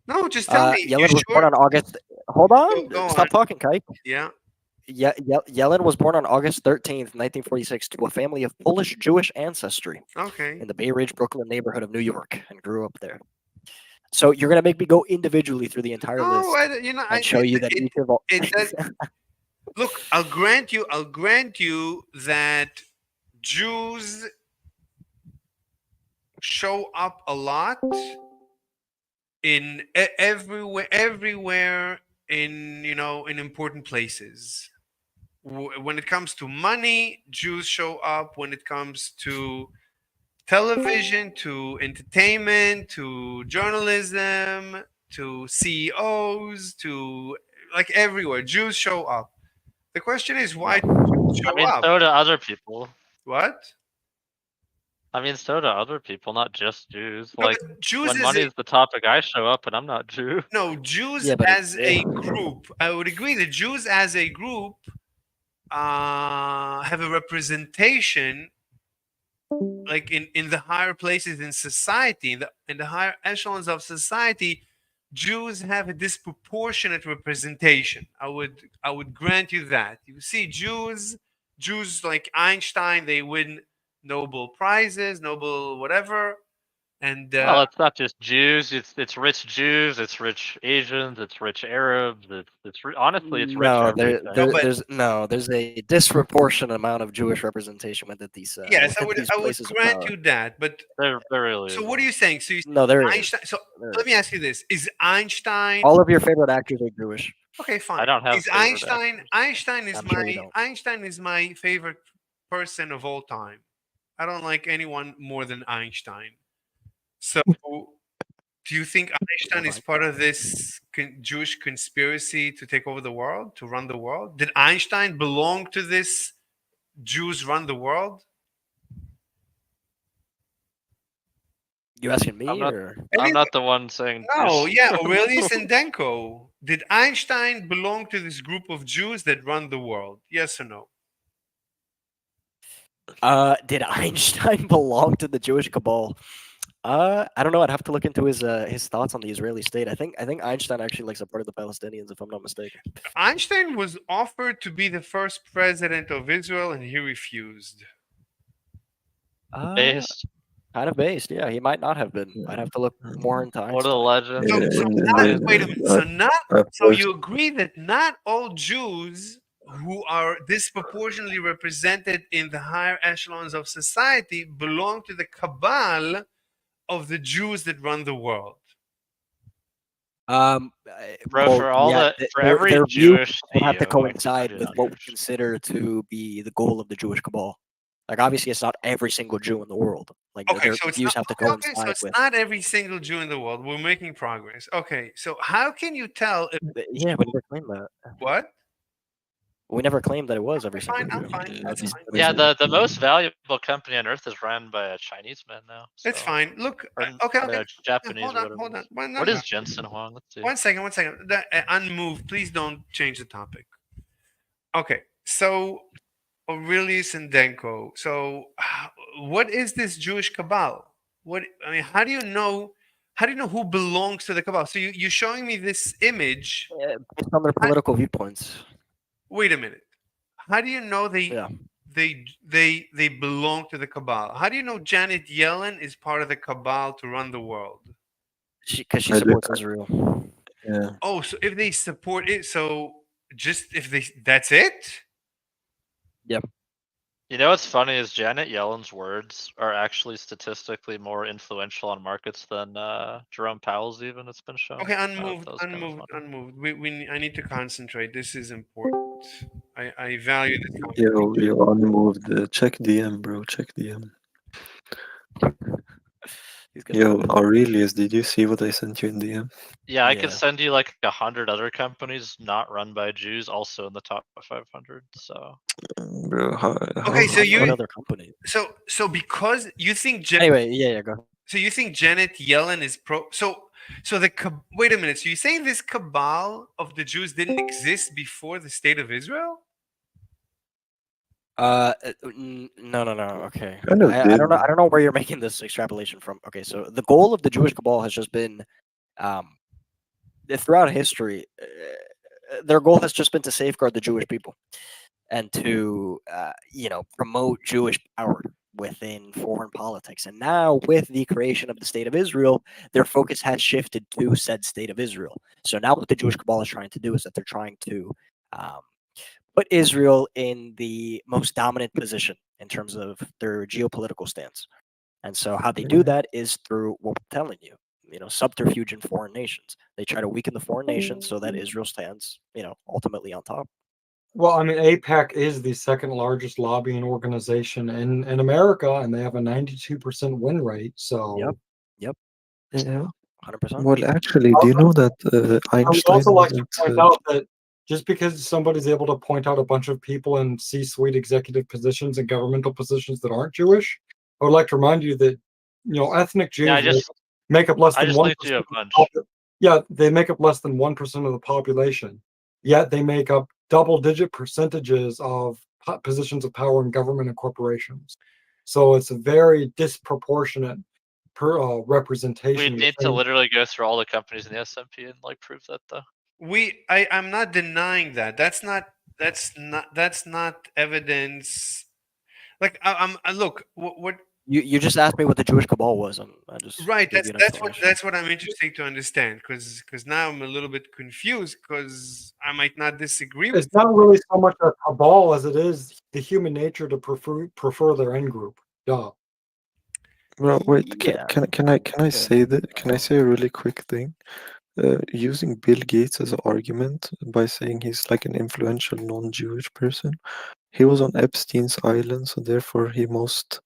no, just tell me.
Yellen
You
was born
sure?
on August. Hold on.
Go
Stop
on.
talking, Kike.
Yeah.
Yellen was born on August 13th, 1946, to a family of Polish Jewish ancestry
Okay.
in the Bay Ridge, Brooklyn neighborhood of New York, and grew up there. So you're gonna make me go individually through the entire
No,
list
I
and show you that each of all.
it does. Look, I'll grant you that Jews show up a lot in everywhere in in important places. When it comes to money, Jews show up. When it comes to television, to entertainment, to journalism, to CEOs, to like everywhere, Jews show up. The question is,
Yeah.
why do Jews
I
show
mean,
up?
so do other people.
What?
I mean, so do other people, not just Jews.
No,
Like
but Jews
when
as
money
a
is the topic, I show up, and I'm not Jew.
no Jews
Yeah, but
as a group. I would agree that Jews as a group have a representation like in the higher places in society, in the higher echelons of society. Jews have a disproportionate representation. I would grant you that. You see Jews like Einstein, they win Nobel prizes, Nobel whatever, and
Well, it's not just Jews. It's rich Jews. It's rich Asians. It's rich Arabs. Honestly, it's rich
No,
everything.
but
there's a disproportionate amount of Jewish representation within these
yes, I
within
would
these
I would
places of
grant
power.
you that. But
There really
so
is.
what are you saying? So you
No, there is.
Einstein. So
There
let
is.
me ask you this: is Einstein
All of your favorite actors are Jewish.
okay?
I
Fine.
don't have
Is
favorite actors.
I'm sure you don't.
Einstein is my favorite person of all time. I don't like anyone more than Einstein. So, do you think Einstein is
Fine.
part of this Jewish conspiracy to take over the world, to run the world? Did Einstein belong to this Jews run the world?
You asking
I'm
me
not.
or?
I'm not the one saying
No,
Jews.
yeah, Aurelius and Denko. Did Einstein belong to this group of Jews that run the world? Yes or no?
Did Einstein belong to the Jewish cabal? I don't know. I'd have to look into his thoughts on the Israeli state. I think Einstein actually like supported the Palestinians, if I'm not mistaken.
Einstein was offered to be the first president of Israel and he refused.
Based.
Kind of based, yeah. He might not have been. I'd have to look more into
What a
Einstein.
legend.
So,
Yeah,
so
in
not,
the
wait a minute. So not
at
so
first,
you agree that not all Jews who are disproportionately represented in the higher echelons of society belong to the cabal of the Jews that run the world.
Bro,
Well,
for all
yeah,
that, for
their
every
views
Jewish
would have to
CEO, I
coincide
do
with
not
what
give
we
a shit.
consider to be the goal of the Jewish cabal. Like, obviously, it's not every single Jew in the world. Like,
Okay,
their
so it's
views
not
have to
okay, so
coincide
it's
with.
not every single Jew in the world. We're making progress. Okay, so how can you tell if
Yeah, we never claimed that.
what?
We never claimed that it was every
Fine,
single
I'm
Jew.
fine. That's fine.
Yeah, the most valuable company on earth is run by a Chinese man now.
It's
So,
fine. Look,
or
okay,
I mean,
okay.
a Japanese
Hold
or
on,
whatever.
hold on. Well, no,
What
no.
is Jensen Huang? Let's see.
One second, one second. Unmoved. Please don't change the topic. Okay, so Aurelius and Denko. So, what is this Jewish cabal? What I mean, how do you know? How do you know who belongs to the cabal? So you're showing me this image.
Based on their political viewpoints.
Wait a minute. How do you know
Yeah,
they belong to the cabal? How do you know Janet Yellen is part of the cabal to run the world?
because she
I look,
supports Israel.
yeah,
Oh, so if they support it, so just if they that's it?
Yep.
You know what's funny is Janet Yellen's words are actually statistically more influential on markets than Jerome Powell's. Even it's been shown.
Okay,
That was kind of funny.
unmoved. I need to concentrate. This is important. I value this
yo, unmoved. Check DM, bro. Check DM.
He's gonna
Yo,
do it.
Aurelius, did you see what I sent you in DM?
Yeah, I could
Yeah.
send you like 100 other companies not run by Jews, also in the top 500. So
Bro,
Okay, so
What
you
other company?
so because you think
Anyway, yeah, go.
so you think Janet Yellen is pro so the wait a minute. So you're saying this cabal of the Jews didn't exist before the state of Israel?
No. Okay,
kind of
I
did.
don't know. I don't know where you're making this extrapolation from. Okay, so the goal of the Jewish cabal has just been, throughout history, their goal has just been to safeguard the Jewish people and to, promote Jewish power within foreign politics. And now, with the creation of the state of Israel, their focus has shifted to said state of Israel. So now, what the Jewish cabal is trying to do is that they're trying to um, put Israel in the most dominant position in terms of their geopolitical stance. And so, how they do that is through what I'm telling you, subterfuge in foreign nations. They try to weaken the foreign nations so that Israel stands, ultimately on top.
Well, I mean, APAC is the second largest lobbying organization in America, and they have a 92% win rate. So,
Yep,
Yeah.
100%.
Well, actually, do you
also,
know that
I would
Einstein
also like to
wasn't?
point out that just because somebody's able to point out a bunch of people in C-suite executive positions and governmental positions that aren't Jewish, I would like to remind you that ethnic
Yeah,
Jews make up less
I
than
just
one
linked you
percent.
a bunch.
Yeah, they make up less than 1% of the population. Yet they make up double-digit percentages of positions of power in government and corporations. So it's a very disproportionate representation.
We need to literally go through all the companies in the S&P and like prove that though.
I'm not denying that. That's not evidence. Like look, what
You just asked me what the Jewish cabal was, and I just
right,
gave you an explanation.
that's what I'm interested to understand, because now I'm a little bit confused, because I might not disagree with
It's not really so much a cabal as it is the human nature to prefer their end group. Duh.
Well, wait.
Yeah.
Can I say that? Can I say a really quick thing? Using Bill Gates as an argument by saying he's like an influential non-Jewish person. He was on Epstein's island, so therefore he most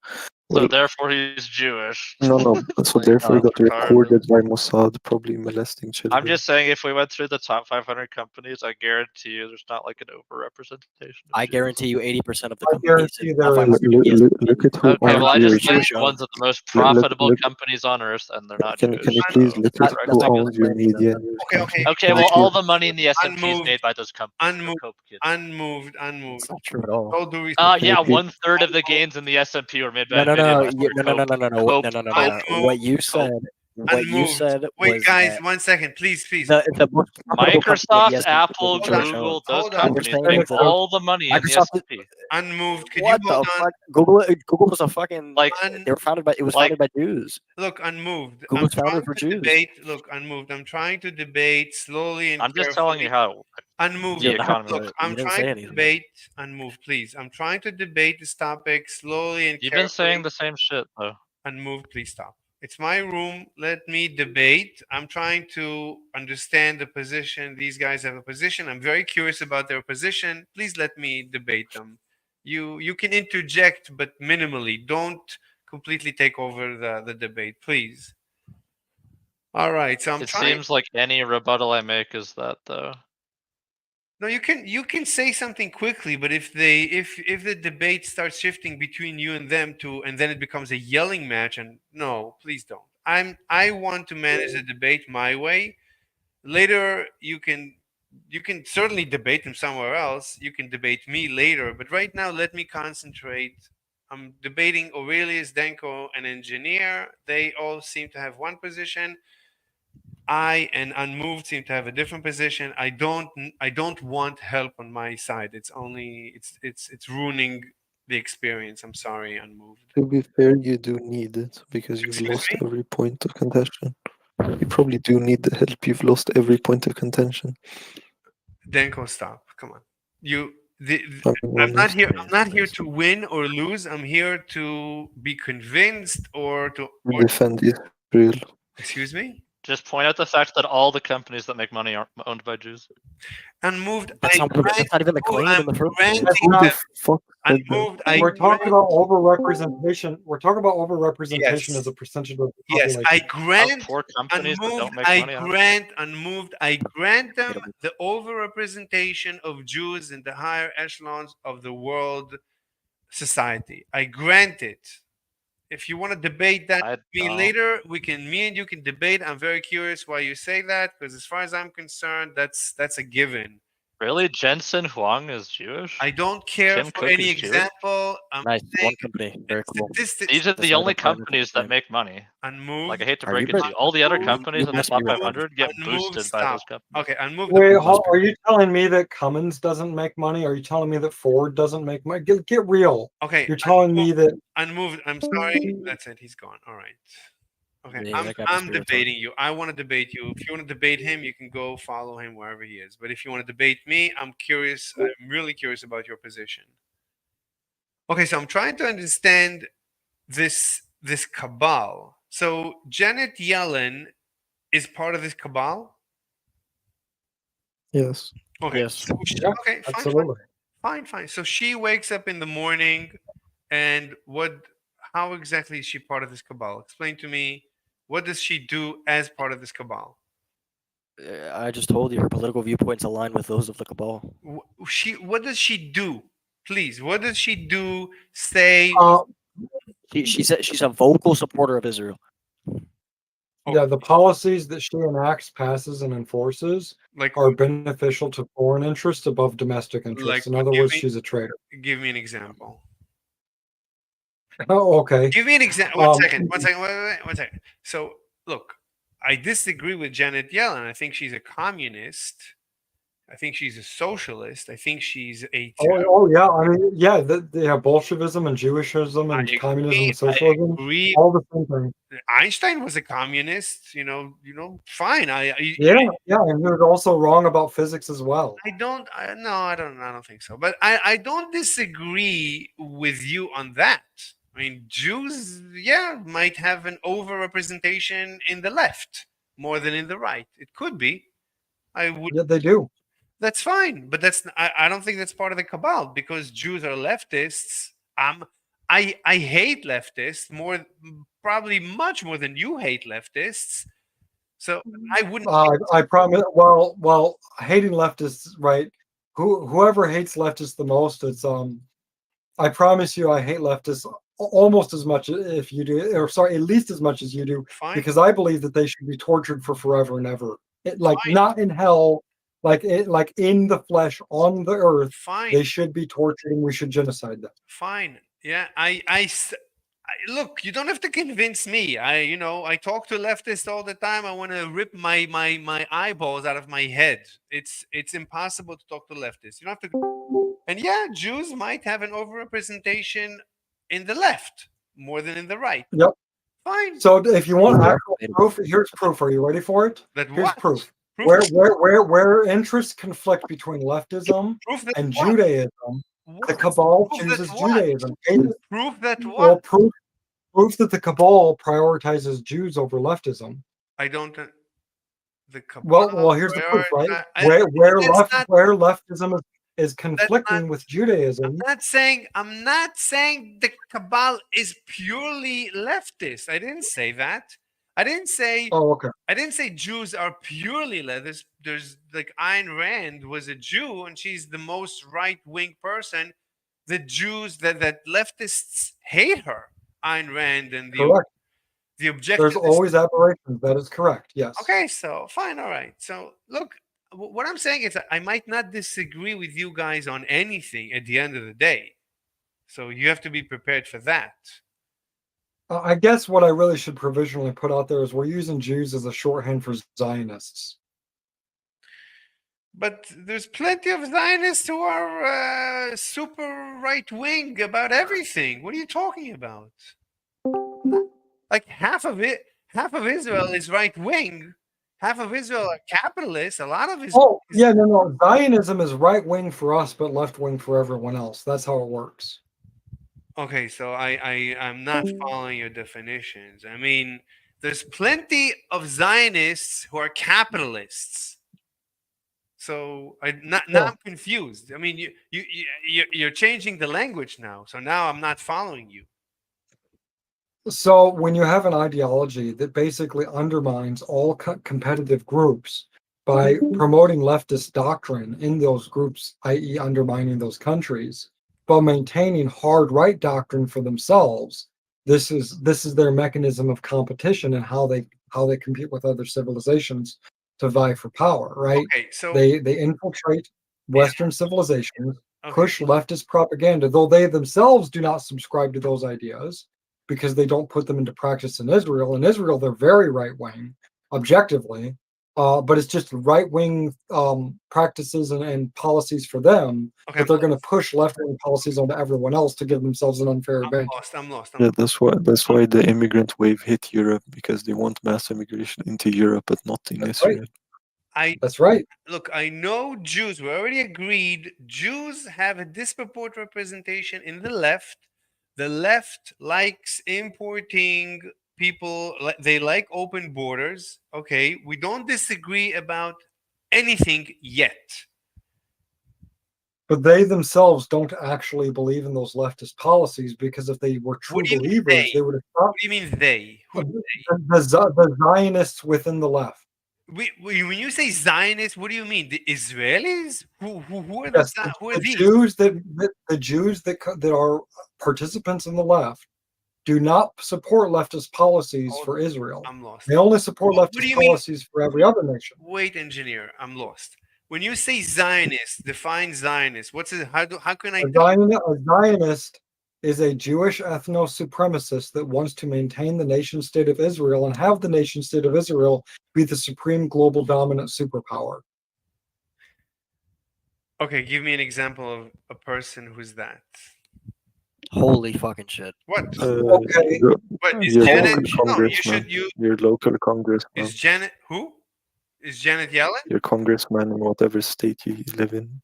So
well.
therefore he's Jewish.
No. So
My
therefore he
God.
got recorded by Mossad, probably molesting
I'm
children.
just saying, if we went through the top 500 companies, I guarantee you there's not like an overrepresentation of
I
Jews.
guarantee you 80% of the
I
companies
guarantee
in
there
top
is.
500 in the
Look
S&P
at who
Okay,
aren't
well, I
are
just
Jewish.
linked
Jewish
ones
owned.
of the most
Look,
profitable
look,
companies on earth, and they're not
can
Jewish.
you please
So
look
That,
at
that's
who
not
owns your
explaining
media
the
news
okay,
company?
okay.
okay,
Can you
well, all
please?
the money in the S&P is
Unmoved,
made by those companies. So
unmoved,
Cope kids.
unmoved.
It's not true at all.
All due respect,
Can you
Yeah,
please?
1/3 of the gains in the S&P were made
No,
by
no,
Nvidia,
no,
by
you, no, no, no,
Cope.
no, no, no,
Cope.
no, no, no, no.
unmoved,
Cope.
What you
unmoved.
said
Wait,
was
guys,
that
1 second, please.
the most profitable company in the
Microsoft,
S&P
Apple,
is Jewish owned.
Google, those
Hold on.
What we're
companies
saying
make
is that
all the money in the
Microsoft is
S&P.
Unmoved. Could you
what
hold
the
on?
fuck? Google was a fucking.
Like,
They were founded by. It was
like
founded by Jews.
Look, unmoved. I'm
Google's founders
trying
were
to
Jews.
debate. Look, unmoved. I'm trying to debate slowly and
I'm just telling you
carefully.
how
Unmoved.
the
You're not.
economy
Look,
works.
I'm
You didn't
trying
say
to
anything.
debate. Unmoved, please. I'm trying to debate this topic slowly and
You've been saying
carefully.
the same shit though.
Unmoved, please stop. It's my room. Let me debate. I'm trying to understand the position. These guys have a position. I'm very curious about their position. Please let me debate them. You can interject, but minimally. Don't completely take over the debate, please. All right. So I'm
It
trying.
seems like any rebuttal I make is that though.
No, you can say something quickly, but if the debate starts shifting between you and them to, and then it becomes a yelling match, and no, please don't. I want to manage the debate my way. Later you can certainly debate them somewhere else. You can debate me later, but right now let me concentrate. I'm debating Aurelius, Denko, an engineer. They all seem to have one position. I and unmoved seem to have a different position. I don't want help on my side. It's ruining the experience. I'm sorry, unmoved.
To be fair, you do need it because you've
Excuse
lost
me?
every point of contention. You probably do need the help. You've lost every point of contention.
Denko, stop. Come on. You
I mean,
I'm not
almost.
here. I'm
Crazy,
not here
crazy.
to win or lose. I'm here to be convinced or
Defend Israel.
excuse me?
Just point out the fact that all the companies that make money aren't owned by Jews.
Unmoved.
That's not even the claim
I'm
in the first place.
granting
That's
Who the
not.
them.
fuck said that?
Unmoved. I
We're talking
grant.
about overrepresentation. We're talking about overrepresentation as
Yes.
a percentage of the
Yes, I
population.
Of
grant
poor companies that
unmoved.
don't make money, 100%.
I grant them
Debatable.
the overrepresentation of Jews in the higher echelons of the world society. I grant it. If you want to debate that
I
with me
don't.
later, me and you can debate. I'm very curious why you say that, because as far as I'm concerned, that's a given.
Really? Jensen Huang is Jewish?
I don't care
Tim
for
Cook
any
is Jewish?
example. I'm
Nice.
saying
One company. Very cool.
statistics.
These are the
Decided
only
on private
companies that
thing.
make money. Like, I
Unmoved.
hate to
Have
break
you
it to
been?
you. All the other
Unmoved.
companies
You
in the
must be
top
right.
500 get
Unmoved.
boosted by
Stop.
those companies.
Okay, unmoved.
Wait,
Must be.
are you telling me that Cummins doesn't make money? Are you telling me that Ford doesn't make money? Get real.
Okay,
You're telling me that
unmoved. I'm sorry. That's it. He's gone. All right. Okay,
Yeah, that guy must
I'm
be
debating you. I want to debate you. If you want to debate him, you can go follow him wherever he is. But if you want to debate me, I'm curious. I'm really curious about your position. Okay, so I'm trying to understand this cabal. So Janet Yellen is part of this cabal.
Yes.
Okay.
Yes.
So
yeah,
okay,
absolutely.
fine. So she wakes up in the morning, and how exactly is she part of this cabal? Explain to me. What does she do as part of this cabal?
I just told you her political viewpoints align with those of the cabal.
What does she do? Please, what does she do? Say,
Uh,
She's a vocal supporter of Israel.
okay,
yeah, the policies that she enacts, passes, and enforces
like
are beneficial to foreign interests above domestic interests. In other words, she's a traitor.
give me an example.
Oh, okay.
Give me an example.
Um,
One second. So, look, I disagree with Janet Yellen. I think she's a communist. I think she's a socialist. I think she's a
oh yeah. I mean, yeah, yeah, Bolshevism and Jewishism
I
and communism
agree.
and socialism,
Agree.
all the same thing.
Einstein was a communist. Fine.
Yeah, yeah, and he was also wrong about physics as well.
I don't. No, I don't. I don't think so. But I don't disagree with you on that. I mean, Jews, yeah, might have an overrepresentation in the left more than in the right. It could be. I would.
Yeah, they do.
That's fine, but I don't think that's part of the cabal because Jews are leftists. I hate leftists more, probably much more than you hate leftists. So I wouldn't.
I promise. Well, hating leftists, right? Whoever hates leftists the most, it's I promise you, I hate leftists almost as much if you do, or sorry, at least as much as you do,
Fine.
because I believe that they should be tortured for forever and ever. Like
Fine.
not in hell, like in the flesh on the earth.
Fine.
They should be tortured, and we should genocide them.
Fine. Yeah. Look. You don't have to convince me. I talk to leftists all the time. I want to rip my eyeballs out of my head. It's impossible to talk to leftists. You don't have to. And yeah, Jews might have an overrepresentation in the left more than in the right.
Yep.
Fine.
So if you want actual proof, here's proof. Are you ready for it?
That
Here's
what?
proof.
Proof
Where interests conflict between leftism
proof that
and
what?
Judaism,
What?
the cabal
Proof that
chooses
what?
Judaism.
Proof that
Well,
what?
proof that the cabal prioritizes Jews over leftism.
I don't. The cabal.
Well, here's the proof, right?
I-
Where
that's not-
leftism is conflicting with Judaism.
I'm not saying the cabal is purely leftist. I didn't say that. I didn't say
Oh, okay.
I didn't say Jews are purely leftist. There's like Ayn Rand was a Jew and she's the most right-wing person. The Jews that leftists hate her. Ayn Rand and
Correct.
the objective
There's always aberrations. That is correct. Yes.
Okay, so fine, all right. So look, what I'm saying is that I might not disagree with you guys on anything at the end of the day. So you have to be prepared for that.
I guess what I really should provisionally put out there is we're using Jews as a shorthand for Zionists.
But there's plenty of Zionists who are super right wing about everything. What are you talking about? Like half of Israel is right wing. Half of Israel are capitalists. A lot of Israel.
Oh, yeah, no. Zionism is right wing for us, but left wing for everyone else. That's how it works.
Okay, so I'm not following your definitions. I mean, there's plenty of Zionists who are capitalists. So now I'm confused. I mean, you're changing the language now. So now I'm not following you.
So when you have an ideology that basically undermines all competitive groups by promoting leftist doctrine in those groups, i.e., undermining those countries, but maintaining hard right doctrine for themselves, this is their mechanism of competition and how they compete with other civilizations to vie for power. Right?
Okay, so
they infiltrate. Western civilizations
Okay.
push leftist propaganda, though they themselves do not subscribe to those ideas because they don't put them into practice in Israel. In Israel, they're very right wing, objectively, but it's just right wing practices and policies for them.
Okay.
But they're going to push left wing policies onto everyone else to give themselves an unfair
I'm
advantage.
lost. I'm lost. I'm
Yeah,
lost.
that's why the immigrant wave hit Europe, because they want mass immigration into Europe, but not in
That's right.
Israel.
I
That's right.
look. I know Jews. We already agreed. Jews have a disproportionate representation in the left. The left likes importing people. They like open borders. Okay, we don't disagree about anything yet.
But they themselves don't actually believe in those leftist policies because if they were
What
true
do you mean
believers,
they?
they would have
What
stopped
do you mean they? Who
the Zionists within the left.
when you say Zionists, what do you mean? The Israelis? Who are
Yes,
who are
the
these?
Jews the Jews that are participants in the left do not support leftist policies
Hold
for
on,
Israel.
I'm lost.
They only support
What do
leftist
you mean?
policies for every other nation.
Wait, engineer, I'm lost. When you say Zionist, define Zionist. What's it? How can I tell?
A Zionist is a Jewish ethno supremacist that wants to maintain the nation state of Israel and have the nation state of Israel be the supreme global dominant superpower.
Okay, give me an example of a person who's that.
Holy fucking shit.
What?
Okay,
Your,
What is
your
Janet?
local
No, you should.
congressman,
You
your local
is
congressman,
Janet who? Is Janet Yellen?
your congressman in whatever state you live in.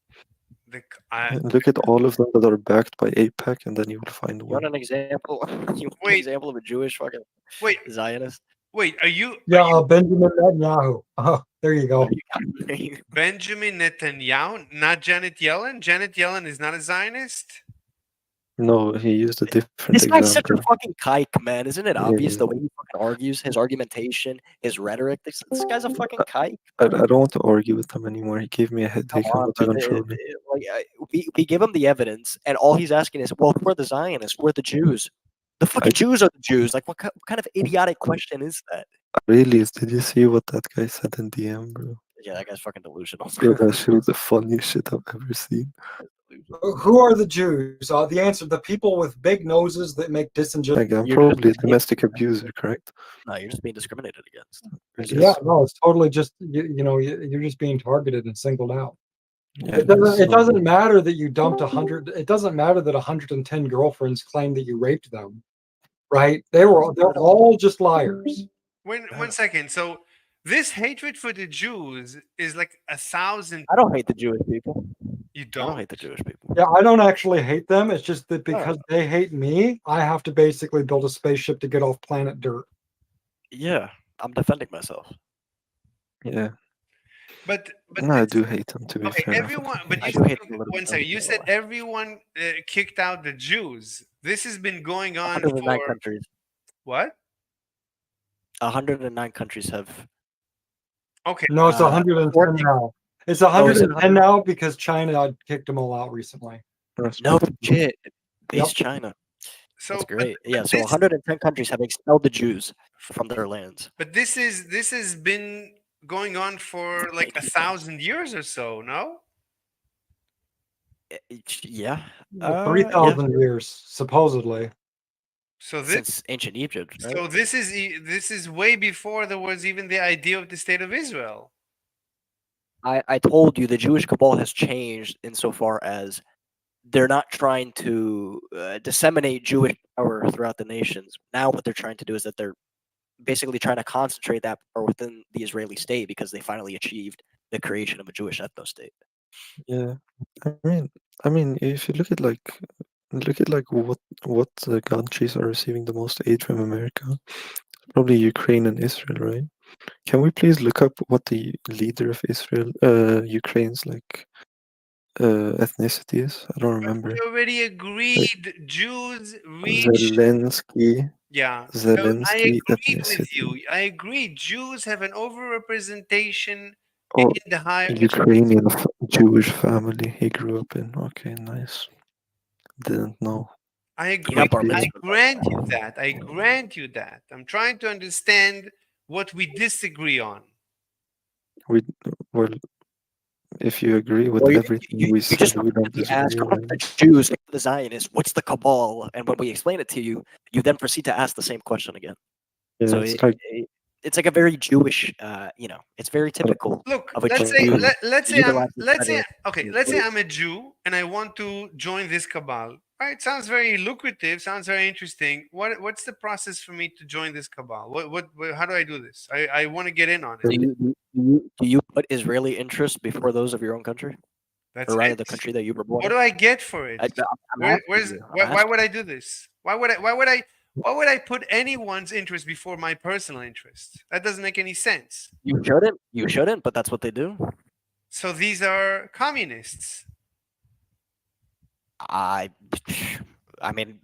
The I
And look at all of them that are backed by APAC, and then you will find
You want
one.
an example? You want an
wait,
example of a Jewish fucking
wait,
Zionist?
wait. Are you
yeah, Benjamin Netanyahu. There you
What
go.
do you got?
Benjamin Netanyahu? Not Janet Yellen? Janet Yellen is not a Zionist.
No, he used a different
This guy's such
example.
a fucking kike, man. Isn't it obvious
Yeah.
the way he fucking argues, his argumentation, his rhetoric? This guy's a fucking kike.
I don't want to argue with him anymore. He gave me a
Come
headache. I'm
on,
not
dude.
even trolling.
We give him the evidence, and all he's asking is, well, who are the Zionists? Who are the Jews? The
I
fucking Jews are the Jews. Like, what kind of idiotic question is that?
really, did you see what that guy said in DM, bro?
Yeah, that guy's fucking delusional.
Yo, that shit was the funniest shit I've ever seen.
Who are the Jews? The answer: the people with big noses that make disingenuous.
Like, I'm
You're
probably a
just
domestic abuser, correct?
no, you're just being discriminated against.
I
It's
guess
Yeah,
just,
no, it's totally just you're just being targeted and singled out.
Yeah,
It doesn't. It
so
doesn't matter that you dumped 100. It doesn't matter that 110 girlfriends claim that you raped them. Right? They're all just liars.
One second. So this hatred for the Jews is like 1,000.
I don't hate the Jewish people.
You
I don't
don't.
hate the Jewish people.
Yeah, I don't actually hate them. It's just that
No.
because they hate me, I have to basically build a spaceship to get off planet Dirt.
Yeah, I'm defending myself.
yeah.
But
No, I
this,
do hate him, to be
okay,
fair. I
everyone.
fucking
But
hate
you
I do
him.
hate them a little
one
bit.
second. You said everyone kicked out the Jews. This has been going on
109
for
countries.
what?
109 countries have.
Okay.
No, it's 110
according-
now. It's
Oh, is it
110 now because China kicked them all out recently.
That's
No
good.
shit.
Yep.
Base China.
So
That's
but,
great.
but
Yeah, so
this
110 countries have expelled the Jews from their lands.
but this has been going on for like 1,000 years or so. No.
Yeah.
3,000 years, supposedly.
So this
Since ancient Egypt, right?
so this is way before there was even the idea of the state of Israel.
I told you the Jewish cabal has changed insofar as they're not trying to disseminate Jewish power throughout the nations. Now, what they're trying to do is that they're basically trying to concentrate that power within the Israeli state because they finally achieved the creation of a Jewish ethno state.
Yeah. I mean, if you look at what countries are receiving the most aid from America, probably Ukraine and Israel, right? Can we please look up what the leader of Ukraine's ethnicity is? I don't remember.
We already
Like
agreed Jews reach.
Zelensky,
Yeah. So I
Zelensky
agreed with
ethnicity.
you. I agree. Jews have an overrepresentation
Oh,
in the higher.
Ukrainian Jewish family he grew up in. Okay, nice. Didn't know.
I
He
agree.
got bar
I
mitzvah.
grant you that. I grant you that. I'm trying to understand what we disagree on.
We well, if you agree with
Well,
everything we
you just
said, we don't
repeatedly ask
disagree, right?
the Jews, the Zionists, what's the cabal? And when we explain it to you, you then proceed to ask the same question again.
Yeah,
So
it's like
it's like a very Jewish, it's very
uh,
typical
Look,
of a
let's say
Jew
let's
to
say
utilize this rhetoric.
let's say I'm a Jew and I want to join this cabal. Right? Sounds very lucrative. Sounds very interesting. What's the process for me to join this cabal? How do I do this? I want to get in on it.
Do you put Israeli interests before those of your own country,
That's
or rather
it.
the country that you were born
What
in?
do I get for it?
I'm asking
Where's
you. I'm
why
asking.
would I do this? Why would I put anyone's interest before my personal interest? That doesn't make any sense.
You shouldn't. You shouldn't. But that's what they do.
So these are communists.
I, I mean,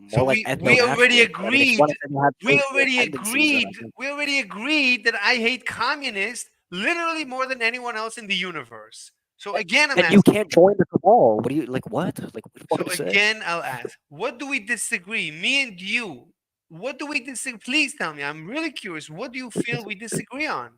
So
more like
we already
ethno-nationalists. I mean, if you
agreed.
want to say they have social tendencies, then I think
We already agreed that I hate communists literally more than anyone else in the universe. So again, I'm
then you
asking.
can't join the cabal. What do you like? What? Like, what do you want
So
me to say?
again, I'll ask. What do we disagree? Me and you. What do we disagree? Please tell me. I'm really curious. What do you feel we disagree on?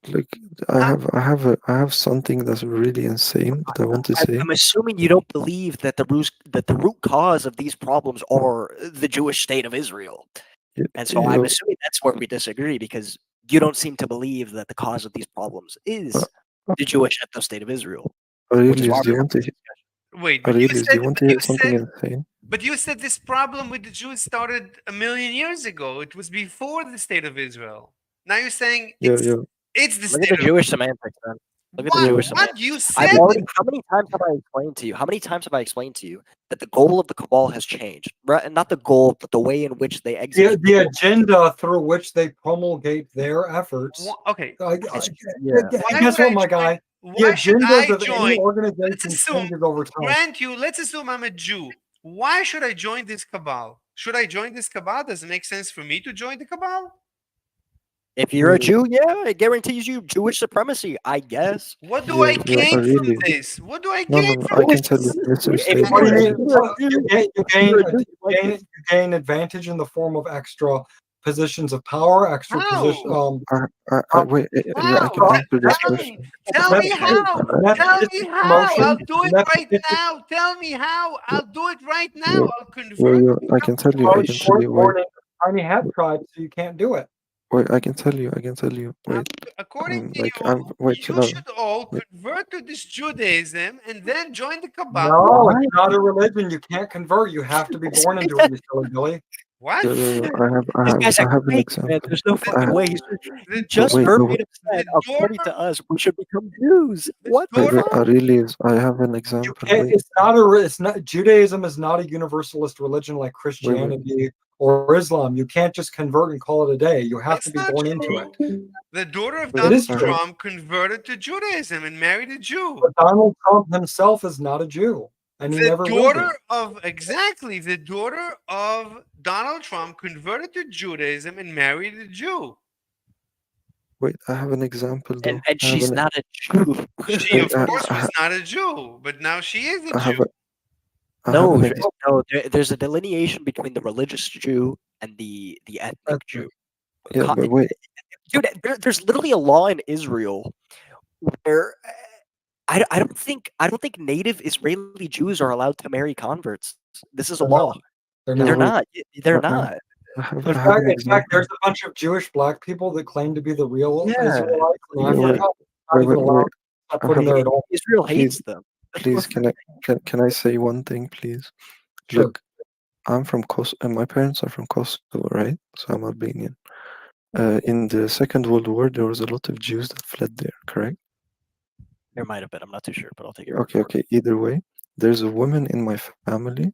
like
How?
I have something that's really insane that I want to say.
I'm assuming you don't believe that the root cause of these problems are the Jewish state of Israel, and so I'm
Yo,
assuming that's where we disagree because you don't seem to believe that the cause of these problems
uh,
is the Jewish ethno state of Israel, which is why
Aurelius, do
we're
you
having
want to
this discussion.
Wait,
Aurelius, do you want to hear something insane?
but you said this problem with the Jews started a million years ago. It was before the state of Israel. Now you're saying
Yo, yo,
it's the
Look at
state
the
of
Jewish semantics, man. Look at the
what?
Jewish
yo,
What
semantics.
you
I've
said?
already. How many times have I explained to you? How many times have I explained to you that the goal of the cabal has changed? Right, and not the goal, but the way in which they execute.
The agenda through which they promulgate their efforts.
Okay.
Yeah.
Hey,
Why
guess
would I
what, my
join?
guy? The
Why should
agendas
I
of any
join? Let's
organization
assume,
changes over time.
let's assume I'm a Jew. Why should I join this cabal? Should I join this cabal? Does it make sense for me to join the cabal?
If you're a
yo,
Jew, yeah, it guarantees you Jewish supremacy, I guess.
What do I
yo,
gain from
Aurelius.
this? What do I
No,
gain
no, no,
from
I can
this?
tell you, Mr.
If
Slade,
What do
you're
you
a
I
mean?
can,
Jew,
You gain advantage in the form of extra positions of power, extra position.
How?
wait, yeah, I
How?
can answer this
Tell me.
question.
Tell me how. Tell me
Nepotistic
how.
promotion,
I'll do it right
nepotistic
now. Tell me how. I'll do it right now.
Yo,
I'll
yo,
convert.
yo,
promote
wait,
born in tiny hat tribe, so you can't do it.
wait, I can tell you, wait,
According to
like, I'm,
you,
wait,
you
no,
should all
yeah,
convert to this Judaism and then join the cabal.
No,
why?
it's not a religion. You can't convert. You have to be born into it, you silly Billy.
What?
This guy's a
I have an
crank, man.
example.
There's no
The,
fucking way.
the
He
But
just
wait,
daughter,
no,
verbatim said,
the
according
daughter,
to us, we should become Jews.
the
What the
daughter.
wait,
fuck?
Aurelius, I have an
You
example.
can't.
Wait,
It's not a. It's not. Judaism is not a universalist religion like
wait.
Christianity or Islam. You can't just convert and call it a day. You have to
It's
be
not
born into it.
true. The daughter of
It
Donald
is
I
true.
have,
Trump converted to Judaism and married a Jew.
But Donald Trump himself is not a Jew, and he
The
never will be.
daughter of exactly the daughter of Donald Trump converted to Judaism and married a Jew.
wait, I have an example though.
And
I have
she's
an,
not a Jew.
She,
wait,
of course, was not a Jew, but now she is a
I have
Jew.
I have
No,
an ex,
no. There's a delineation between the religious Jew and the ethnic Jew.
yeah, but wait,
Dude, there's literally a law in Israel where I don't think native Israeli Jews are allowed to marry converts. This is a
They're
law.
not. They're
yeah,
They're
not.
wait,
not. They're
I,
not.
In
I have
fact,
an
there's
example.
a bunch of Jewish black people that claim to be the real
Yeah.
Israelites in
Yeah,
Africa. Not even allowed to set
I
foot in
have
there at all.
Israel
please,
hates them.
please, can I say one thing, please?
Sure.
Look, I'm from Kosovo, and my parents are from Kosovo, right? So I'm Albanian. In the Second World War, there was a lot of Jews that fled there, correct?
There might have been. I'm not too sure, but I'll take your word
Okay,
for
okay. Either way, there's a woman in my family.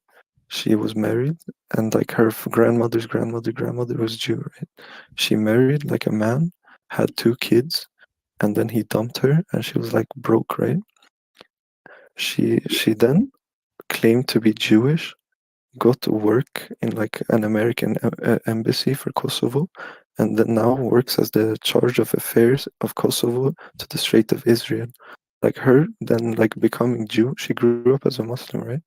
She was married, and like her grandmother's grandmother was Jew, right? She married like a man, had 2 kids, and then he dumped her, and she was like broke, right? She then claimed to be Jewish, got to work in like an American embassy for Kosovo, and then now works as the charge of affairs of Kosovo to the Strait of Israel. Like her then like becoming Jew, she grew up as a Muslim, right?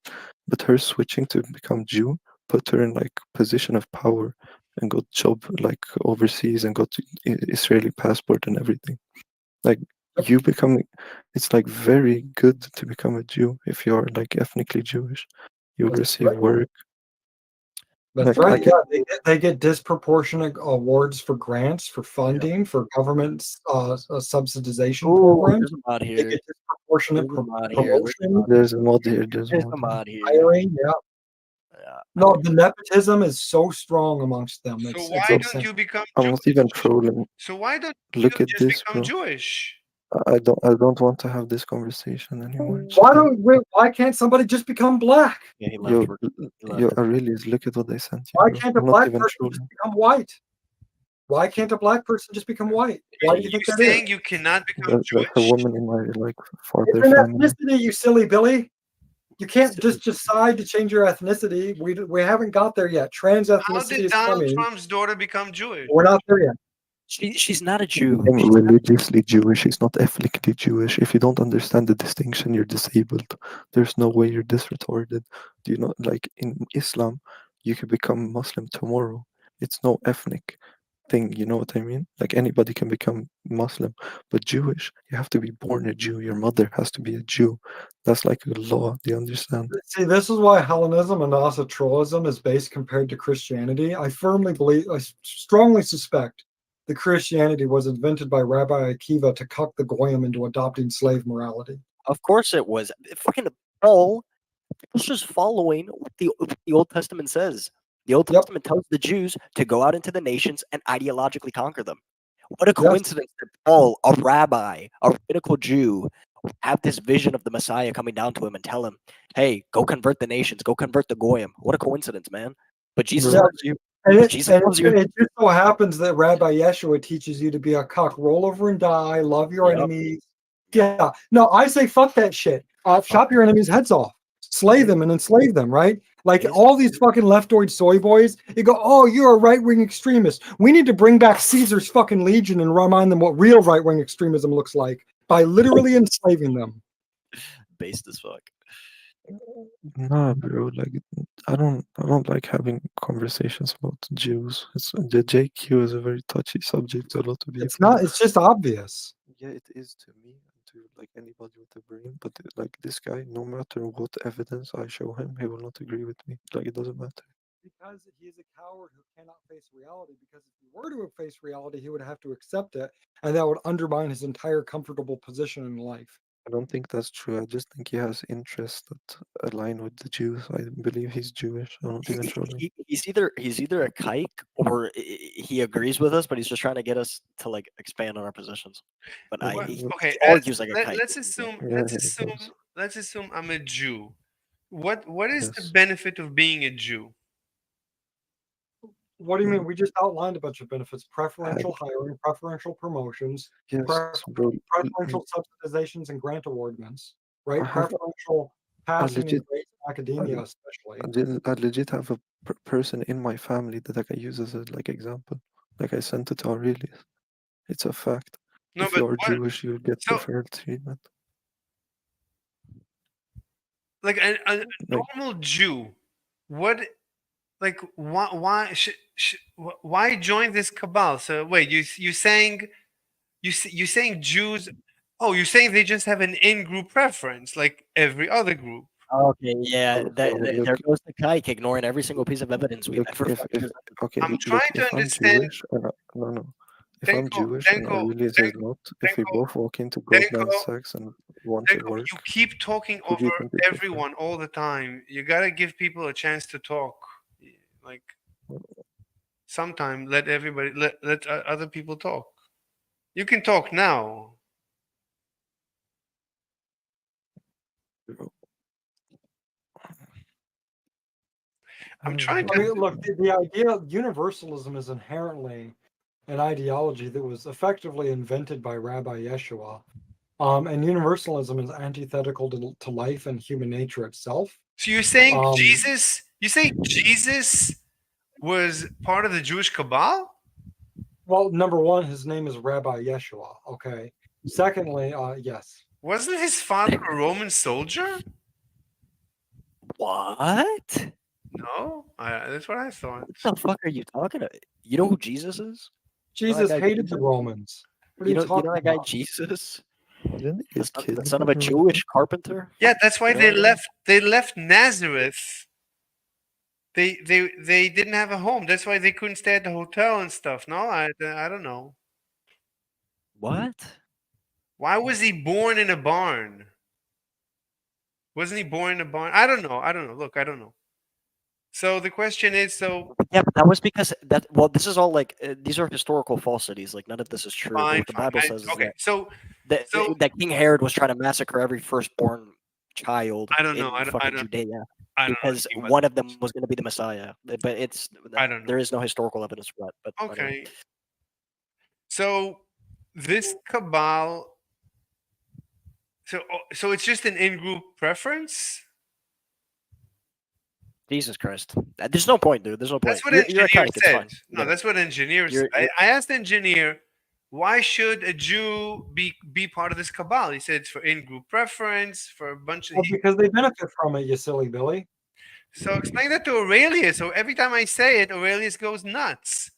But her switching to become Jew put her in like position of power and got job like overseas and got Israeli passport and everything. Like you become, it's like very good to become a Jew if you're like ethnically Jewish. You'll
That's
receive
right.
work.
That's
Like
right.
I
Yeah,
can,
they get disproportionate awards for grants, for funding, for government subsidization
Ooh,
programs.
there's a mod
They
here.
get disproportionate
There's a mod here.
promotion,
there's a mod here. There's a
There's
mod
a
here.
mod here.
hiring. Yeah.
Yeah.
No, the nepotism is so strong amongst them.
So
It's
why don't
insane.
you become
I'm not even
Jewish?
trolling.
So why don't
Look
you
at
just
this,
become
bro.
Jewish?
I don't want to have this conversation anymore.
Why can't somebody just become black?
Yeah, he
Yo,
left. He left.
Aurelius, look at what I sent you,
Why
bro.
can't a
I'm not
black
even
person just
trolling.
become white? Why can't a black person just become white? Why do you
You
think that is?
saying you cannot become
Like a
Jewish?
woman in my like
It's
father
an
family.
ethnicity, you silly Billy. You can't
So-
just decide to change your ethnicity. We haven't got there yet. Trans
How
ethnicity
did
is
Donald
coming.
Trump's daughter become Jewish?
We're not there yet.
she's not a Jew.
I'm
She's not,
religiously Jewish. He's not ethnically Jewish. If you don't understand the distinction, you're disabled. There's no way you're this retarded. Do you know, like in Islam, you can become Muslim tomorrow. It's no ethnic thing. You know what I mean? Like anybody can become Muslim, but Jewish, you have to be born a Jew. Your mother has to be a Jew. That's like a law. Do you understand?
See, this is why Hellenism and also Trollism is based compared to Christianity. I strongly suspect that Christianity was invented by Rabbi Akiva to cuck the goyim into adopting slave morality.
of course it was. Fucking Paul was just following what the Old Testament says. The Old
Yep.
Testament tells the Jews to go out into the nations and ideologically conquer them. What a
Yes.
coincidence that Paul, a rabbi, a rabbinical Jew, would have this vision of the Messiah coming down to him and tell him, "Hey, go convert the nations, go convert the goyim." What a coincidence, man! But Jesus
Yeah.
loves you.
And it,
Jesus
and
loves you.
it just so happens that Rabbi Yeshua teaches you to be a cuck, roll over and die, love your
Yep.
enemies. Yeah. No, I say fuck that shit. Chop your enemies' heads off. Slay them and enslave them, right? Like
Yes.
all these fucking leftoid soy boys, you go, oh, you're a right-wing extremist. We need to bring back Caesar's fucking legion and remind them what real right-wing extremism looks like by literally enslaving them.
Based as fuck.
Nah, bro. Like I don't like having conversations about Jews. The JQ is a very touchy subject to a lot of people.
It's not, it's just obvious.
Yeah, it is to me and to like anybody with a brain. But like this guy, no matter what evidence I show him, he will not agree with me. Like it doesn't matter.
Because he is a coward who cannot face reality. Because if he were to face reality, he would have to accept it, and that would undermine his entire comfortable position in life.
I don't think that's true. I just think he has interests that align with the Jews. I believe he's Jewish. I'm not even trolling.
He's either a kike or he agrees with us, but he's just trying to get us to like expand on our positions. But
Yeah,
Well,
he
okay,
argues like a kike.
let's assume
yeah, he does.
let's assume I'm a Jew. What is the
Yes.
benefit of being a Jew?
What do you mean? We just outlined a bunch of benefits: preferential hiring, preferential promotions,
Yes, bro.
preferential subsidizations and grant awardments, right?
I have
Preferential
a
passing in
legit,
grades in academia, especially.
I legit have a person in my family that I can use as a like example. Like I sent it to Aurelius. It's a fact.
No,
If
but
you are
what?
Jewish, you will get
So,
preferred treatment.
like a
Like
normal Jew, what? Like why join this cabal? So wait, you saying you saying Jews? Oh, you're saying they just have an in-group preference like every other group.
Okay, yeah,
look,
there goes the kike ignoring every single piece of evidence we've
look.
ever
If
fucking presented.
okay,
I'm
look.
trying to
If I'm
understand.
Jewish and no. If I'm
Denko,
Jewish and
Denko,
Aurelius is
Denko,
not, if we
Denko,
both walk into
Denko,
Goldman Sachs and want to
Denko,
work,
you keep talking
who do you
over
think is different?
everyone all the time. You gotta give people a chance to talk. Like sometime let everybody let other people talk. You can talk now. I'm trying
I
to.
mean, look, the idea of universalism is inherently an ideology that was effectively invented by Rabbi Yeshua. And universalism is antithetical to life and human nature itself.
So you're saying
Um,
Jesus? You say Jesus was part of the Jewish cabal?
well, number one, his name is Rabbi Yeshua. Okay. Secondly, yes.
Wasn't his father a Roman soldier?
What?
No, that's what I thought.
What the fuck are you talking about? You know who Jesus is? You know that
Jesus
guy
hated the
Jesus?
Romans. What are you
You know
talking
that guy
about?
Jesus?
Didn't they get
The
killed?
son
I
of a
don't remember.
Jewish carpenter.
Yeah, that's why
You know that?
they left Nazareth. They didn't have a home. That's why they couldn't stay at the hotel and stuff. No, I don't know.
What?
Why was he born in a barn? Wasn't he born in a barn? I don't know. I don't know. Look, I don't know. So the question is, so
Yeah, but that was because that. Well, this is all like these are historical falsities. Like none of this is true. But
fine,
what the
fine.
Bible says is
Okay,
that
so
that King Herod was trying to massacre every firstborn child
I don't know.
in
I
fucking
don't.
Judea
I don't know
because
anything about
one of them was going to be the Messiah. But
I don't know.
there is no historical evidence for that. But anyway.
Okay. So this cabal. So it's just an in-group preference.
Jesus Christ. There's no point, dude. There's no point.
That's what
You're a
engineer
kike. It's
said.
fine.
No, that's what engineers.
You're,
I asked the engineer, why should a Jew be part of this cabal? He said it's for in-group preference, for a bunch of.
Well, because they benefit from it, you silly Billy.
So explain that to Aurelius. So every time I say it, Aurelius goes nuts.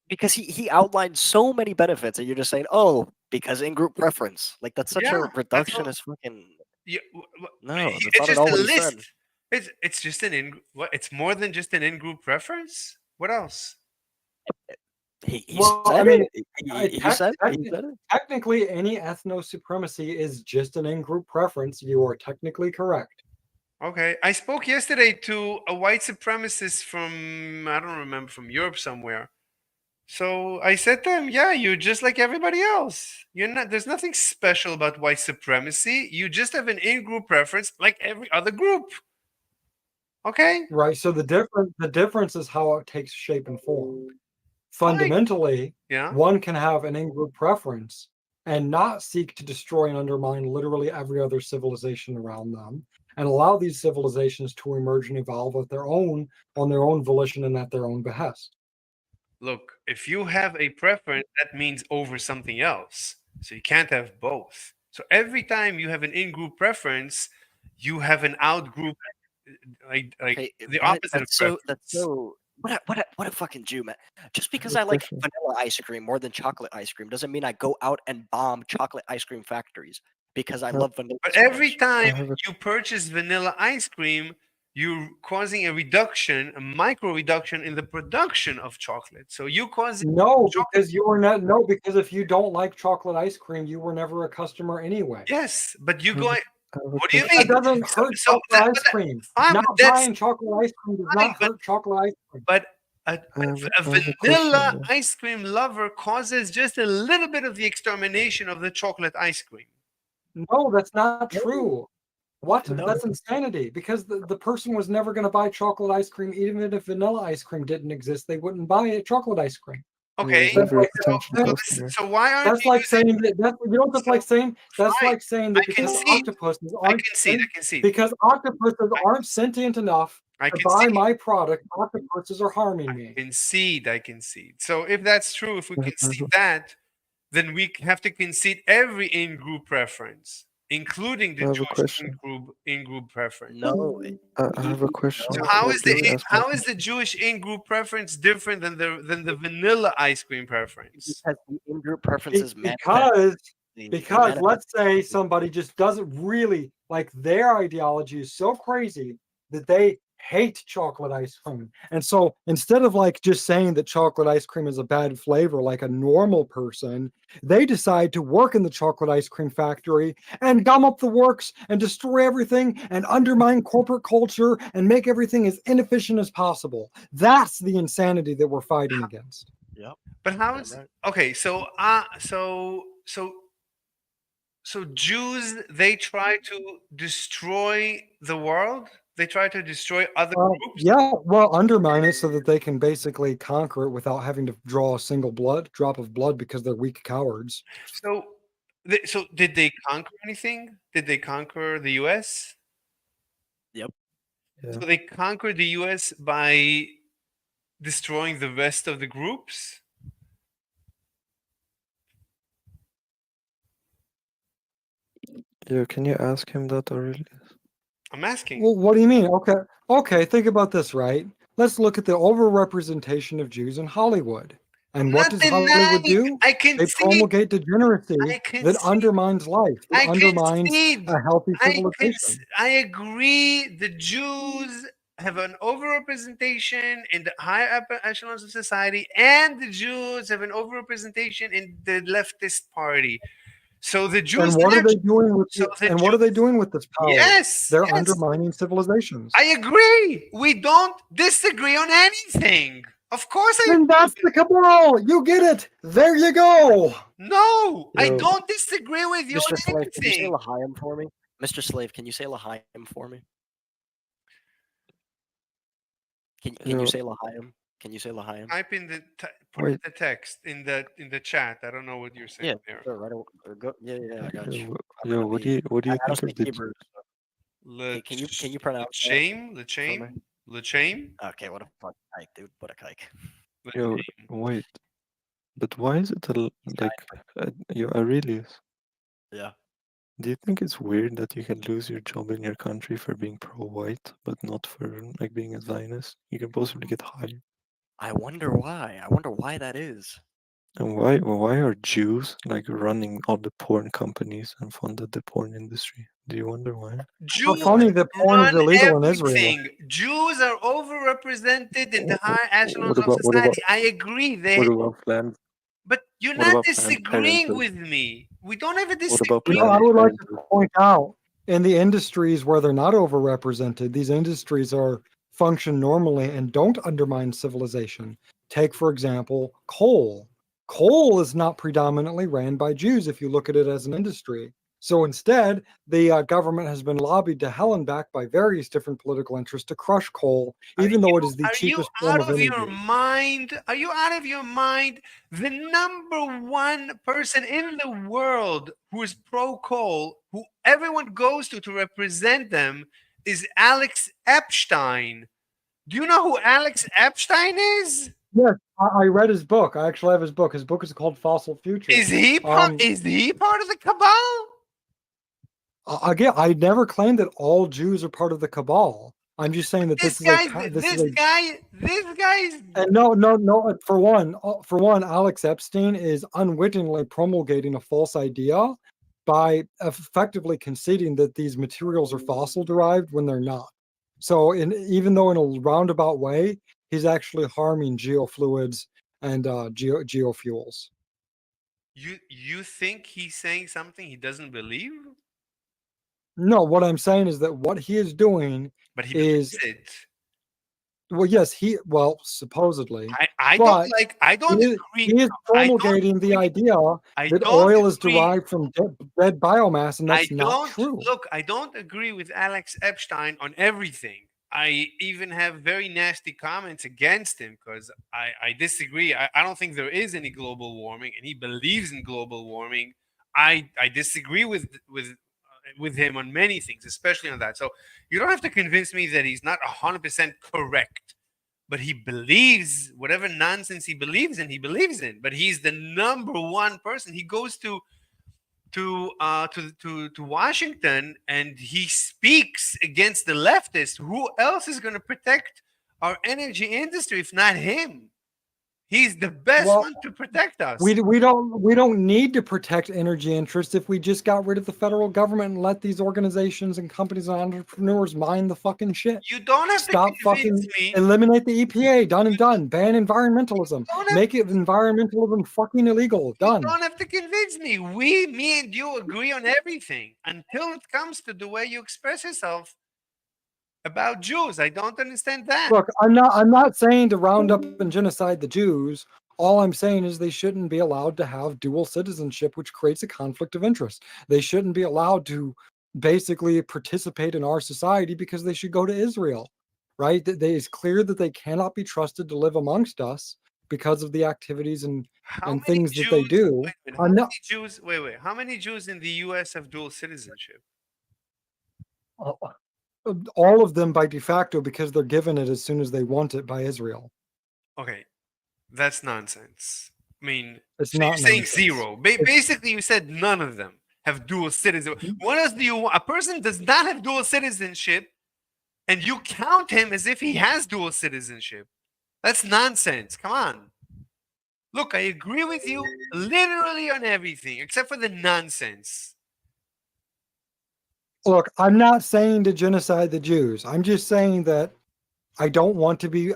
because he outlined so many benefits, and you're just saying, oh, because in group preference. Like that's such a
Yeah, that's all.
reductionist fucking.
Yeah,
No, that's
it's
not at
just
all
a
what he said.
list. It's just an in. What? It's more than just an in-group preference. What else?
He
Well,
said
I mean,
it. He said it.
technically, any ethno supremacy is just an in-group preference. You are technically correct.
Okay, I spoke yesterday to a white supremacist from I don't remember from Europe somewhere. So I said to him, "Yeah, you're just like everybody else. You're not. There's nothing special about white supremacy. You just have an in-group preference, like every other group. Okay,
Right. So the difference is how it takes shape and form.
fine.
Fundamentally,
Yeah.
one can have an in-group preference and not seek to destroy and undermine literally every other civilization around them, and allow these civilizations to emerge and evolve on their own volition and at their own behest.
Look, if you have a preference, that means over something else. So you can't have both. So every time you have an in-group preference, you have an out-group, like
Okay,
the opposite of preference.
that's so. What a fucking Jew, man. Just because
Good
I like
question.
vanilla ice cream more than chocolate ice cream doesn't mean I go out and bomb chocolate ice cream factories because I
Uh,
love vanilla
But
so
every
much.
time
have a
you purchase vanilla ice cream, you're causing a reduction, a micro reduction in the production of chocolate. So you causing
No,
chocolate.
because you were not. No, because if you don't like chocolate ice cream, you were never a customer anyway.
Yes, but you
I have
going.
I have a
What do you
question.
That
mean?
doesn't hurt chocolate
But
ice cream.
fine, but
Not
that's
buying chocolate ice cream does
fine.
not hurt chocolate ice cream.
But a
I have a question
vanilla
though.
ice cream lover causes just a little bit of the extermination of the chocolate ice cream.
No, that's not
No,
true. What?
I have
That's
a
insanity because the person was never going to buy chocolate ice cream, even if vanilla ice cream didn't exist. They wouldn't buy it, chocolate ice cream.
he
Okay,
was
That's
never a
like
potential
saying,
customer.
so why aren't
that's
you
like
using?
saying that you know what that's
So
like saying? That's
fine,
like saying
I
that because
concede.
octopuses
I
aren't
concede. I concede.
because octopuses
I,
aren't sentient enough
I
to buy
concede.
my product, octopuses are harming me.
Concede. I concede. So if that's true, if we
I have
concede that, then we have to concede every in-group preference, including the
I have a
Jewish
question.
in-group preference.
no,
I have a question.
So
no.
Let me ask my
how is
question.
the Jewish in-group preference different than the vanilla ice cream preference?
Because the in-group preferences
Because
they manifest.
let's say somebody just doesn't really like their ideology is so crazy that they hate chocolate ice cream. And so instead of like just saying that chocolate ice cream is a bad flavor like a normal person, they decide to work in the chocolate ice cream factory and gum up the works and destroy everything and undermine corporate culture and make everything as inefficient as possible. That's the insanity that we're fighting against.
Yep.
But how
Damn
is
right.
okay? So Jews, they try to destroy the world. They try to destroy other groups.
Yeah, well, undermine it so that they can basically conquer it without having to draw a single drop of blood because they're weak cowards.
So, so did they conquer anything? Did they conquer the U.S.?
Yep.
Yeah.
So they conquered the U.S. by destroying the rest of the groups.
Yeah, can you ask him that already?
I'm asking.
Well, what do you mean? Okay, think about this, right? Let's look at the overrepresentation of Jews in Hollywood. And
I'm
what
not
does Hollywood
denying.
do?
I
They
concede.
promulgate degeneracy
I
that
concede.
undermines life, that
I
undermines
concede.
a healthy civilization.
I agree. The Jews have an overrepresentation in the higher upper echelons of society, and the Jews have an overrepresentation in the leftist party. So the Jews
And what are they
naturally.
doing with
So the
and what are they
Jews.
doing with this power?
Yes,
They're
yes.
undermining civilizations.
I agree. We don't disagree on anything. Of course, I
And that's the cabal. You get it. There you go.
no. I
Yo,
don't disagree with you
Mr.
on
Slave, can you say
anything.
L'chaim for me? Mr. Slave, can you say L'chaim for me? Can you
Yo,
say L'chaim? Can you say L'chaim?
Type in the put
wait,
the text in the chat. I don't know what you're saying
Yeah,
there.
sure, right. Go, yeah, I got you.
yo,
I'm
yo,
gonna
what
be.
do you
I don't
think of
speak
the
Hebrew. So can you pronounce that
Lechame,
for me?
Lechame, Lechame,
Okay, what a fucking kike, dude. What a kike.
yo,
Lechame.
wait, but why is it
He's
like
kind.
yo, Aurelius?
Yeah.
Do you think it's weird that you can lose your job in your country for being pro-white, but not for like being a Zionist? You can possibly get hired.
I wonder why. I wonder why that is.
And why are Jews like running all the porn companies and funded the porn industry? Do you wonder why?
How
Jews
funny that porn
run
is illegal in Israel.
everything. Jews are overrepresented in the higher echelons
What
of
about
society. I agree.
what about Planned
But you're
what
not
about Planned
disagreeing
Parenthood?
with me. We don't have a
What about
You know, I
disagreement.
Planned
would like to
Parenthood?
point out in the industries where they're not overrepresented, these industries are function normally and don't undermine civilization. Take, for example, coal. Coal is not predominantly ran by Jews if you look at it as an industry. So instead, the government has been lobbied to hell and back by various different political interests to crush coal, even though it is the
Are you
cheapest form
out
of
of your
energy.
mind? Are you out of your mind? The number one person in the world who is pro coal, who everyone goes to represent them, is Alex Epstein. Do you know who Alex Epstein is?
Yes, I read his book. I actually have his book. His book is called Fossil Future.
Is he part of the cabal?
Again, I never claimed that all Jews are part of the cabal. I'm just saying that
This
this is a
guy's
this is a
this guy's
and no. For one, Alex Epstein is unwittingly promulgating a false idea by effectively conceding that these materials are fossil derived when they're not. So, even though in a roundabout way, he's actually harming geofluids and geofuels.
you think he's saying something he doesn't believe?
No, what I'm saying is that what he is doing
But he
is,
believes it.
well, yes, supposedly,
I don't
but
like I
he
don't
is,
agree.
he is
I don't
promulgating the
agree.
idea
I
that
don't
oil is
agree.
derived from dead biomass, and
I
that's not
don't
true.
look. I don't agree with Alex Epstein on everything. I even have very nasty comments against him because I disagree. I don't think there is any global warming, and he believes in global warming. I disagree with him on many things, especially on that. So you don't have to convince me that he's not 100% correct, but he believes whatever nonsense he believes in. He believes in. But he's the number one person. He goes to Washington and he speaks against the leftists. Who else is going to protect our energy industry if not him? He's the best
Well,
one to protect us.
we don't need to protect energy interests if we just got rid of the federal government and let these organizations and companies and entrepreneurs mine the fucking shit.
You don't have to
Stop
convince
fucking
me.
eliminate the EPA. Done and done. Ban environmentalism.
Don't have,
Make it environmentalism fucking illegal.
you
Done.
don't have to convince me. Me and you agree on everything until it comes to the way you express yourself about Jews. I don't understand that.
Look, I'm not saying to round up and genocide the Jews. All I'm saying is they shouldn't be allowed to have dual citizenship, which creates a conflict of interest. They shouldn't be allowed to basically participate in our society because they should go to Israel, right? It's clear that they cannot be trusted to live amongst us because of the activities and
How
and
many
things that they
Jews?
do.
Wait a minute. How
I'm
many
not
Jews? Wait. How many Jews in the U.S. have dual citizenship?
uh, all of them by de facto because they're given it as soon as they want it by Israel.
Okay, that's nonsense. I mean,
It's
so you're
not
saying
nonsense.
zero. Basically, you said none of them have dual citizenship.
Mm.
What else do you want? A person does not have dual citizenship, and you count him as if he has dual citizenship. That's nonsense. Come on. Look, I agree with you literally on everything except for the nonsense.
Look, I'm not saying to genocide the Jews. I'm just saying that I don't want to be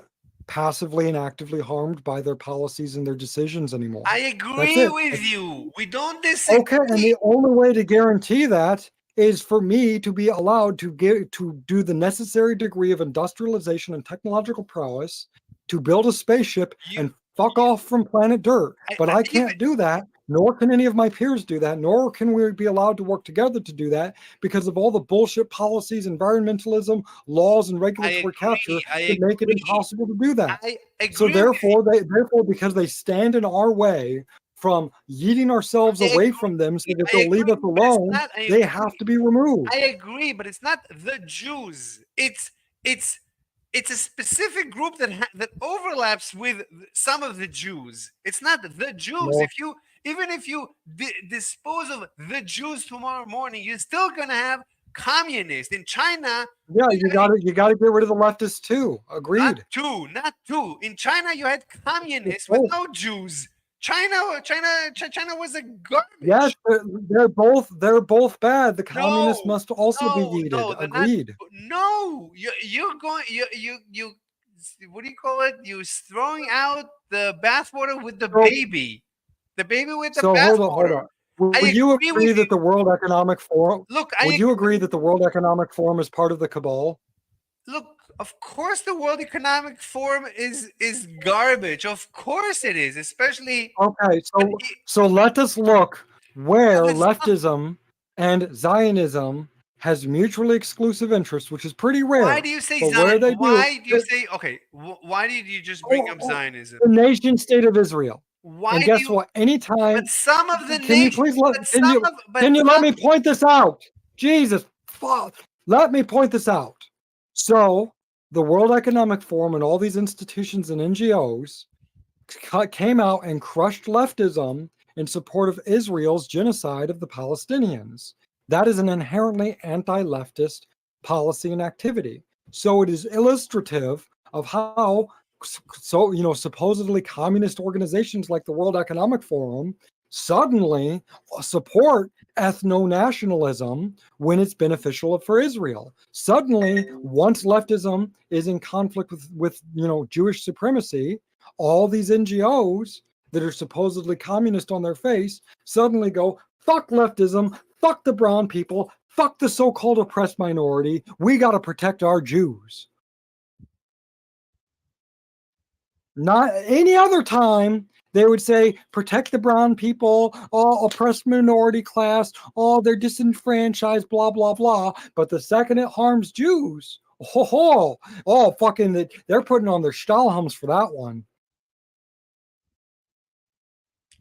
passively and actively harmed by their policies and their decisions anymore.
I
That's
agree
it.
with you. We don't
Okay, and
disagree.
the only way to guarantee that is for me to be allowed to do the necessary degree of industrialization and technological prowess to build a spaceship
You,
and fuck off from planet Dirt. But I
even,
can't do that, nor can any of my peers do that, nor can we be allowed to work together to do that because of all the bullshit policies, environmentalism, laws, and
I
regulatory capture
agree. I
that make it
agree.
impossible to do that.
I
So
agree with
therefore, because they stand in our way from yeeting ourselves
I
away
agree.
from them so that
I
they'll leave
agree,
us
but it's
alone,
not. I
they
agree.
have to be removed.
I agree, but it's not the Jews. It's it's a specific group that overlaps with some of the Jews. It's not the Jews.
No,
If you even if you dispose of the Jews tomorrow morning, you're still gonna have communists in China.
yeah, you gotta get rid of the leftists too.
Not
Agreed.
two, not two. In China, you had
It's
communists with
both.
no Jews. China was a
Yes,
garbage.
they're both bad. The communists
No,
must also be
no,
yeeted.
they're not.
Agreed.
No, you're going. You. What do you call it? You're throwing out the bathwater with the
So
baby. The baby with the
so hold
bathwater.
on. Would
I
you
agree
agree
with
that
you.
the World Economic Forum
Look,
would
I
you agree that the World Economic Forum is part of the cabal?
look. Of course, the World Economic Forum is garbage. Of course, it is. Especially,
Okay,
but
so let us look
but
where
it's not.
leftism and Zionism has mutually exclusive interests, which is pretty
Why
rare,
do you say
but
Zion?
where they do,
Why do you say okay? Why did you just bring up
oh,
Zionism?
the nation state of Israel.
Why
And
do
guess
you?
what?
But
Anytime,
some of the
can you
nation,
please let
but some of, but
can you let
some.
me point this out? Jesus, fuck, let me point this out. So, the World Economic Forum and all these institutions and NGOs came out and crushed leftism in support of Israel's genocide of the Palestinians. That is an inherently anti leftist policy and activity. So it is illustrative of how supposedly communist organizations like the World Economic Forum suddenly support ethno-nationalism when it's beneficial for Israel. Suddenly, once leftism is in conflict with Jewish supremacy, all these NGOs that are supposedly communist on their face suddenly go, fuck leftism, fuck the brown people, fuck the so called oppressed minority. We got to protect our Jews. Not any other time. They would say, protect the brown people, all oppressed minority class, all they're disenfranchised, blah, blah, blah. But the second it harms Jews, fucking, they're putting on their Stahlhelms for that one.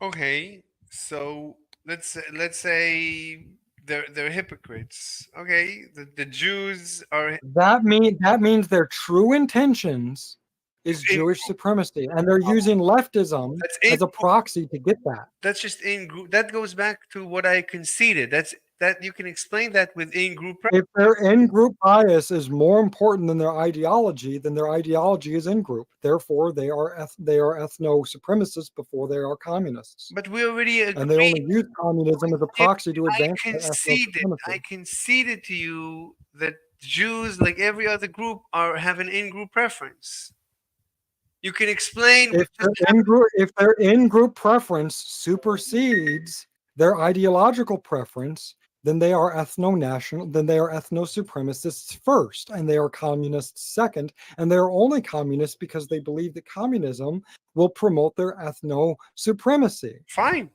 Okay, so let's say they're hypocrites. Okay, the Jews are
That means their true intentions is
in
Jewish supremacy, and they're
group.
using leftism
That's in
as a
group.
proxy to get that.
That's just in group. That goes back to what I conceded. That you can explain that with in group.
If their in-group bias is more important than their ideology, then their ideology is in-group. Therefore, they are ethno supremacists before they are communists,
But we already
and they only
agreed.
use communism as a
If
proxy to advance their ethno
I
supremacy.
conceded to you that Jews, like every other group, are have an in-group preference. You can explain what
If
just
their in-group preference supersedes their ideological preference, then they are ethno-national, then they are ethno-supremacists first, and they are communists second, and they are only communists because they believe that communism will promote their ethno-supremacy.
fine.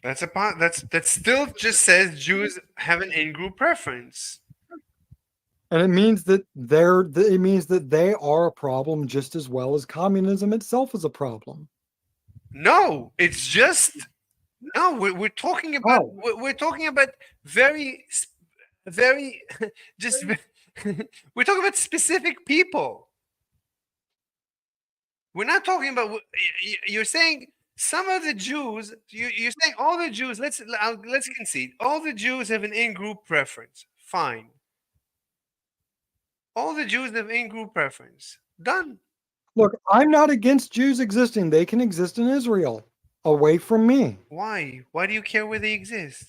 That still just says Jews have an in-group preference.
And it means that they are a problem just as well as communism itself is a problem.
No, it's just no. We're talking about
Oh,
we're talking about very very just we're talking about specific people. We're not talking about. You're saying some of the Jews. You're saying all the Jews. Let's concede. All the Jews have an in-group preference. Fine. All the Jews have in-group preference. Done.
Look, I'm not against Jews existing. They can exist in Israel, away from me,
Why? Why do you care where they exist?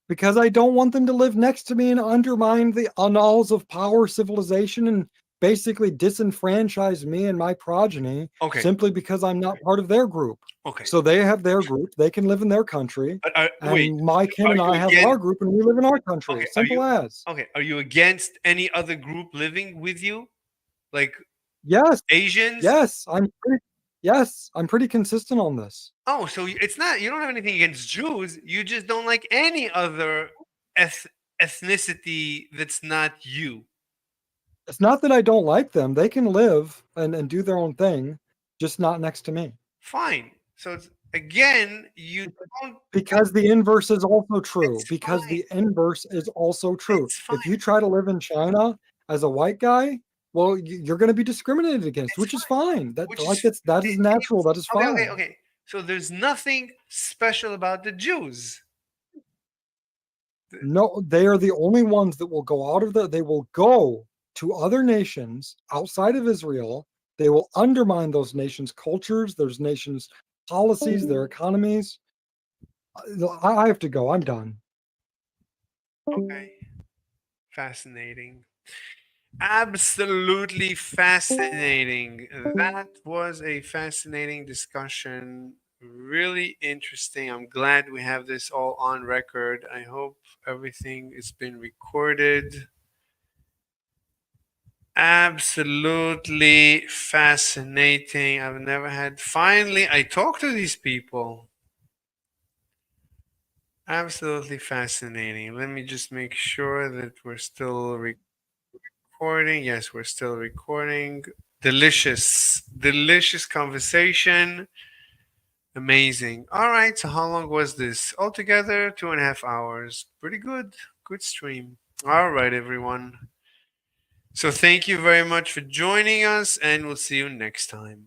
because I don't want them to live next to me and undermine the annals of power civilization and basically disenfranchise me and my progeny
Okay.
simply because I'm not part of their group.
Okay.
So they have their group, they can live in their country,
Wait.
and my kin
Are
and
you
I have
against?
our group and we live in our country.
Okay. Are
Simple
you
as.
okay? Are you against any other group living with you, like
Yes,
Asians?
yes, I'm pretty consistent on this.
Oh, so it's not. You don't have anything against Jews. You just don't like any other eth- ethnicity that's not you.
It's not that I don't like them. They can live and do their own thing, just not next to me.
Fine. So it's, again, you don't.
Because the inverse is also true.
It's
Because
fine.
the inverse is also true.
It's
If
fine.
you try to live in China as a white guy, well, you're going to be discriminated against,
It's
which is
fine.
fine.
Which is
That is natural. That is
okay. Okay.
fine.
Okay. So there's nothing special about the Jews.
No, they are the only ones that will go out of they will go to other nations outside of Israel. They will undermine those nations' cultures, those nations' policies, their economies. I have to go. I'm done.
Okay. Fascinating. Absolutely fascinating. That was a fascinating discussion. Really interesting. I'm glad we have this all on record. I hope everything has been recorded. Absolutely fascinating. I've never had. Finally, I talked to these people. Absolutely fascinating. Let me just make sure that we're still recording. Yes, we're still recording. Delicious, delicious conversation. Amazing. All right. So, how long was this? Altogether, 2.5 hours. Pretty good. Good stream. All right, everyone. So, thank you very much for joining us, and we'll see you next time.